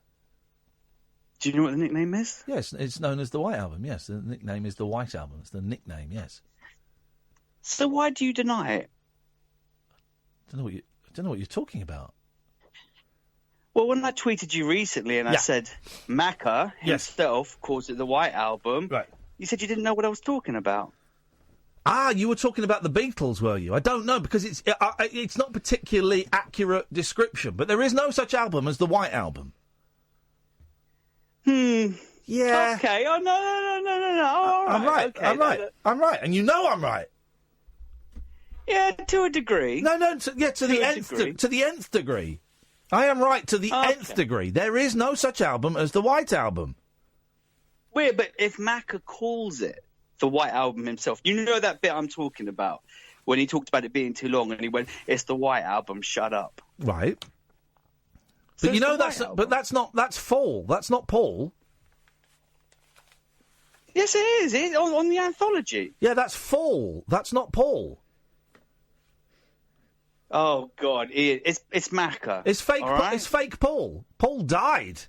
Do you know what the nickname is? Yes, it's known as the White Album. Yes, the nickname is the White Album. It's the nickname. Yes. So why do you deny it? I don't know what you're talking about. Well, when I tweeted you recently and I said Macca himself calls it the White Album, right? You said you didn't know what I was talking about. Ah, you were talking about the Beatles, were you? I don't know, because it's not particularly accurate description, but there is no such album as the White Album. Yeah. Okay. Oh no. All right. I'm right. Okay. I'm right, and you know I'm right. Yeah, to a degree. No, to the nth degree. I am right to the nth degree. There is no such album as the White Album. Weird, but if Macca calls it the White Album himself, you know that bit I'm talking about when he talked about it being too long and he went, "It's the White Album, shut up." Right. So but you know that's Paul. That's not Paul. Yes, it is. It's on the anthology. Yeah, that's Fall. That's not Paul. Oh God, it's Macca. It's fake. Right? It's fake Paul. Paul died.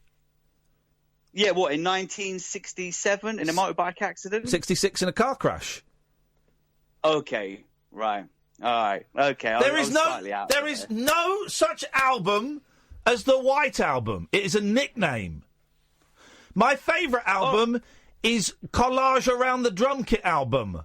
Yeah, what, in 1967 in a motorbike accident? 66 in a car crash. Okay, right. All right. Okay. There is no such album as the White Album. It is a nickname. My favourite album is Collage Around the Drum Kit album.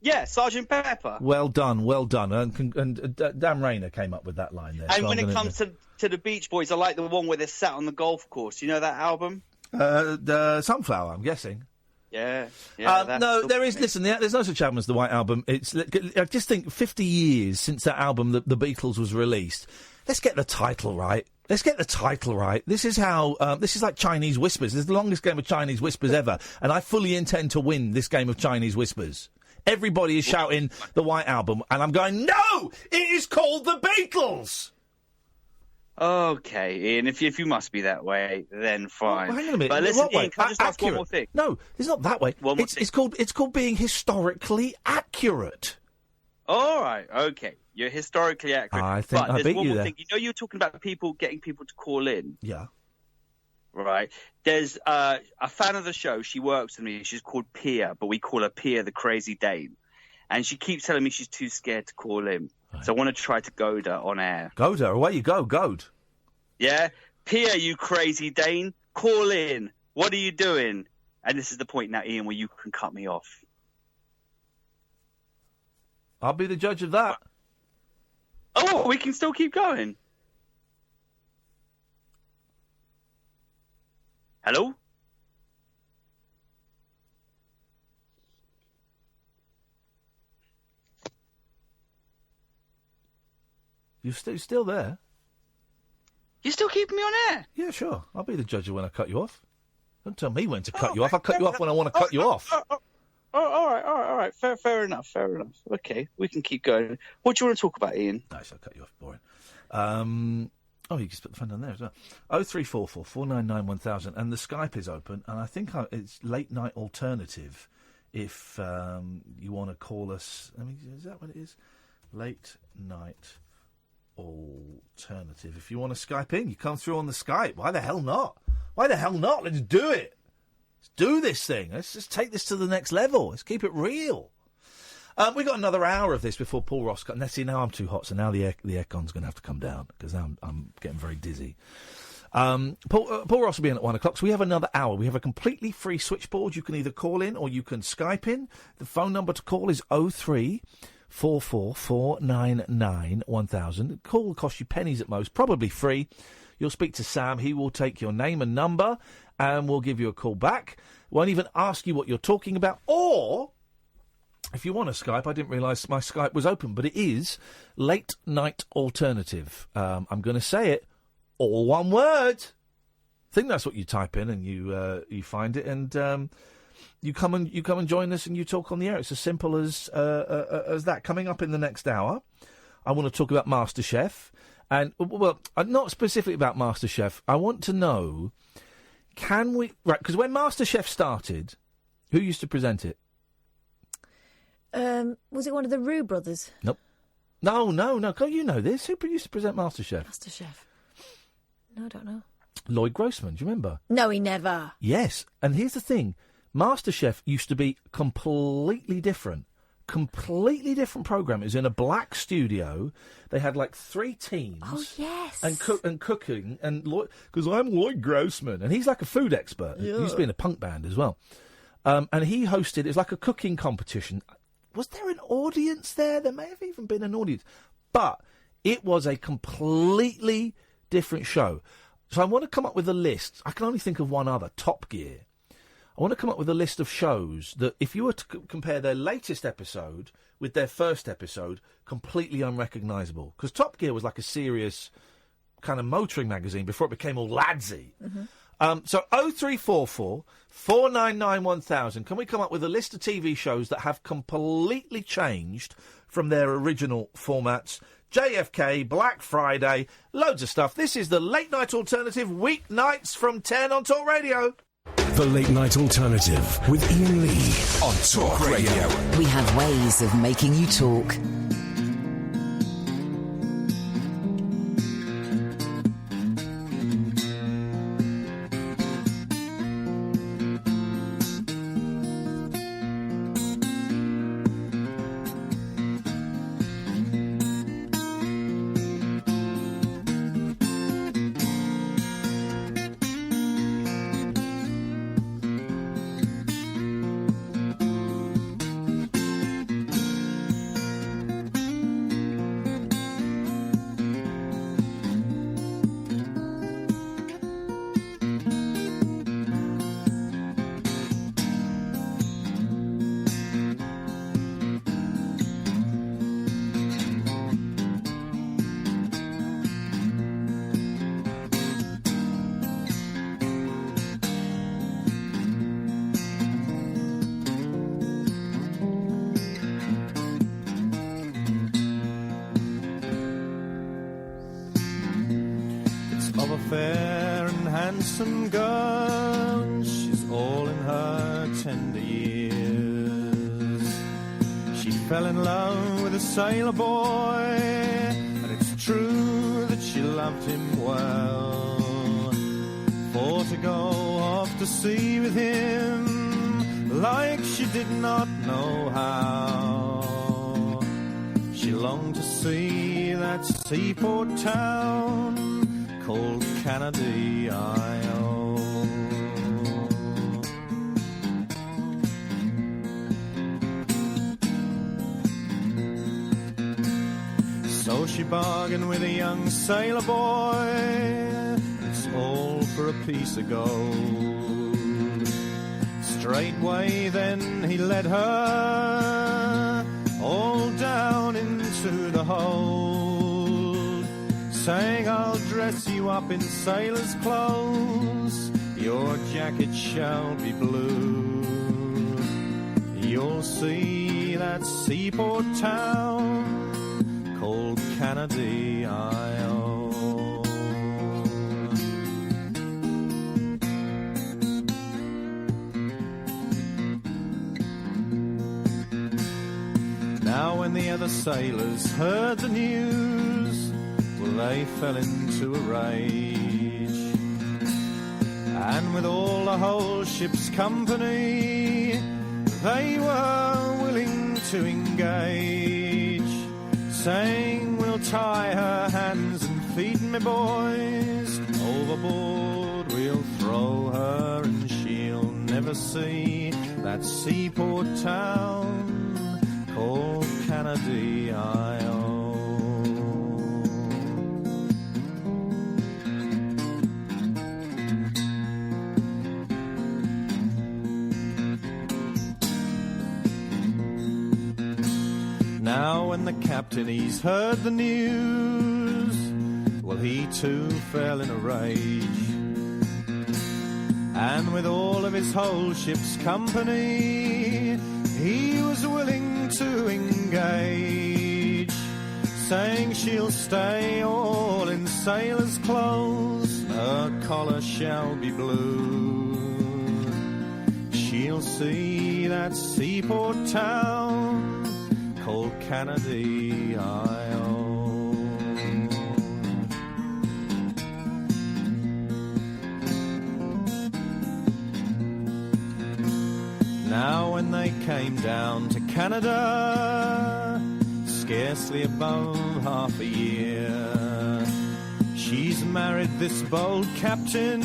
Yeah, Sergeant Pepper. Well done, well done. And Dan Rayner came up with that line there. And so when I'm it gonna- comes to the Beach Boys, I like the one where they're sat on the golf course. You know that album? the Sunflower, I'm guessing. Yeah. No, there is. Listen, there's no such album as the White Album. I just think 50 years since that album, the Beatles, was released. Let's get the title right. This is how. This is like Chinese Whispers. This is the longest game of Chinese Whispers ever, and I fully intend to win this game of Chinese Whispers. Everybody is shouting the White Album, and I'm going, no! It is called the Beatles! Okay, Ian, if you must be that way, then fine. Well, hang on a minute. But listen, What way? Ian, can I just ask one more thing? No, it's not that way. It's called being historically accurate. All right, okay. You're historically accurate. I think but I there's beat one you more there. thing. You know, you were talking about getting people to call in. Yeah. Right. There's a fan of the show. She works with me. She's called Pia, but we call her Pia the Crazy Dane. And she keeps telling me she's too scared to call in. Right. So I want to try to goad her on air. Goad her? Away you go. Goad. Yeah? Pia, you crazy Dane. Call in. What are you doing? And this is the point now, Ian, where you can cut me off. I'll be the judge of that. Oh, we can still keep going. Hello? You're still there? You're still keeping me on air? Yeah, sure. I'll be the judge of when I cut you off. Don't tell me when to cut you off. I cut you off when I want to cut you off. All right. Fair enough. Okay, we can keep going. What do you want to talk about, Ian? Nice, I'll cut you off. Boring. You can just put the phone down there as well. 0344 499 1000. And the Skype is open, and I think it's Late Night Alternative if you want to call us. I mean, is that what it is? Late Night Alternative. If you want to Skype in, you come through on the Skype. Why the hell not? Let's do it. Let's do this thing. Let's just take this to the next level. Let's keep it real. We've got another hour of this before Paul Ross comes. Now I'm too hot, so now the aircon's going to have to come down because now I'm getting very dizzy. Paul Ross will be in at 1 o'clock, so we have another hour. We have a completely free switchboard. You can either call in or you can Skype in. The phone number to call is 0344 499 1000. The call will cost you pennies at most, probably free. You'll speak to Sam. He will take your name and number and we'll give you a call back. Won't even ask you what you're talking about. Or, if you want to Skype, I didn't realise my Skype was open, but it is Late Night Alternative. I'm going to say it, all one word. I think that's what you type in and you find it, and you come and join us and you talk on the air. It's as simple as that. Coming up in the next hour, I want to talk about MasterChef. And, well, not specifically about MasterChef. I want to know, can we... Right, because when MasterChef started, who used to present it? Was it one of the Roux brothers? Nope. No. You know this. Who used to present MasterChef? MasterChef. No, I don't know. Lloyd Grossman, do you remember? No, he never. Yes, and here's the thing. MasterChef used to be completely different programme. It was in a black studio. They had like 3 teams. Oh, yes. And cooking. And because I'm Lloyd Grossman, and he's like a food expert. Yeah. He used to be in a punk band as well. And he hosted, it was like a cooking competition. Was there an audience there? There may have even been an audience. But it was a completely different show. So I want to come up with a list. I can only think of one other, Top Gear. I want to come up with a list of shows that, if you were to compare their latest episode with their first episode, completely unrecognisable. Because Top Gear was like a serious kind of motoring magazine before it became all ladsy. Mm-hmm. So 0344 499 1000. Can we come up with a list of TV shows that have completely changed from their original formats? JFK, Black Friday, loads of stuff. This is the Late Night Alternative, weeknights from 10 on Talk Radio. The Late Night Alternative with Iain Lee on Talk Radio. We have ways of making you talk. fair and handsome girl, she's all in her tender years. She fell in love with a sailor boy, and it's true that she loved him well. For to go off to sea with him, like she did not know how, she longed to see that seaport town called Canada, Isle. So she bargained with a young sailor boy, it's all for a piece of gold. Straightway then he led her all down into the hold, saying, I'll dress you up in sailor's clothes, your jacket shall be blue. You'll see that seaport town called Canada, Isle. Now when the other sailors heard the news, well, they fell into a rage, and with all the whole ship's company, they were willing to engage, saying, we'll tie her hands and feet, me boys, overboard we'll throw her, and she'll never see that seaport town called Canada, Isle. Now when the captain he's heard the news, well, he too fell in a rage, and with all of his whole ship's company, he was willing to engage, saying she'll stay all in sailor's clothes, her collar shall be blue. She'll see that seaport town called Canada, Isle. Now when they came down to Canada, scarcely above half a year, she's married this bold captain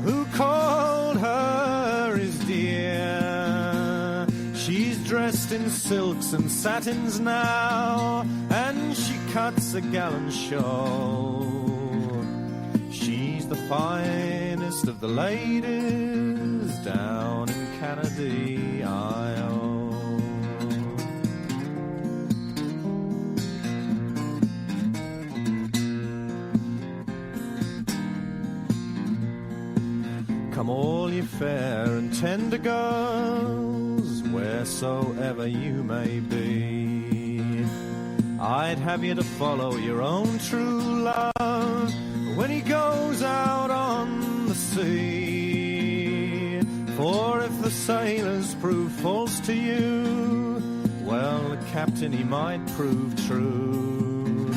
who called her his dear. She's dressed in silks and satins now, and she cuts a gallant shawl. She's the finest of the ladies down in Canada, Isle. Come all ye fair and tender girls, wheresoever you may be, I'd have you to follow your own true love when he goes out on the sea. For if the sailors prove false to you, well, the captain he might prove true.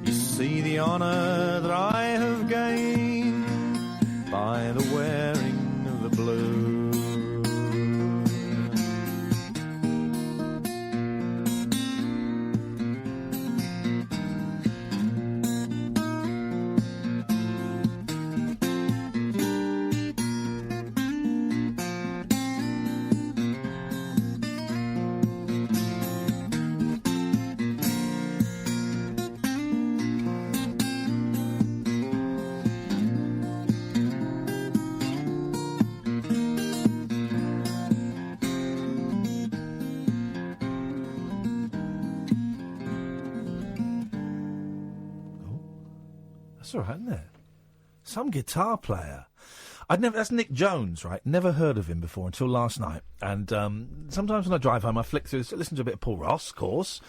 You see the honour that I have gained by the wearing of the blue. That's all right, isn't it? Some guitar player. That's Nick Jones, right? Never heard of him before until last night. And sometimes when I drive home, I flick through this, listen to a bit of Paul Ross, of course.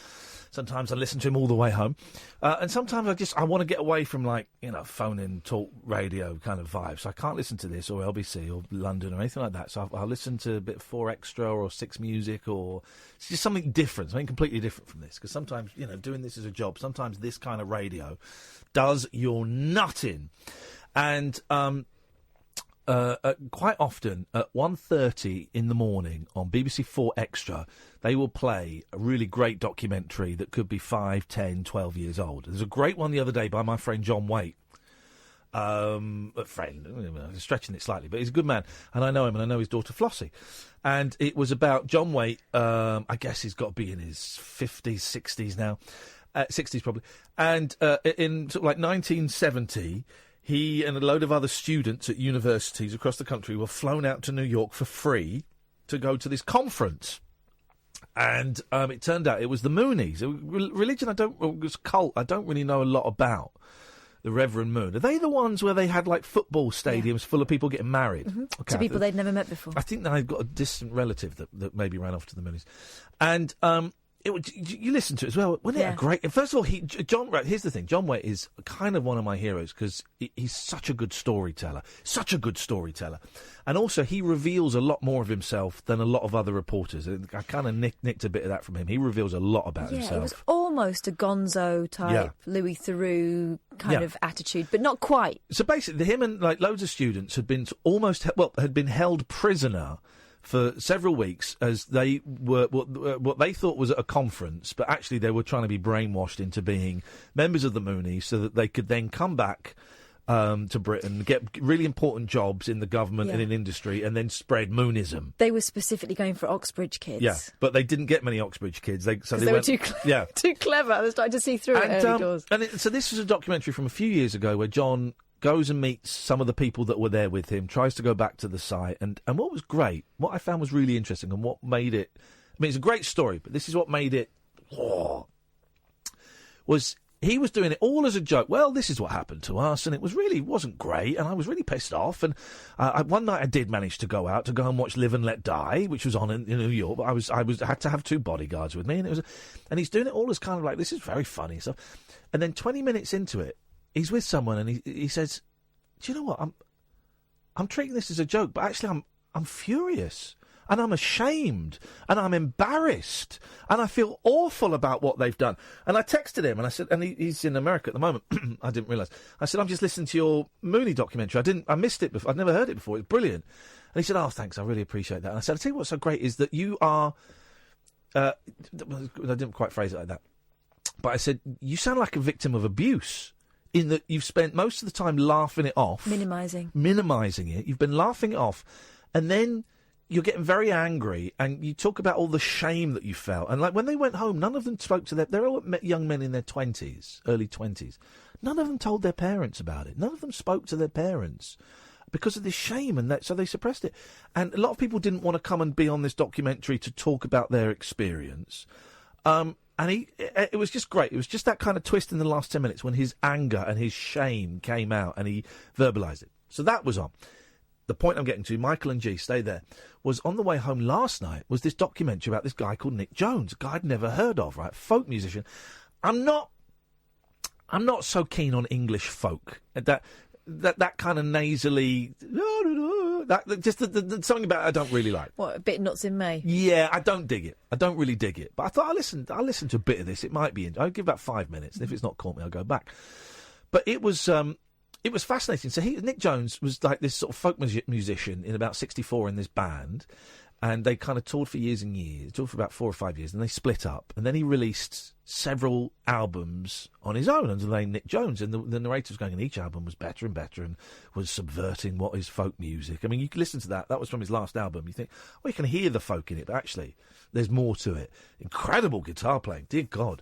Sometimes I listen to him all the way home. And sometimes I want to get away from, like, phone-in, talk radio kind of vibe. So I can't listen to this or LBC or London or anything like that. So I'll listen to a bit of 4 Extra or 6 Music, or it's just something different, something completely different from this. Because sometimes, doing this as a job, sometimes this kind of radio does your nut in. And quite often at 1:30 in the morning on BBC 4 Extra, they will play a really great documentary that could be 5, 10, 12 years old. There's a great one the other day by my friend John Waite. Stretching it slightly, but he's a good man, and I know him, and I know his daughter Flossie. And it was about John Waite. I guess he's got to be in his 50s, 60s now. 60s probably. And in sort of like 1970... he and a load of other students at universities across the country were flown out to New York for free to go to this conference. And it turned out it was the Moonies. Religion, it was cult. I don't really know a lot about the Reverend Moon. Are they the ones where they had, like, football stadiums full of people getting married? Mm-hmm. Okay, To people they'd never met before. I think they've got a distant relative that maybe ran off to the Moonies. And... you listen to it as well. Wasn't it a great... First of all, here's the thing. John Waite is kind of one of my heroes because he's such a good storyteller. And also, he reveals a lot more of himself than a lot of other reporters. I kind of nicked a bit of that from him. He reveals a lot about himself. Yeah, it was almost a Gonzo-type, Louis Theroux kind of attitude, but not quite. So basically, him and, like, loads of students had been had been held prisoner for several weeks as they were what they thought was at a conference, but actually they were trying to be brainwashed into being members of the Moonies so that they could then come back to Britain, get really important jobs in the government and in industry, and then spread Moonism. They were specifically going for Oxbridge kids. Yeah, but they didn't get many Oxbridge kids. They were too clever. They started to see through it early doors. So this was a documentary from a few years ago where John goes and meets some of the people that were there with him, tries to go back to the site, and what was great, what I found was really interesting, and what made it... I mean, it's a great story, but this is what made it... was he was doing it all as a joke. Well, this is what happened to us, and it wasn't great, and I was really pissed off, and one night I did manage to go and watch Live and Let Die, which was on in New York, but I had to have 2 bodyguards with me, and he's doing it all as kind of like, this is very funny stuff. And then 20 minutes into it, he's with someone and he says, "Do you know what? I'm treating this as a joke, but actually I'm furious and I'm ashamed and I'm embarrassed and I feel awful about what they've done." And I texted him and I said, and he's in America at the moment. I didn't realise. I said, "I'm just listening to your Mooney documentary. I missed it before. I'd never heard it before. It's brilliant." And he said, "Oh, thanks. I really appreciate that." And I said, "I tell you what's so great is that you are." I didn't quite phrase it like that, but I said, "You sound like a victim of abuse." In that you've spent most of the time laughing it off. Minimising it. You've been laughing it off. And then you're getting very angry and you talk about all the shame that you felt. And, like, when they went home, none of them spoke to they're all young men in their 20s, early 20s. None of them told their parents about it. None of them spoke to their parents because of this shame, and so they suppressed it. And a lot of people didn't want to come and be on this documentary to talk about their experience. And it was just great. It was just that kind of twist in the last 10 minutes when his anger and his shame came out and he verbalised it. So that was on. The point I'm getting to, Michael and G, stay there, was on the way home last night was this documentary about this guy called Nick Jones, a guy I'd never heard of, right? Folk musician. I'm not so keen on English folk. That kind of nasally... something about it I don't really like. What, a bit nuts in May? Yeah, I don't dig it. I don't really dig it. But I thought I'll listen to a bit of this. It might be... I'll give about 5 minutes, and if it's not caught me, I'll go back. But it was fascinating. So Nick Jones was like this sort of folk musician in about 64 in this band, and they kind of toured for years and years, toured for about 4 or 5 years, and they split up. And then he released several albums on his own under the name Nick Jones, and the narrator was going, and each album was better and better and was subverting what is folk music. I mean, you can listen to that. That was from his last album. You think, well, you can hear the folk in it, but actually there's more to it. Incredible guitar playing, dear God.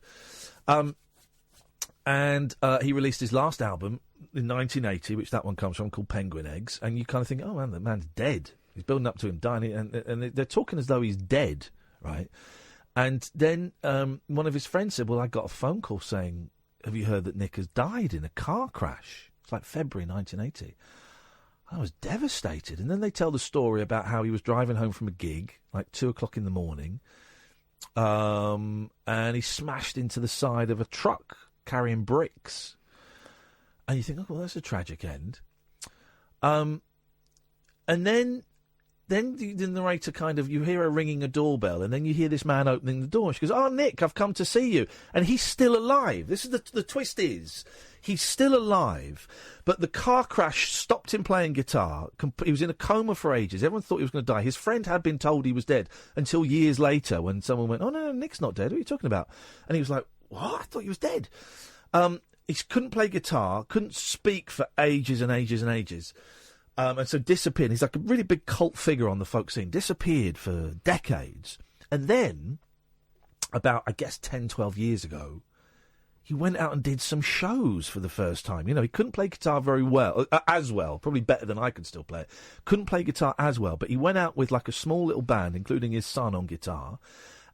And he released his last album in 1980, which that one comes from, called Penguin Eggs, and you kind of think, oh man, the man's dead. He's building up to him dying, and they're talking as though he's dead, right? And then one of his friends said, well, I got a phone call saying, have you heard that Nick has died in a car crash? It's like February 1980. I was devastated. And then they tell the story about how he was driving home from a gig, like 2 o'clock in the morning, and he smashed into the side of a truck carrying bricks. And you think, oh, well, that's a tragic end. And then the narrator you hear her ringing a doorbell, and then you hear this man opening the door, and she goes, "Oh, Nick, I've come to see you." And he's still alive. This is the twist is, he's still alive, but the car crash stopped him playing guitar. He was in a coma for ages. Everyone thought he was going to die. His friend had been told he was dead until years later when someone went, "Oh, no, Nick's not dead. What are you talking about?" And he was like, "What? I thought he was dead." He couldn't play guitar, couldn't speak for ages and ages and ages. And so disappeared. He's like a really big cult figure on the folk scene. Disappeared for decades. And then, about, I guess, 10, 12 years ago, he went out and did some shows for the first time. You know, he couldn't play guitar very well, as well, probably better than I could still play it. Couldn't play guitar as well, but he went out with like a small little band, including his son on guitar,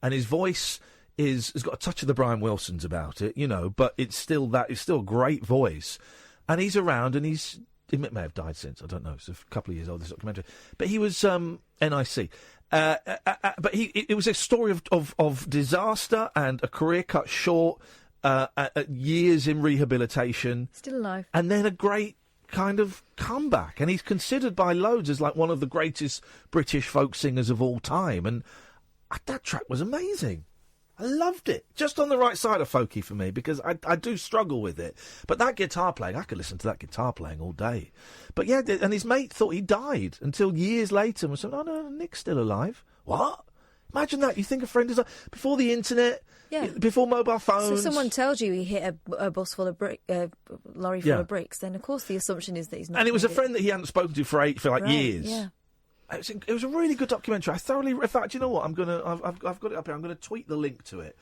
and his voice has got a touch of the Brian Wilsons about it, you know, but it's still a great voice. And he's around, and he may have died since, I don't know, it's a couple of years old, this documentary. But he was NIC. But it was a story of disaster and a career cut short, years in rehabilitation. Still alive. And then a great kind of comeback. And he's considered by loads as like one of the greatest British folk singers of all time. And that track was amazing. I loved it. Just on the right side of folky for me, because I do struggle with it. But that guitar playing, I could listen to that guitar playing all day. But yeah, and his mate thought he died until years later and was saying, "Oh no, Nick's still alive." What? Imagine that. You think a friend is before the internet, before mobile phones. So someone tells you he hit a bus full of lorry full of bricks, then of course the assumption is that he's not. And it was a friend that he hadn't spoken to for years. Yeah. It was a really good documentary. I thoroughly. In fact, you know what? I've got it up here. I'm going to tweet the link to it,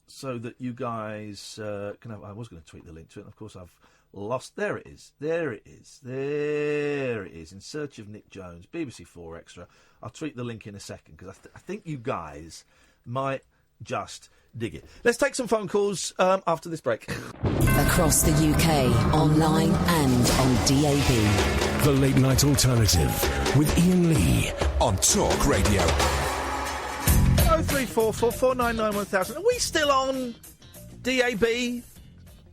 so that you guys can have. I was going to tweet the link to it, and of course I've lost. There it is. There it is. There it is. In Search of Nick Jones, BBC 4 Extra. I'll tweet the link in a second because I think you guys might just dig it. Let's take some phone calls after this break. Across the UK, online and on DAB. The Late Night Alternative with Iain Lee on Talk Radio. 0344 499 1000. Are we still on DAB?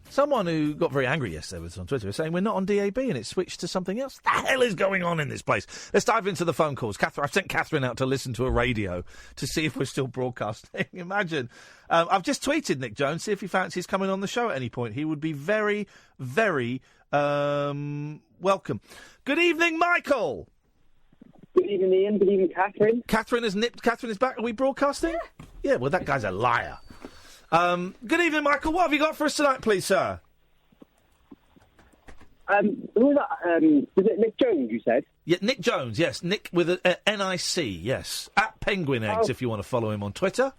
Someone who got very angry yesterday with us on Twitter was saying we're not on DAB and it's switched to something else. What the hell is going on in this place? Let's dive into the phone calls. I've sent Catherine out to listen to a radio to see if we're still broadcasting. Imagine. I've just tweeted Nick Jones, see if he fancies coming on the show at any point. He would be very, very welcome. Good evening, Michael. Good evening, Ian. Good evening, Catherine. Catherine is back. Are we broadcasting? Yeah, well, that guy's a liar. Good evening, Michael. What have you got for us tonight, please, sir? Who was that? Was it Nick Jones, you said? Yeah, Nick Jones, yes. Nick with a NIC, yes. At Penguin Eggs, if you want to follow him on Twitter.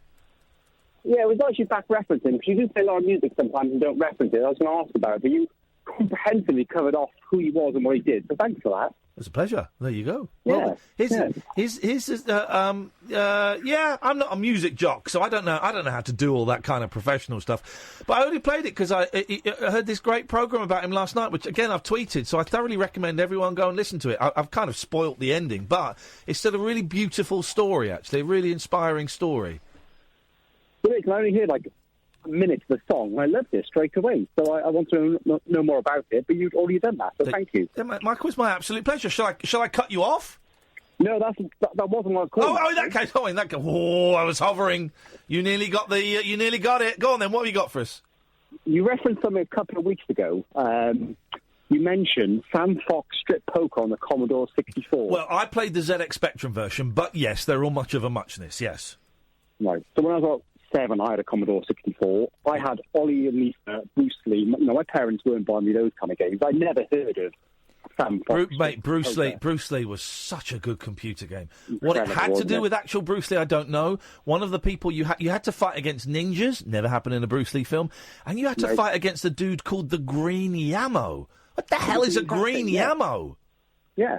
Yeah, it was actually back referencing, because you do say a lot of music sometimes and don't reference it. I was going to ask about it, but you comprehensively covered off who he was and what he did, so thanks for that. It's a pleasure. There you go. Yeah. Well, I'm not a music jock, so I don't know how to do all that kind of professional stuff. But I only played it because I heard this great programme about him last night, which, again, I've tweeted, so I thoroughly recommend everyone go and listen to it. I've kind of spoilt the ending, but it's still a really beautiful story, actually, a really inspiring story. Well, I only heard, a minute of the song, and I loved it straight away. So I want to know more about it, but you've already done that, so thank you. Yeah, Michael, it's my absolute pleasure. Shall I cut you off? No, that wasn't what I was calling. Oh, in that case, I was hovering. You nearly got it. Go on then. What have you got for us? You referenced something a couple of weeks ago. You mentioned Sam Fox strip poker on the Commodore 64. Well, I played the ZX Spectrum version, but yes, they're all much of a muchness. Yes. Right. So when I was about 7, I had a Commodore 64. I had Ollie and Lisa, Bruce Lee. My parents weren't buying me those kind of games. I'd never heard of Sam Fox. Bruce Lee was such a good computer game. What it had to do with actual Bruce Lee, I don't know. One of the people you had to fight against ninjas, never happened in a Bruce Lee film, and you had to fight against a dude called the Green Yammo. What the hell is a Green Yammo? Yeah.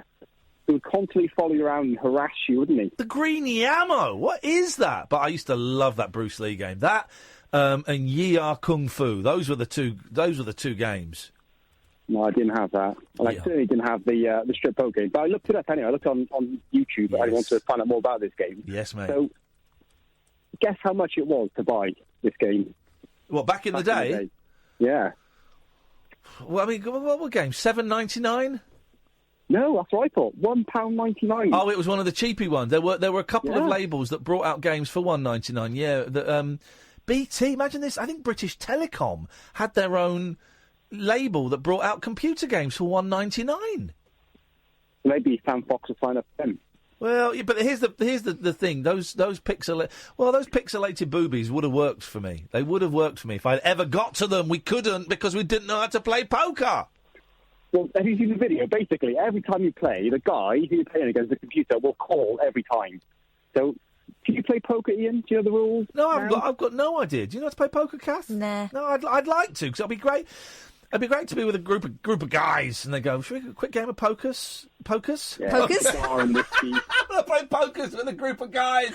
He would constantly follow you around and harass you, wouldn't he? The Green Yammo. What is that? But I used to love that Bruce Lee game. That and Yi Are Kung Fu. Those were the two games. No, I didn't have that. And I certainly didn't have the strip poker game. But I looked it up anyway. I looked on YouTube. Yes. I wanted to find out more about this game. Yes, mate. So guess how much it was to buy this game? What, back in the day? Yeah. Well, I mean, what were games? $7.99? No, that's what I thought. £1.99. Oh, it was one of the cheapy ones. There were a couple of labels that brought out games for $1.99. Yeah, BT. Imagine this. I think British Telecom had their own label that brought out computer games for $1.99. Maybe Sam Fox will sign up for them. Well, yeah, but here's the thing. Those pixelated boobies would have worked for me. They would have worked for me if I'd ever got to them. We couldn't because we didn't know how to play poker. Well, have you seen the video? Basically, every time you play, the guy who you're playing against the computer will call every time. So, do you play poker, Ian? Do you know the rules? No, I've got no idea. Do you know how to play poker, Kath? Nah. No, I'd like to, because it'd be great. It'd be great to be with a group of guys, and they go, "Should we have a quick game of pokers? Pokers? Yeah, Pokers? I play pokers with a group of guys."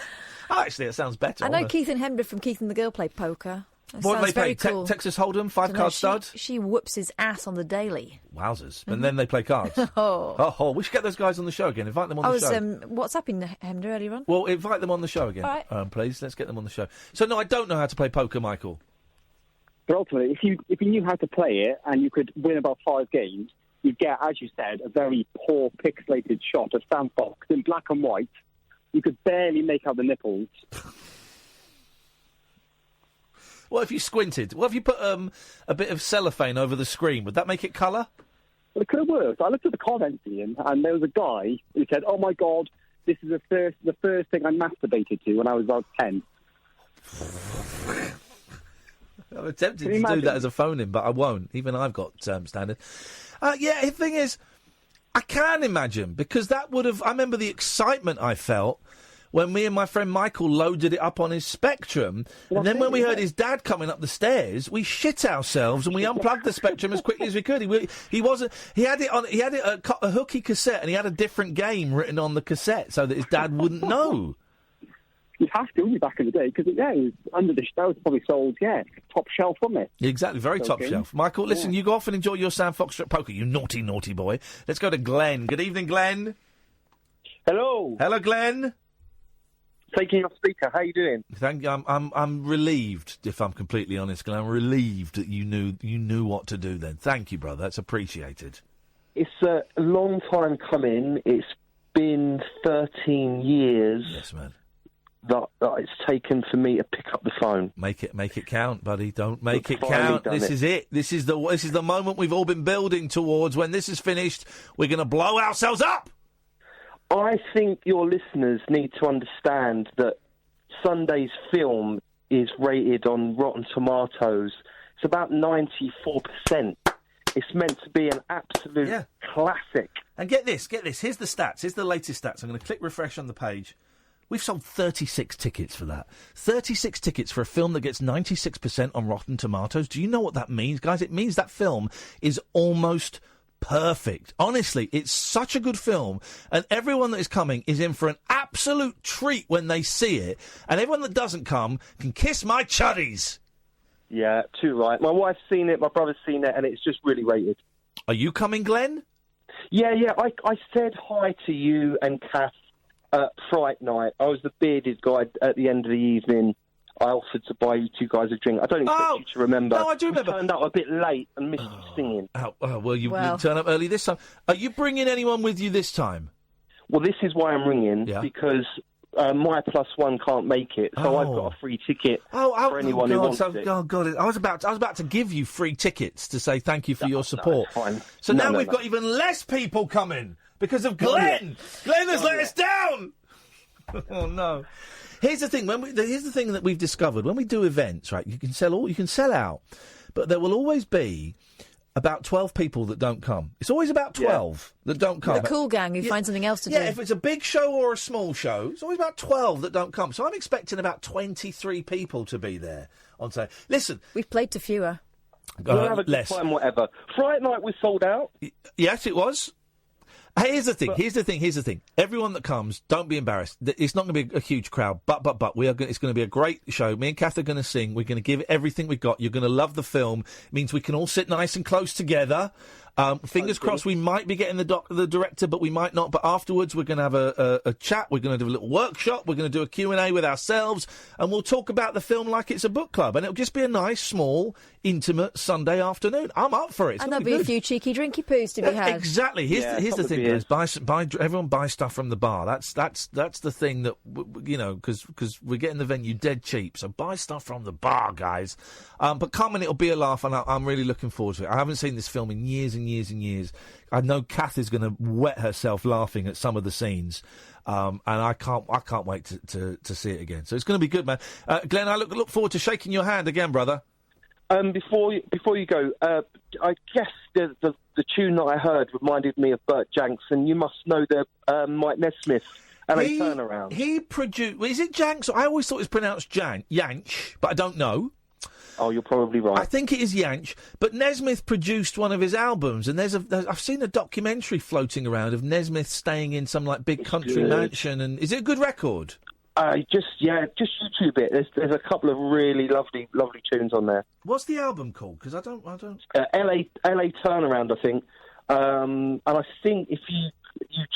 Oh, actually, it sounds better. I know Keith and Hemder from Keith and the Girl play poker. That What do sounds they play? very cool. Texas Hold'em, 5-card stud? She whoops his ass on the daily. Wowzers. And then they play cards. Oh, we should get those guys on the show again. Invite them on the show. I was WhatsApping Hemder earlier on. Well, invite them on the show again. All right. Please. Let's get them on the show. So, no, I don't know how to play poker, Michael. But ultimately, if you knew how to play it and you could win about 5 games, you'd get, as you said, a very poor pixelated shot of Sam Fox in black and white. You could barely make out the nipples. What if you squinted? What if you put a bit of cellophane over the screen? Would that make it colour? Well, it could have worked. I looked at the comments, Ian, and there was a guy who said, "Oh my God, this is the first thing I masturbated to when I was about 10." I'm tempted to do that as a phone-in, but I won't. Even I've got standard. Yeah, the thing is, I can imagine, because that would have... I remember the excitement I felt when me and my friend Michael loaded it up on his Spectrum, and then when we heard his dad coming up the stairs, we shit ourselves and we unplugged the Spectrum as quickly as we could. He had a hooky cassette, and he had a different game written on the cassette so that his dad wouldn't know. You'd have to, wouldn't you, back in the day? Because, it was under the... That was probably sold, top shelf, wasn't it? Exactly, very top shelf. Michael, listen, you go off and enjoy your Sam Fox poker, you naughty, naughty boy. Let's go to Glenn. Good evening, Glenn. Hello. Hello, Glenn. Taking your speaker. How you doing? Thank you. I'm relieved, if I'm completely honest, Glenn. I'm relieved that you knew what to do then. Thank you, brother. That's appreciated. It's a long time coming. It's been 13 years. Yes, man. That it's taken for me to pick up the phone. Make it count, buddy. Don't make it count. This is it. This is the moment we've all been building towards. When this is finished, we're going to blow ourselves up. I think your listeners need to understand that Sunday's film is rated on Rotten Tomatoes. It's about 94%. It's meant to be an absolute classic. And get this. Here's the stats. Here's the latest stats. I'm going to click refresh on the page. We've sold 36 tickets for that. 36 tickets for a film that gets 96% on Rotten Tomatoes. Do you know what that means, guys? It means that film is almost perfect. Honestly, it's such a good film, and everyone that is coming is in for an absolute treat when they see it, and everyone that doesn't come can kiss my chuddies. Yeah, too right. My wife's seen it, my brother's seen it, and it's just really rated. Are you coming, Glenn? Yeah. I said hi to you and Kath Fright night. I was the bearded guy at the end of the evening. I offered to buy you two guys a drink. I don't expect you to remember. No, I do remember. I turned up a bit late and missed you singing. Well, you turn up early this time. Are you bringing anyone with you this time? Well, this is why I'm ringing, because my +1 can't make it, so I've got a free ticket for anyone who wants it. Oh, God, I was about to give you free tickets to say thank you for your support. Fine. So now we've got even less people coming because of Glenn. Glenn has let us down. Oh no! Here's the thing. Here's the thing that we've discovered. When we do events, right? You can sell out, but there will always be about 12 people that don't come. It's always about 12 that don't come. The cool gang who find something else to do. Yeah, if it's a big show or a small show, it's always about 12 that don't come. So I'm expecting about 23 people to be there on Saturday. Listen, we've played to fewer. We'll have a good time, whatever. Friday night was sold out. Yes, it was. Here's the thing. Everyone that comes, don't be embarrassed. It's not going to be a huge crowd, but it's going to be a great show. Me and Kath are going to sing. We're going to give it everything we've got. You're going to love the film. It means we can all sit nice and close together. Fingers crossed we might be getting the director, but we might not. But afterwards, we're going to have a chat. We're going to do a little workshop. We're going to do a Q&A with ourselves, and we'll talk about the film like it's a book club. And it'll just be a nice, small, intimate Sunday afternoon. I'm up for it. And there'll be a few cheeky drinky poos to be had. Exactly. Here's the thing, guys. Everyone buy stuff from the bar. That's the thing that, because we're getting the venue dead cheap. So buy stuff from the bar, guys. But come and it'll be a laugh, and I'm really looking forward to it. I haven't seen this film in years and years and years. I know Kath is going to wet herself laughing at some of the scenes. And I can't wait to see it again. So it's going to be good, man. Glenn, I look forward to shaking your hand again, brother. Before you go, I guess the tune that I heard reminded me of Burt Janks, and you must know the Mike Nesmith LA Turnaround. He produced. Is it Janks? I always thought it was pronounced Yanch, but I don't know. Oh, you're probably right. I think it is Yanch, but Nesmith produced one of his albums, and I've seen a documentary floating around of Nesmith staying in some big country mansion. And is it a good record? Just YouTube it. There's a couple of really lovely tunes on there. What's the album called? Because I don't. LA Turnaround, I think. And I think if you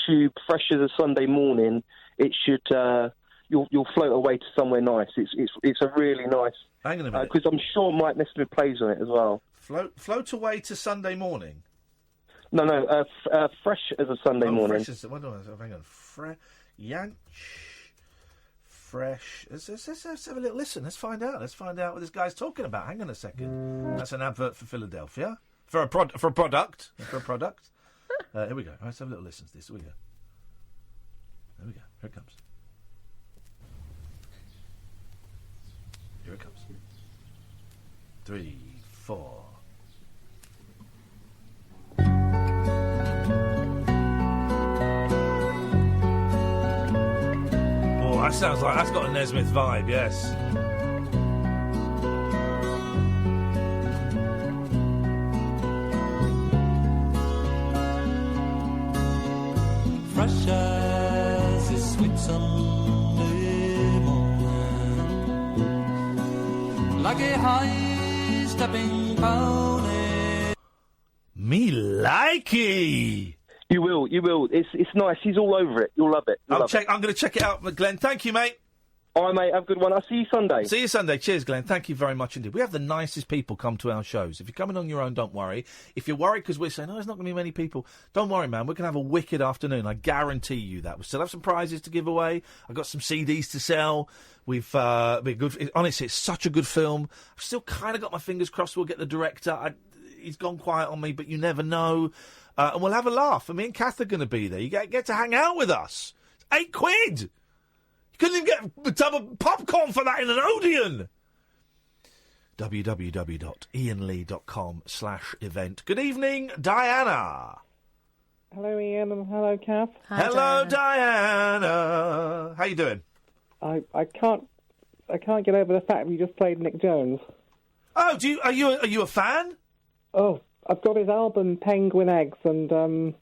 YouTube Fresh as a Sunday Morning, it should you'll float away to somewhere nice. It's a really nice. Hang on a minute. Because I'm sure Mike Nesmith plays on it as well. Float away to Sunday Morning. No. Fresh as a Sunday Morning. Hang on. Yanch. Fresh. Let's have a little listen. Let's find out what this guy's talking about. Hang on a second. That's an advert for Philadelphia. For a product. Here we go. Let's have a little listen to this. Here we go. Here it comes. Here it comes. 3, 4. That sounds like that's got a Nesmith vibe, yes. Fresh as a sweet Sunday morning, like a high-stepping pony. Me likey. You will. It's nice. He's all over it. You'll love it. I'm going to check it out, Glenn. Thank you, mate. All right, mate. Have a good one. I'll see you Sunday. See you Sunday. Cheers, Glenn. Thank you very much indeed. We have the nicest people come to our shows. If you're coming on your own, don't worry. If you're worried because we're saying, there's not going to be many people, don't worry, man. We're going to have a wicked afternoon. I guarantee you that. We still have some prizes to give away. I've got some CDs to sell. We've been good. Honestly, it's such a good film. I've still kind of got my fingers crossed we'll get the director. He's gone quiet on me, but you never know. And we'll have a laugh. And me and Kath are going to be there. You get to hang out with us. It's £8. You couldn't even get a tub of popcorn for that in an Odeon. www.iainlee.com/event. Good evening, Diana. Hello, Ian, and hello, Kath. Hello, Diana. How you doing? I can't get over the fact we just played Nick Jones. Oh, are you a fan? Oh, I've got his album Penguin Eggs, and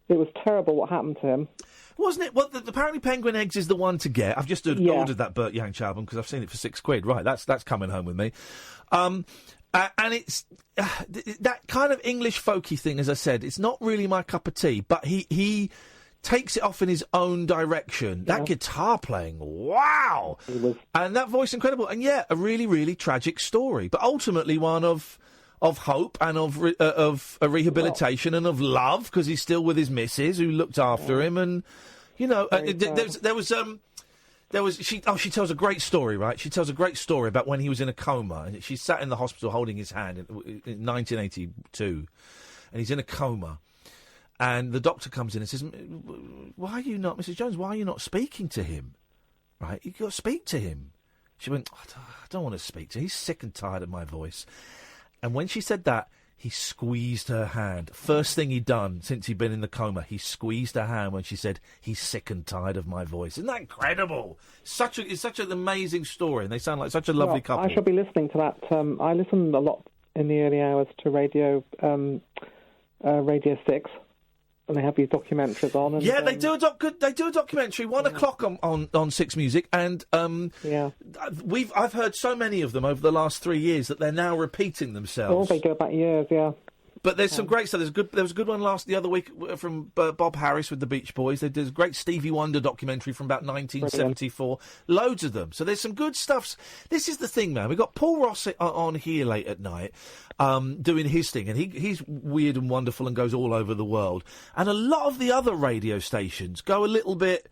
it was terrible what happened to him. Wasn't it? Well, apparently Penguin Eggs is the one to get. I've just ordered that Burt Jansch album because I've seen it for £6. Right, that's coming home with me. And it's that kind of English folky thing, as I said, it's not really my cup of tea, but he takes it off in his own direction. Yeah. That guitar playing, wow! And that voice, incredible. And a really, really tragic story, but ultimately one of hope and of a rehabilitation and of love, because he's still with his missus who looked after him. And she tells a great story, right? She tells a great story about when he was in a coma, and she sat in the hospital holding his hand in 1982, and he's in a coma, and the doctor comes in and says, "Why are you not, Mrs. Jones? Why are you not speaking to him? Right, you got to speak to him." She went, "I don't want to speak to him. He's sick and tired of my voice." And when she said that, he squeezed her hand. First thing he'd done since he'd been in the coma, he squeezed her hand when she said, "He's sick and tired of my voice." Isn't that incredible? It's such an amazing story, and they sound like such a lovely couple. I shall be listening to that. I listen a lot in the early hours to Radio 6. And they have these documentaries on. And, they do a documentary 1:00 on 6 Music, and I've heard so many of them over the last 3 years that they're now repeating themselves. Oh, they go back years, yeah. But there's some great stuff. There was a good one the other week from Bob Harris with the Beach Boys. There's a great Stevie Wonder documentary from about 1974. Loads of them. So there's some good stuff. This is the thing, man. We've got Paul Ross on here late at night doing his thing. And he's weird and wonderful and goes all over the world. And a lot of the other radio stations go a little bit...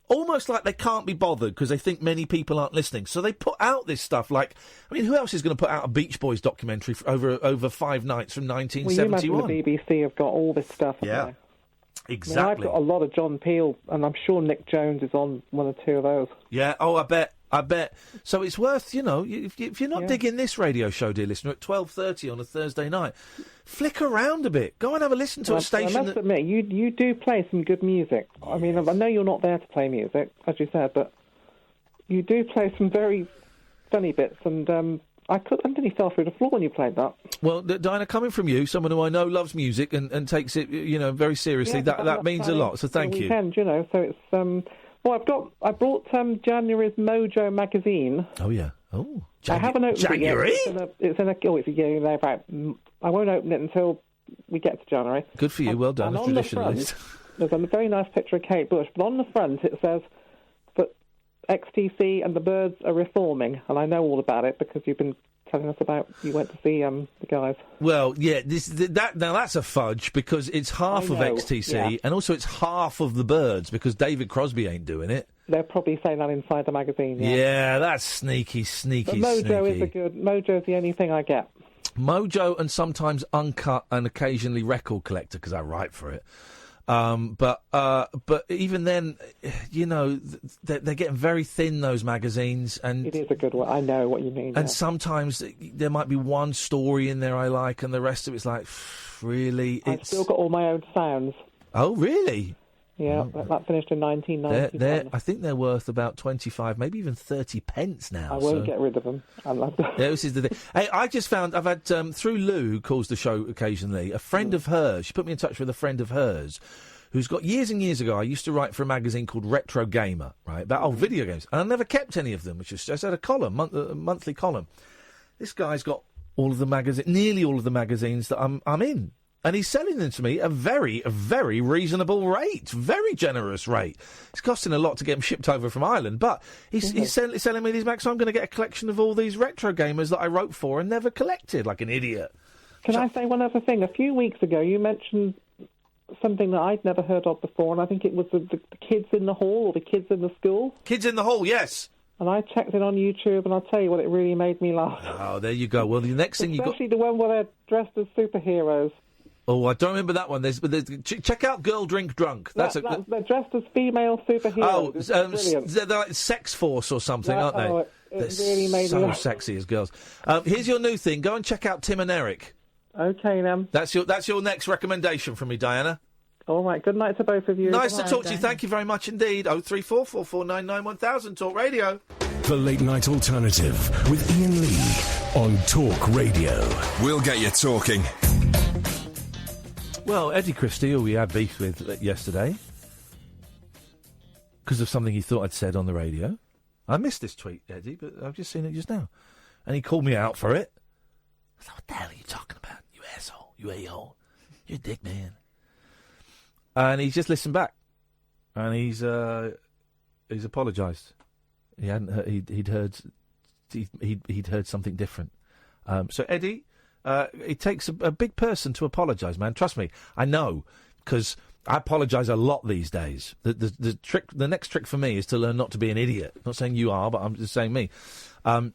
almost like they can't be bothered because they think many people aren't listening. So they put out this stuff like... I mean, who else is going to put out a Beach Boys documentary over 5 nights from 1971? Well, you imagine the BBC have got all this stuff. Yeah, exactly. I mean, I've got a lot of John Peel, and I'm sure Nick Jones is on one or two of those. Yeah, I bet. So it's worth, if you're not digging this radio show, dear listener, at 12:30 on a Thursday night, flick around a bit. Go and have a listen to a station. I must admit, you do play some good music. Yes. I mean, I know you're not there to play music, as you said, but you do play some very funny bits, and I nearly fell through the floor when you played that. Well, Diana, coming from you, someone who I know loves music and takes it, very seriously, that means a lot. So thank you. Weekend, so it's Well, I brought January's Mojo magazine. Oh yeah. Oh, I haven't opened January? it yet. It's a year there. Right. I won't open it until we get to January. Good for you. Well done, and a traditionalist. There's a very nice picture of Kate Bush, but on the front it says that XTC and the Birds are reforming, and I know all about it because you've been telling us about you went to see the guys. Well, yeah, now that's a fudge because it's half of XTC and also it's half of the Birds because David Crosby ain't doing it. They're probably saying that inside the magazine. Yeah, that's sneaky. But Mojo's the only thing I get. Mojo and sometimes Uncut and occasionally Record Collector because I write for it. But even then, they're getting very thin, those magazines. And it is a good one. I know what you mean. And sometimes there might be one story in there I like, and the rest of it's like, really? I've still got all my own sounds. Oh, really? Yeah, that finished in 1991. I think they're worth about 25, maybe even 30 pence now. I won't get rid of them. I love them. Yeah, this is the thing. Hey, I just found, I've had, through Lou, who calls the show occasionally, a friend of hers, she put me in touch with a friend of hers, who's got, years and years ago, I used to write for a magazine called Retro Gamer, right, about old video games, and I never kept any of them, which is just had a column, a monthly column. This guy's got nearly all of the magazines that I'm in. And he's selling them to me at a very, very reasonable rate. Very generous rate. It's costing a lot to get them shipped over from Ireland, but he's selling me these mags, so I'm going to get a collection of all these retro gamers that I wrote for and never collected, like an idiot. Can I say one other thing? A few weeks ago, you mentioned something that I'd never heard of before, and I think it was the kids in the hall or the kids in the school. Kids in the hall, yes. And I checked it on YouTube, and I'll tell you what, it really made me laugh. Oh, there you go. Well, the next thing you got... Especially the one where they're dressed as superheroes. Oh, I don't remember that one. Check out Girl Drink Drunk. They're dressed as female superheroes. Oh, they're like Sex Force or something, aren't they? Oh, it really made so me laugh. sexy as girls. Here's your new thing. Go and check out Tim and Eric. Okay, then. That's your next recommendation from me, Diana. All right. Good night to both of you. Nice to talk to you. Thank you very much indeed. 03444991000 Talk Radio. The Late Night Alternative with Iain Lee on Talk Radio. We'll get you talking. Well, Eddie Christie, who we had beef with yesterday, because of something he thought I'd said on the radio. I missed this tweet, Eddie, but I've just seen it just now. And he called me out for it. I thought, what the hell are you talking about, you asshole, you a-hole, you dick man. And he's just listened back. And he's apologised. He hadn't heard, he'd heard something different. So, Eddie... it takes a big person to apologise, man. Trust me, I know, because I apologise a lot these days. The next trick for me is to learn not to be an idiot. I'm not saying you are, but I'm just saying me. And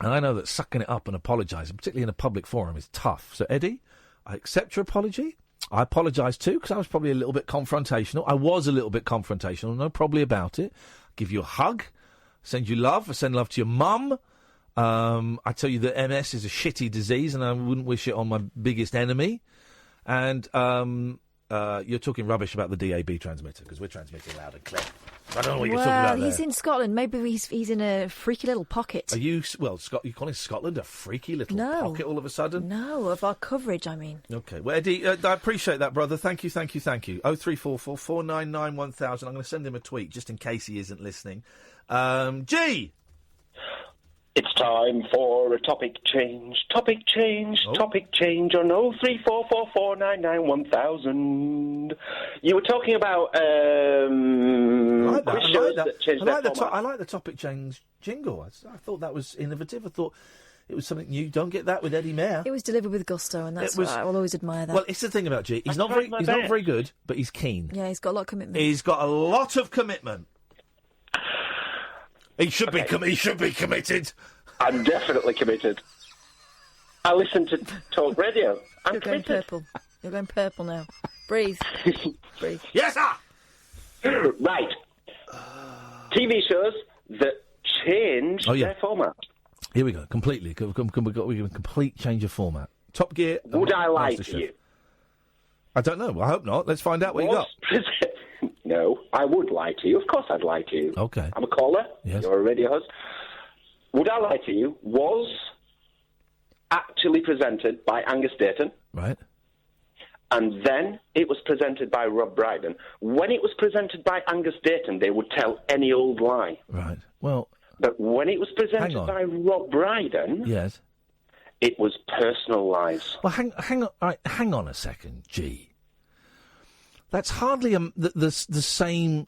I know that sucking it up and apologising, particularly in a public forum, is tough. So, Eddie, I accept your apology. I apologise too, because I was probably a little bit confrontational. I was a little bit confrontational, no problem about it. I'll give you a hug, send you love, I send love to your mum. I tell you that MS is a shitty disease, and I wouldn't wish it on my biggest enemy. And you're talking rubbish about the DAB transmitter, because we're transmitting loud and clear. I don't know what you're talking about there. He's in Scotland. Maybe he's in a freaky little pocket. Are you? Well, you're calling Scotland a freaky little pocket all of a sudden? No, of our coverage, I mean. Okay. Well, Eddie, I appreciate that, brother. Thank you. 03444 499 1000. I'm going to send him a tweet just in case he isn't listening. G. It's time for a topic change on 03444991000. You were talking about quiz shows that changed their format. I like the topic change jingle. I thought that was innovative. I thought it was something new. Don't get that with Eddie Mayer. It was delivered with gusto, and that's why I will always admire that. Well, it's the thing about G. He's not very good, but he's keen. Yeah, he's got a lot of commitment. He's got a lot of commitment. He should be committed. I'm definitely committed. I listen to talk radio. You're going purple. You're going purple now. Breathe. Breathe. Yes, sir. Right. TV shows that change their format. Here we go. Completely. We got a complete change of format. Top Gear. Would I lie to you? I don't know. I hope not. Let's find out what you got. No, I would lie to you. Of course I'd lie to you. Okay. I'm a caller. Yes. You're a radio host. Would I lie to you was actually presented by Angus Dayton. Right. And then it was presented by Rob Brydon. When it was presented by Angus Dayton, they would tell any old lie. Right. Well... But when it was presented by Rob Brydon... Yes. It was personal lies. Well, hang on a second, G. That's hardly the same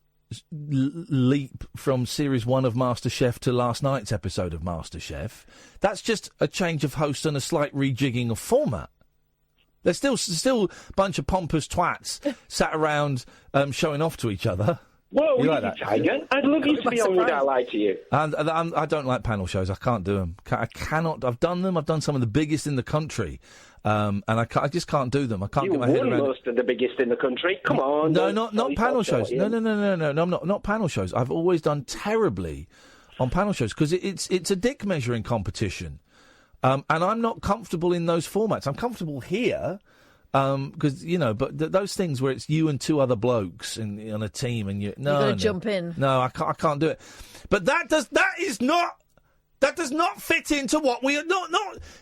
leap from Series 1 of MasterChef to last night's episode of MasterChef. That's just a change of host and a slight rejigging of format. There's still a bunch of pompous twats sat around showing off to each other. Well, you like that? Tiger. I'd love you to be on Would I Lie to You. And I don't like panel shows. I can't do them. I cannot. I've done them. I've done some of the biggest in the country. And I just can't do them. I can't get my head around most of the biggest in the country. Come on. No, not panel shows. No, I'm not panel shows. I've always done terribly on panel shows because it's a dick measuring competition. And I'm not comfortable in those formats. I'm comfortable here. Because but those things where it's you and two other blokes on a team, and you've got to jump in. No, I can't do it. But that does not fit into what we are not.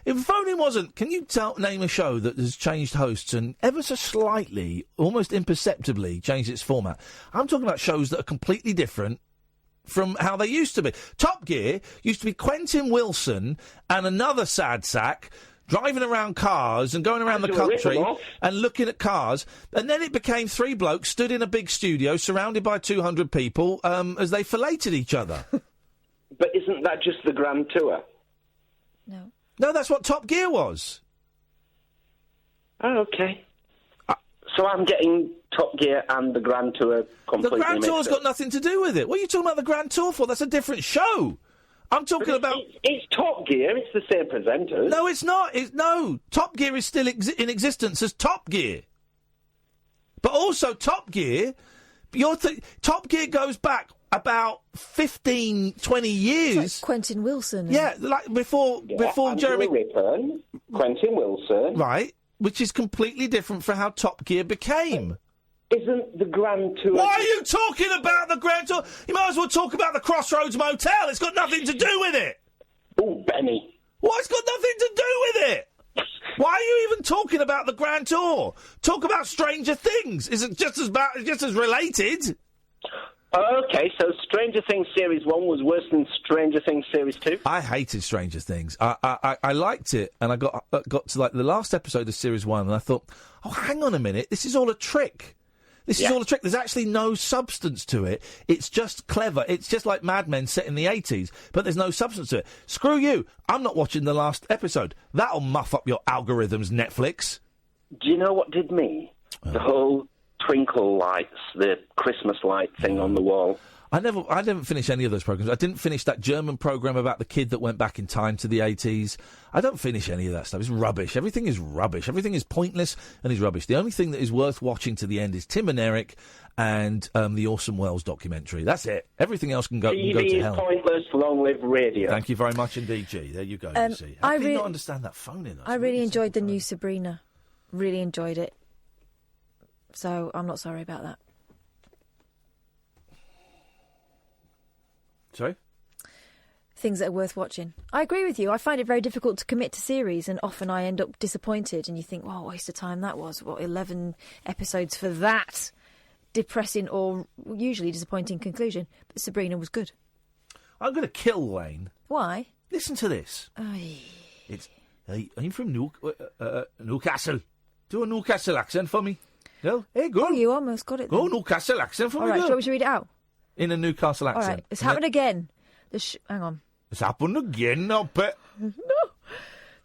If phoning wasn't, can you name a show that has changed hosts and ever so slightly, almost imperceptibly, changed its format? I'm talking about shows that are completely different from how they used to be. Top Gear used to be Quentin Wilson and another sad sack driving around cars and going around the country and looking at cars. And then it became three blokes stood in a big studio surrounded by 200 people as they filleted each other. But isn't that just the Grand Tour? No. No, that's what Top Gear was. Oh, okay. So I'm getting Top Gear and the Grand Tour completely The Grand Tour's mixed up. got nothing to do with it. What are you talking about the Grand Tour for? That's a different show. I'm talking about... It's Top Gear. It's the same presenters. No, it's not. No. Top Gear is still in existence as Top Gear. But also Top Gear... Top Gear goes back about 15, 20 years. It's like Quentin Wilson. Yeah, like before Jeremy... Rippon, Quentin Wilson. Right, which is completely different from how Top Gear became. Isn't the Grand Tour... Why are you talking about the Grand Tour? You might as well talk about the Crossroads Motel. It's got nothing to do with it. Oh, Benny. Well, it's got nothing to do with it. Why are you even talking about the Grand Tour? Talk about Stranger Things. Is it just as related? Okay, so Stranger Things Series 1 was worse than Stranger Things Series 2? I hated Stranger Things. I liked it, and I got to like the last episode of Series 1, and I thought, oh, hang on a minute, this is all a trick. This is all a trick. There's actually no substance to it. It's just clever. It's just like Mad Men set in the 80s, but there's no substance to it. Screw you. I'm not watching the last episode. That'll muff up your algorithms, Netflix. Do you know what did me? The whole twinkle lights, the Christmas light thing on the wall. I didn't finish any of those programs. I didn't finish that German program about the kid that went back in time to the 80s. I don't finish any of that stuff. It's rubbish. Everything is rubbish. Everything is pointless and is rubbish. The only thing that is worth watching to the end is Tim and Eric and the Orson Welles documentary. That's it. Everything else can go to hell. TV is pointless. Long live radio. Thank you very much indeed, G. There you go. You see. How do you not understand that phone in? I really enjoyed the new Sabrina. Really enjoyed it. So I'm not sorry about that. Sorry? Things that are worth watching. I agree with you. I find it very difficult to commit to series, and often I end up disappointed, and you think, what a waste of time that was. What, 11 episodes for that depressing or usually disappointing conclusion. But Sabrina was good. I'm going to kill Wayne. Why? Listen to this. It's I'm from Newcastle. Do a Newcastle accent for me. No? Hey, go. Oh, you almost got it. Go Newcastle accent for All me. right, Go. do you want me to read it out? In a Newcastle accent. All right, it's happened again. Hang on. It's happened again, no, but... No.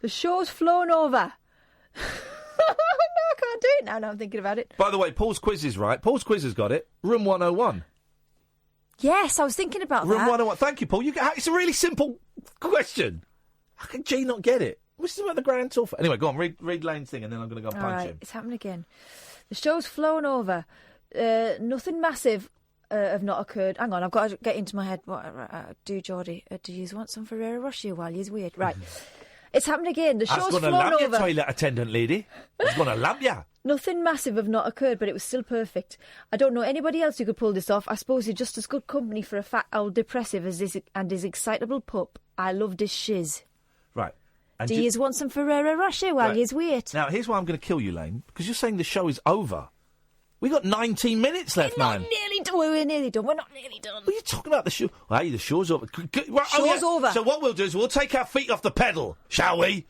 The show's flown over. No, I can't do it now I'm thinking about it. By the way, Paul's quiz is right. Paul's quiz has got it. Room 101. Yes, I was thinking about Room that. 101. Thank you, Paul. It's a really simple question. How can G not get it? This is about the Grand Tour. Anyway, go on, read Lane's thing, and then I'm going to go and All punch right, him. it's happened again. The show's flown over. Nothing massive have not occurred. Hang on, I've got to get into my head. What do, Geordie? Do you want some Ferrero Rocher while you're weird? Right. It's happened again. The show's That's going to flown lap over. you, toilet attendant lady. It's going to lap you. Nothing massive have not occurred, but it was still perfect. I don't know anybody else who could pull this off. I suppose you're just as good company for a fat old depressive as this and his excitable pup. I loved his shiz. Right. And Do you want some Ferrero Rocher while Right. you're wait? Now, here's why I'm going to kill you, Lane, because you're saying the show is over. We got 19 minutes left, man. Nearly done. We're nearly done. We're not nearly done. What are you talking about? The show? Hey, the show's over. Right, Show's over. So what we'll do is we'll take our feet off the pedal, shall we?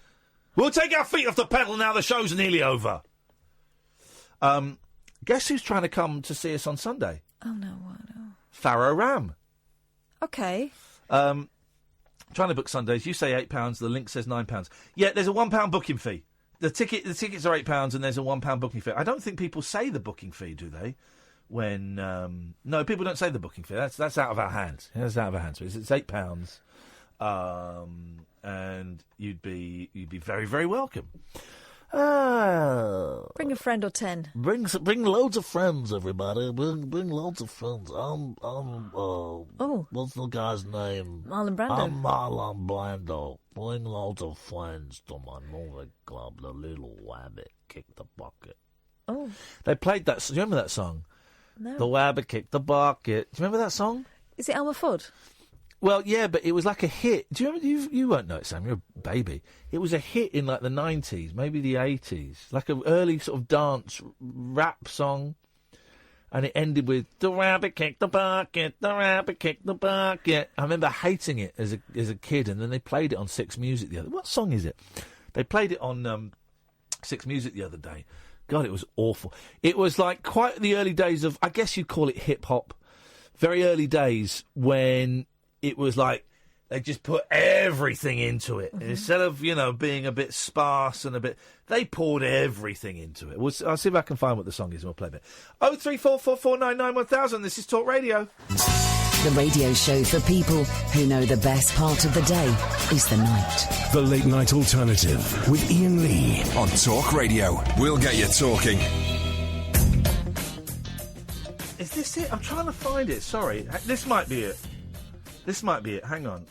We'll take our feet off the pedal now the show's nearly over. Guess who's trying to come to see us on Sunday? Oh, no. Farrow Ram. Okay. Trying to book Sundays. You say £8. The link says £9. Yeah, there's a £1 booking fee. The tickets are £8 and there's a £1 booking fee. I don't think people say the booking fee, do they? When no, people don't say the booking fee. That's out of our hands. That's out of our hands. It's £8, and you'd be very, very welcome. Bring a friend or 10. Bring loads of friends, everybody. Bring loads of friends. What's the guy's name? Marlon Brando. I'm Marlon Brando. Bring loads of friends to my movie club. The little rabbit kicked the bucket. Oh. They played that. Do you remember that song? No. The rabbit kicked the bucket. Do you remember that song? Is it Elmer Fudd? Well, yeah, but it was like a hit. Do you remember? You won't know it, Sam. You're a baby. It was a hit in like the 90s, maybe the 80s, like an early sort of dance rap song, and it ended with "The rabbit kicked the bucket, the rabbit kicked the bucket." I remember hating it as a kid, and then they played it on Six Music the other. What song is it? They played it on Six Music the other day. God, it was awful. It was like quite the early days of, I guess you'd call it hip hop. Very early days when it was like they just put everything into it. Mm-hmm. Instead of, being a bit sparse and they poured everything into it. I'll see if I can find what the song is and we'll play a bit. 03444991000. This is Talk Radio. The radio show for people who know the best part of the day is the night. The Late Night Alternative with Iain Lee on Talk Radio. We'll get you talking. Is this it? I'm trying to find it. Sorry. This might be it. Hang on.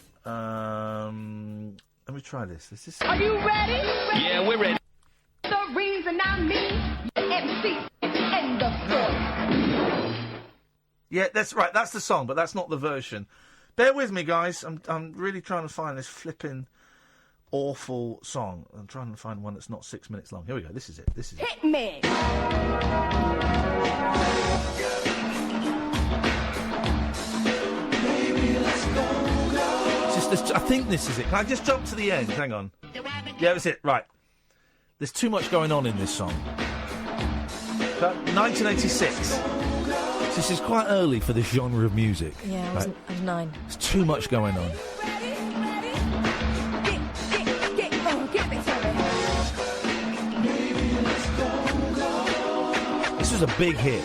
Let me try this. Are you ready? Yeah, we're ready. The reason I mean MC and the story. Yeah, that's right. That's the song, but that's not the version. Bear with me, guys. I'm really trying to find this flipping awful song. I'm trying to find one that's not 6 minutes long. Here we go. This is it. Hit me. I think this is it. Can I just jump to the end? Hang on. Yeah, that's it. Right. There's too much going on in this song. 1986. This is quite early for this genre of music. Yeah, I was 9. There's too much going on. This was a big hit.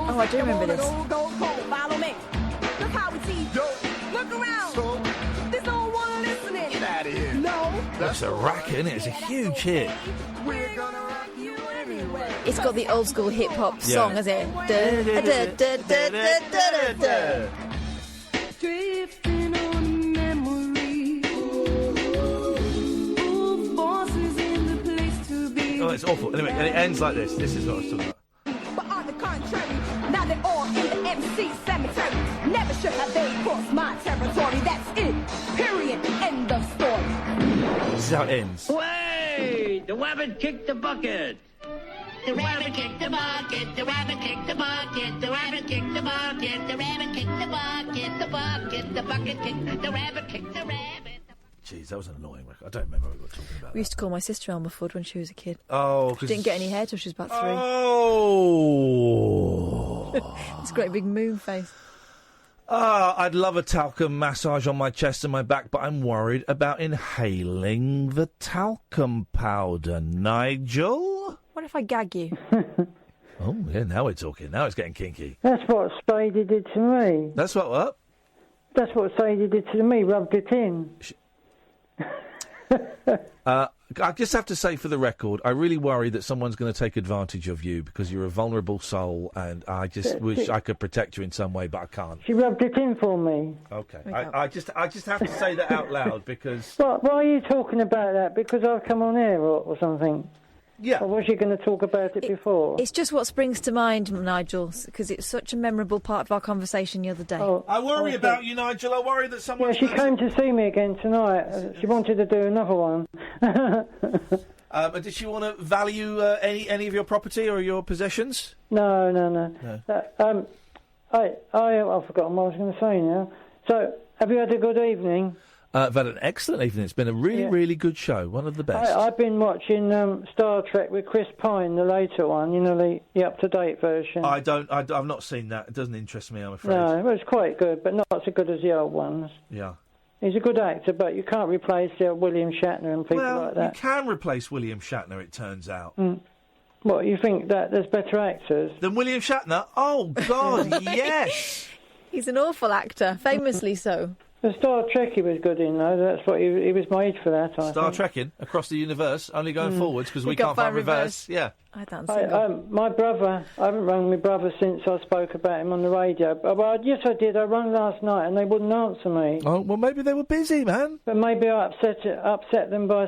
Oh, I do remember this. Follow me. Look how we see. Look around. There's no one listening. Get out of here. No. That's a racket, isn't it? It's a huge hit. We're gonna rock you anyway. It's got the old school hip hop song, has it? Drifting on memory. Forces in the place to be. Oh, it's awful. Anyway, and it ends like this. This is what I was talking about. But on the contrary, now they're all in the MC cemetery. Never should have they crossed my territory. That's it. Period. End of story. This is how it ends. Wait! The rabbit kicked the bucket. The rabbit kicked the bucket, the rabbit kicked the bucket, the rabbit kicked the bucket, the rabbit kicked the bucket, the bucket, the bucket kicked the rabbit kicked the rabbit. Jeez, that was an annoying record. I don't remember what we were talking about. We used to call my sister Elmer Fudd when she was a kid. Oh, She didn't get any hair till she was about 3. Oh. It's a great big moon face. I'd love a talcum massage on my chest and my back, but I'm worried about inhaling the talcum powder, Nigel. What if I gag you? Oh, yeah, now we're talking. Now it's getting kinky. That's what Spady did to me. That's what? That's what Sadie did to me, rubbed it in. I just have to say, for the record, I really worry that someone's going to take advantage of you because you're a vulnerable soul, and I just wish I could protect you in some way, but I can't. She rubbed it in for me. Okay, I just have to say that out loud because. Why are you talking about that? Because I've come on air or something? Yeah. Or was you going to talk about it before? It's just what springs to mind, Nigel, because it's such a memorable part of our conversation the other day. I worry about you, Nigel. I worry that someone. Yeah, she came to see me again tonight. She wanted to do another one. But did she want to value any of your property or your possessions? No. I've forgotten what I was going to say now. So, have you had a good evening? I've had an excellent evening. It's been a really, really good show. One of the best. I've been watching Star Trek with Chris Pine, the later one, the up-to-date version. I've not seen that. It doesn't interest me, I'm afraid. No, it was quite good, but not so good as the old ones. Yeah. He's a good actor, but you can't replace William Shatner and people like that. You can replace William Shatner, it turns out. What, you think that there's better actors? Than William Shatner? Oh, God, yes! He's an awful actor, famously so. The Star Trek he was good in, though. That's what he was made for that, I Star think. Trekking across the universe, only going forwards because we can't find reverse. Yeah. I don't my brother, I haven't rung my brother since I spoke about him on the radio. But yes, I did. I rang last night and they wouldn't answer me. Oh, well, maybe they were busy, man. But maybe I upset them by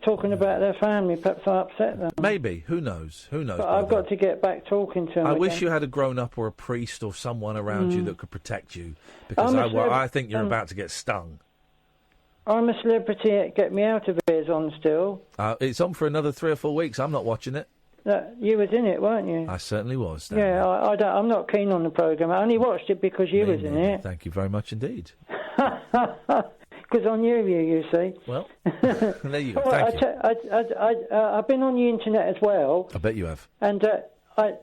talking about their family. Perhaps I upset them. Maybe. Who knows? Who knows? But I've got to get back talking to them. I wish again. you had a grown-up or a priest or someone around you that could protect you, because I think you're about to get stung. I'm a celebrity. Get Me Out of Here's on still. It's on for another 3 or 4 weeks. I'm not watching it. You was in it, weren't you? I certainly was. Yeah, I'm not keen on the programme. I only watched it because you was in it. Thank you very much indeed. Because I knew you see. Well, there you go. Thank you. I've been on the internet as well. I bet you have. And I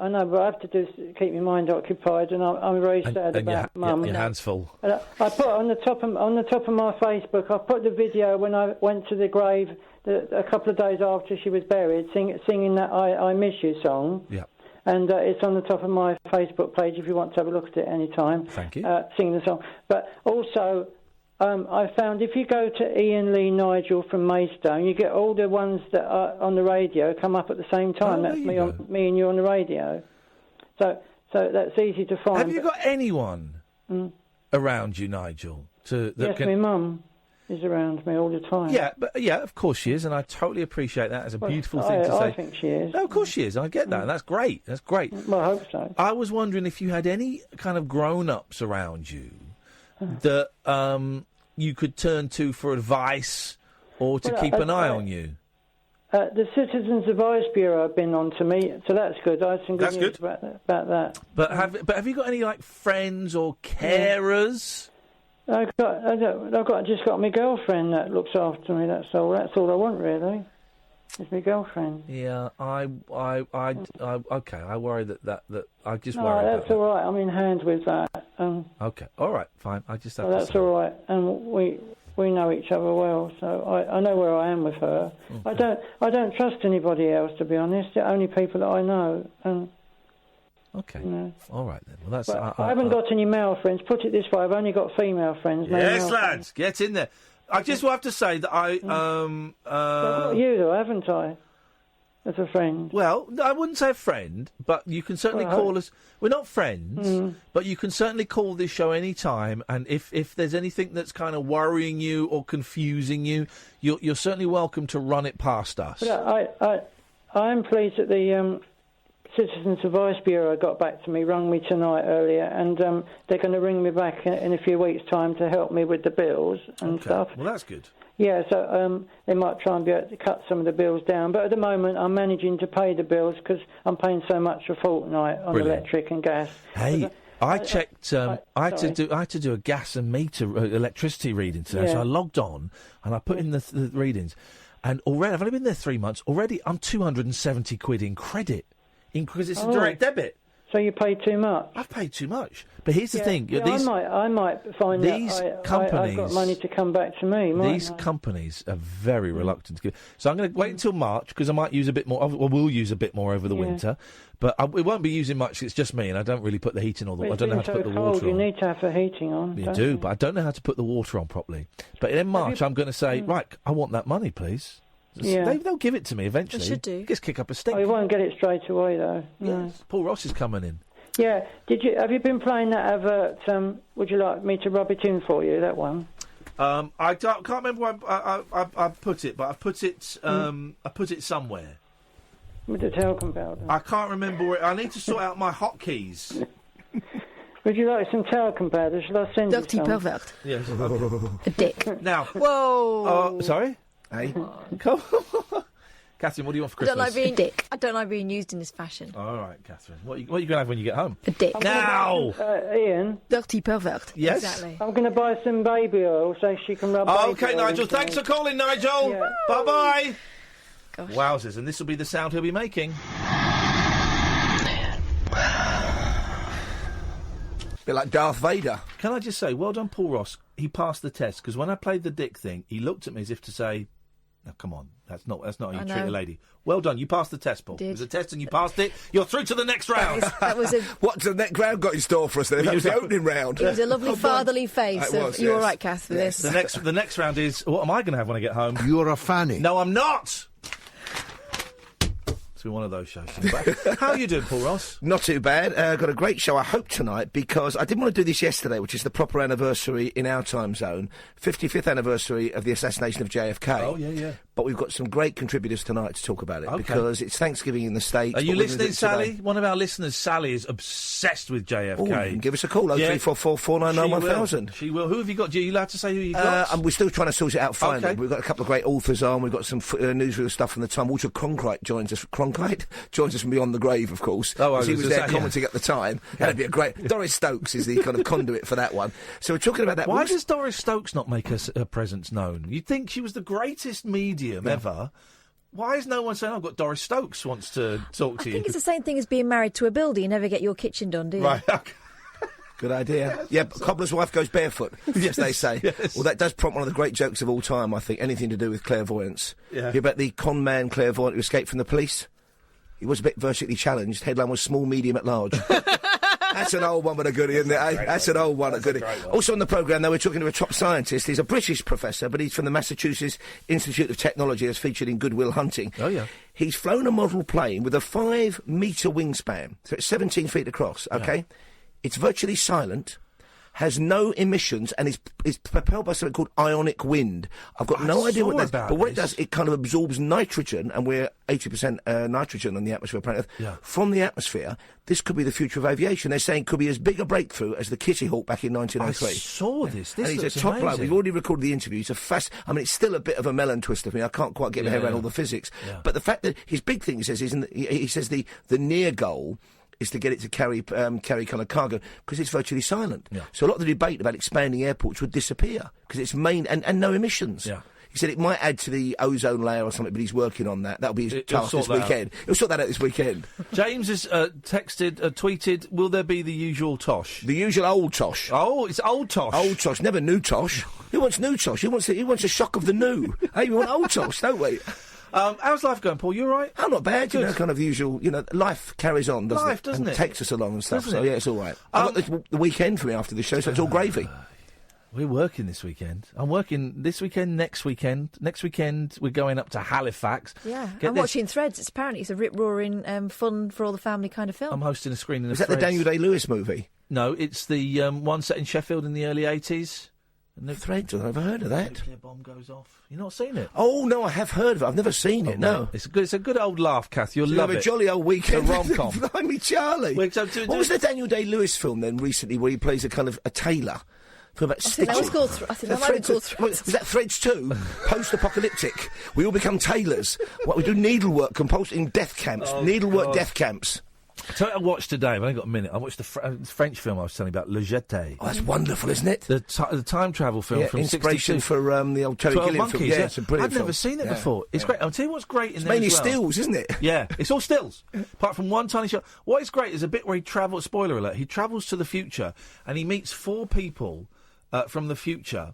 know, but I have to keep my mind occupied, and I'm very sad about Mum. Your hands full. I put on the top of my Facebook. I put the video when I went to the grave a couple of days after she was buried, singing that "I Miss You" song. Yeah. And it's on the top of my Facebook page if you want to have a look at it any time. Thank you. Singing the song, but also. I found if you go to Iain Lee Nigel from Maidstone, you get all the ones that are on the radio come up at the same time. That's me and you on the radio. So that's easy to find. Have you got anyone around you, Nigel? Yes, my mum is around me all the time. Yeah, of course she is, and I totally appreciate that. It's a beautiful thing to say. I think she is. No, of course she is. I get that. And that's great. That's great. Well, I hope so. I was wondering if you had any kind of grown-ups around you that you could turn to for advice or to keep an eye on you. The Citizens Advice Bureau have been on to me, so that's good. I have some good news about that. But have you got any friends or carers? I've just got my girlfriend that looks after me. That's all. That's all I want really. It's my girlfriend. Yeah, okay. I worry that I just no, worry. That's all right. I'm in hand with that. Okay, all right, fine. I just have to. That's all right, and we know each other well, so I know where I am with her. Okay. I don't trust anybody else, to be honest. Only people that I know. Okay. You know. All right then. Well, that's. I haven't got any male friends. Put it this way: I've only got female friends. Yes, lads, get in there. I just have to say that I've got you though, haven't I? As a friend. Well, I wouldn't say a friend, but you can certainly call us. We're not friends, but you can certainly call this show any time. And if there's anything that's kind of worrying you or confusing you, you're certainly welcome to run it past us. But I am pleased that the Citizens Advice Bureau got back to me, rung me tonight earlier, and they're going to ring me back in a few weeks' time to help me with the bills and stuff. Well, that's good. Yeah, so they might try and be able to cut some of the bills down. But at the moment, I'm managing to pay the bills because I'm paying so much a fortnight on electric and gas. Hey, I checked. I had to do a gas and meter electricity reading today, so I logged on and I put in the readings, and already I've only been there 3 months. Already, I'm £270 in credit, because it's a direct debit. So you pay too much? I've paid too much. But here's the thing. These, I might find these that companies, I've got money to come back to me. These companies are very reluctant to give. So I'm going to wait until March, because I might use a bit more. Well, we'll use a bit more over the winter. But we won't be using much. It's just me, and I don't really put the heating on. I don't know how to put the water on. You need to have the heating on. You do, but I don't know how to put the water on properly. But in March, I'm going to say, right, I want that money, please. Yeah. They'll give it to me eventually. They should do. Just kick up a stink. Oh, you won't get it straight away, though. No. Yes. Paul Ross is coming in. Yeah. Have you been playing that advert? Would you like me to rub it in for you? That one. I can't remember where I put it, but I put it. I put it somewhere. With the talcum powder. I can't remember where. I need to sort out my hotkeys. Would you like some talcum powder? Shall I send Dirty you some? pervert. Yes. A dick. Now. Whoa. Sorry. Hey. Come on. Catherine, what do you want for Christmas? I don't like being used in this fashion. All right, Catherine. What are you going to have when you get home? A dick. Now! Ian? Dirty pervert. Yes? Exactly. I'm going to buy some baby oil so she can rub Okay, baby oil Nigel. into Thanks me. for calling, Nigel. Yeah. Bye-bye. Gosh. Wowzers, and this will be the sound he'll be making. Bit like Darth Vader. Can I just say, well done, Paul Ross. He passed the test, because when I played the dick thing, he looked at me as if to say, "Now, come on, that's not how you treat a lady." Well done, you passed the test, Paul. It was a test and you passed it. You're through to the next round. That was a... What's the next round got in store for us then? That was the opening round. It was a lovely fatherly face. It was, You're all yes. right, Kath, for this. The next round is, what am I going to have when I get home? You're a fanny. No, I'm not! It's been one of those shows. How are you doing, Paul Ross? Not too bad. Got a great show, I hope, tonight, because I didn't want to do this yesterday, which is the proper anniversary in our time zone. 55th anniversary of the assassination of JFK. Oh, yeah. But we've got some great contributors tonight to talk about it, because it's Thanksgiving in the States. Are you but we're listening, gonna do it Sally? today. One of our listeners, Sally, is obsessed with JFK. Oh, you can give us a call, 0344 499 1000. She will. Who have you got? Are you allowed to say who you got? We're still trying to sort it out finally. Okay. We've got a couple of great authors on. We've got some newsreel stuff from the time. Walter Cronkite joins us from Beyond the Grave, of course. Oh, he was there commenting at the time. That'd be a great... Doris Stokes is the kind of conduit for that one. So we're talking about that. Why does Doris Stokes not make her presence known? You'd think she was the greatest medium ever. Why is no one saying, I've got Doris Stokes wants to talk to you? I think it's the same thing as being married to a builder. You never get your kitchen done, do you? Right, okay. Good idea. Yeah, but cobbler's wife goes barefoot, as they say. Yes. Well, that does prompt one of the great jokes of all time, I think, anything to do with clairvoyance. Yeah. Hear about the con man clairvoyant who escaped from the police? He was a bit vertically challenged. Headline was small, medium at large. That's an old one but a goodie, isn't it, eh? That's an old one, a goodie. Also on the programme, though, we're talking to a top scientist. He's a British professor, but he's from the Massachusetts Institute of Technology, as featured in Good Will Hunting. Oh, yeah. He's flown a model plane with a 5-metre wingspan, so it's 17 feet across, OK? Yeah. It's virtually silent, has no emissions, and is propelled by something called ionic wind. I've got no idea what that is, but what it does, it kind of absorbs nitrogen, and we're 80% nitrogen on the atmosphere of planet Earth. Yeah. From the atmosphere, this could be the future of aviation. They're saying it could be as big a breakthrough as the Kitty Hawk back in 1903. I saw this. This and he's looks a top amazing. bloke. We've already recorded the interview. He's I mean, it's still a bit of a melon twister for me. I can't quite get my head around all the physics. Yeah. But the fact that his big thing, he says, he says the near goal is to get it to carry kind of cargo, because it's virtually silent. Yeah. So a lot of the debate about expanding airports would disappear, because it's and no emissions. Yeah. He said it might add to the ozone layer or something, but he's working on that. That'll be his task this weekend. He'll sort that out this weekend. James has tweeted, will there be the usual tosh? The usual old tosh. Oh, it's old tosh. Old tosh, never new tosh. Who wants new tosh? Who wants a shock of the new? Hey, we want old tosh, don't we? How's life going, Paul? You all right? Oh, not bad. Good. You know, kind of the usual. You know, life carries on, doesn't it? Doesn't and it? Takes us along and stuff. Doesn't So it? yeah, it's all right. I've got the weekend for me after the show, so it's all gravy. We're working this weekend. I'm working this weekend, next weekend. Next weekend, we're going up to Halifax. Yeah, I'm watching Threads. Apparently, it's a rip-roaring, fun for all the family kind of film. I'm hosting a screening of Is that Threads. the Daniel Day-Lewis movie? No, it's the one set in Sheffield in the early 80s. Threads? I've never heard of that. Nuclear bomb goes off. You've not seen it? Oh, no, I have heard of it. I've never seen it, no. Mate, it's a good old laugh, Kath. You'll So love have it. a jolly old weekend. The rom-com. Blimey, Charlie. What What was the Daniel Day-Lewis film then recently where he plays a kind of a tailor? About I think that was called I think that might be called Was that Threads 2? Post-apocalyptic. We all become tailors. What we do needlework, compulsory in death camps. Needlework death camps. Tell you what I watched today. I've only got a minute. I watched the French film I was telling you about, Le Jeté. Oh, that's wonderful, isn't it? The time travel film from inspiration 62. for the old Terry 12 Gilliam Monkeys, film. Yeah, it's a brilliant I've never film. seen it before. It's great. I'll tell you what's great in It's there mainly as well. stills, isn't it? Yeah, it's all stills. Apart from one tiny shot. What is great is a bit where he travels. Spoiler alert: he travels to the future and he meets 4 people from the future,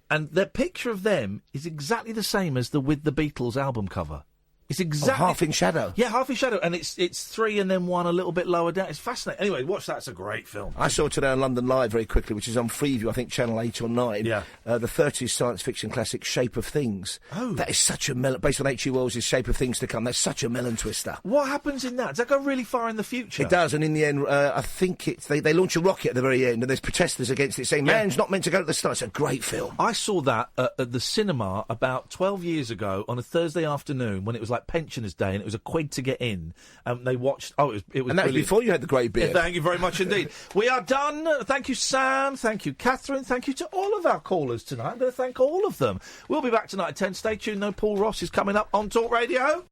and the picture of them is exactly the same as the With the Beatles album cover. It's exactly Half in Shadow. Yeah, Half in Shadow, and it's 3 and then 1 a little bit lower down. It's fascinating. Anyway, watch that. It's a great film. I saw today on London Live very quickly, which is on Freeview, I think Channel 8 or 9. Yeah. The 30s science fiction classic Shape of Things. Oh. That is such a melon, based on H.G. Wells' Shape of Things to Come. That's such a melon twister. What happens in that? Does that go really far in the future? It does, and in the end, I think it's they launch a rocket at the very end, and there's protesters against it saying, man's not meant to go to the start. It's a great film. I saw that at the cinema about 12 years ago on a Thursday afternoon when it was like Pensioners' Day, and it was a quid to get in. They watched. Oh, it was And that was brilliant. before you had the great beer. Yeah, thank you very much indeed. We are done. Thank you, Sam. Thank you, Catherine. Thank you to all of our callers tonight. I'm going to thank all of them. We'll be back tonight at 10. Stay tuned. No, Paul Ross is coming up on Talk Radio.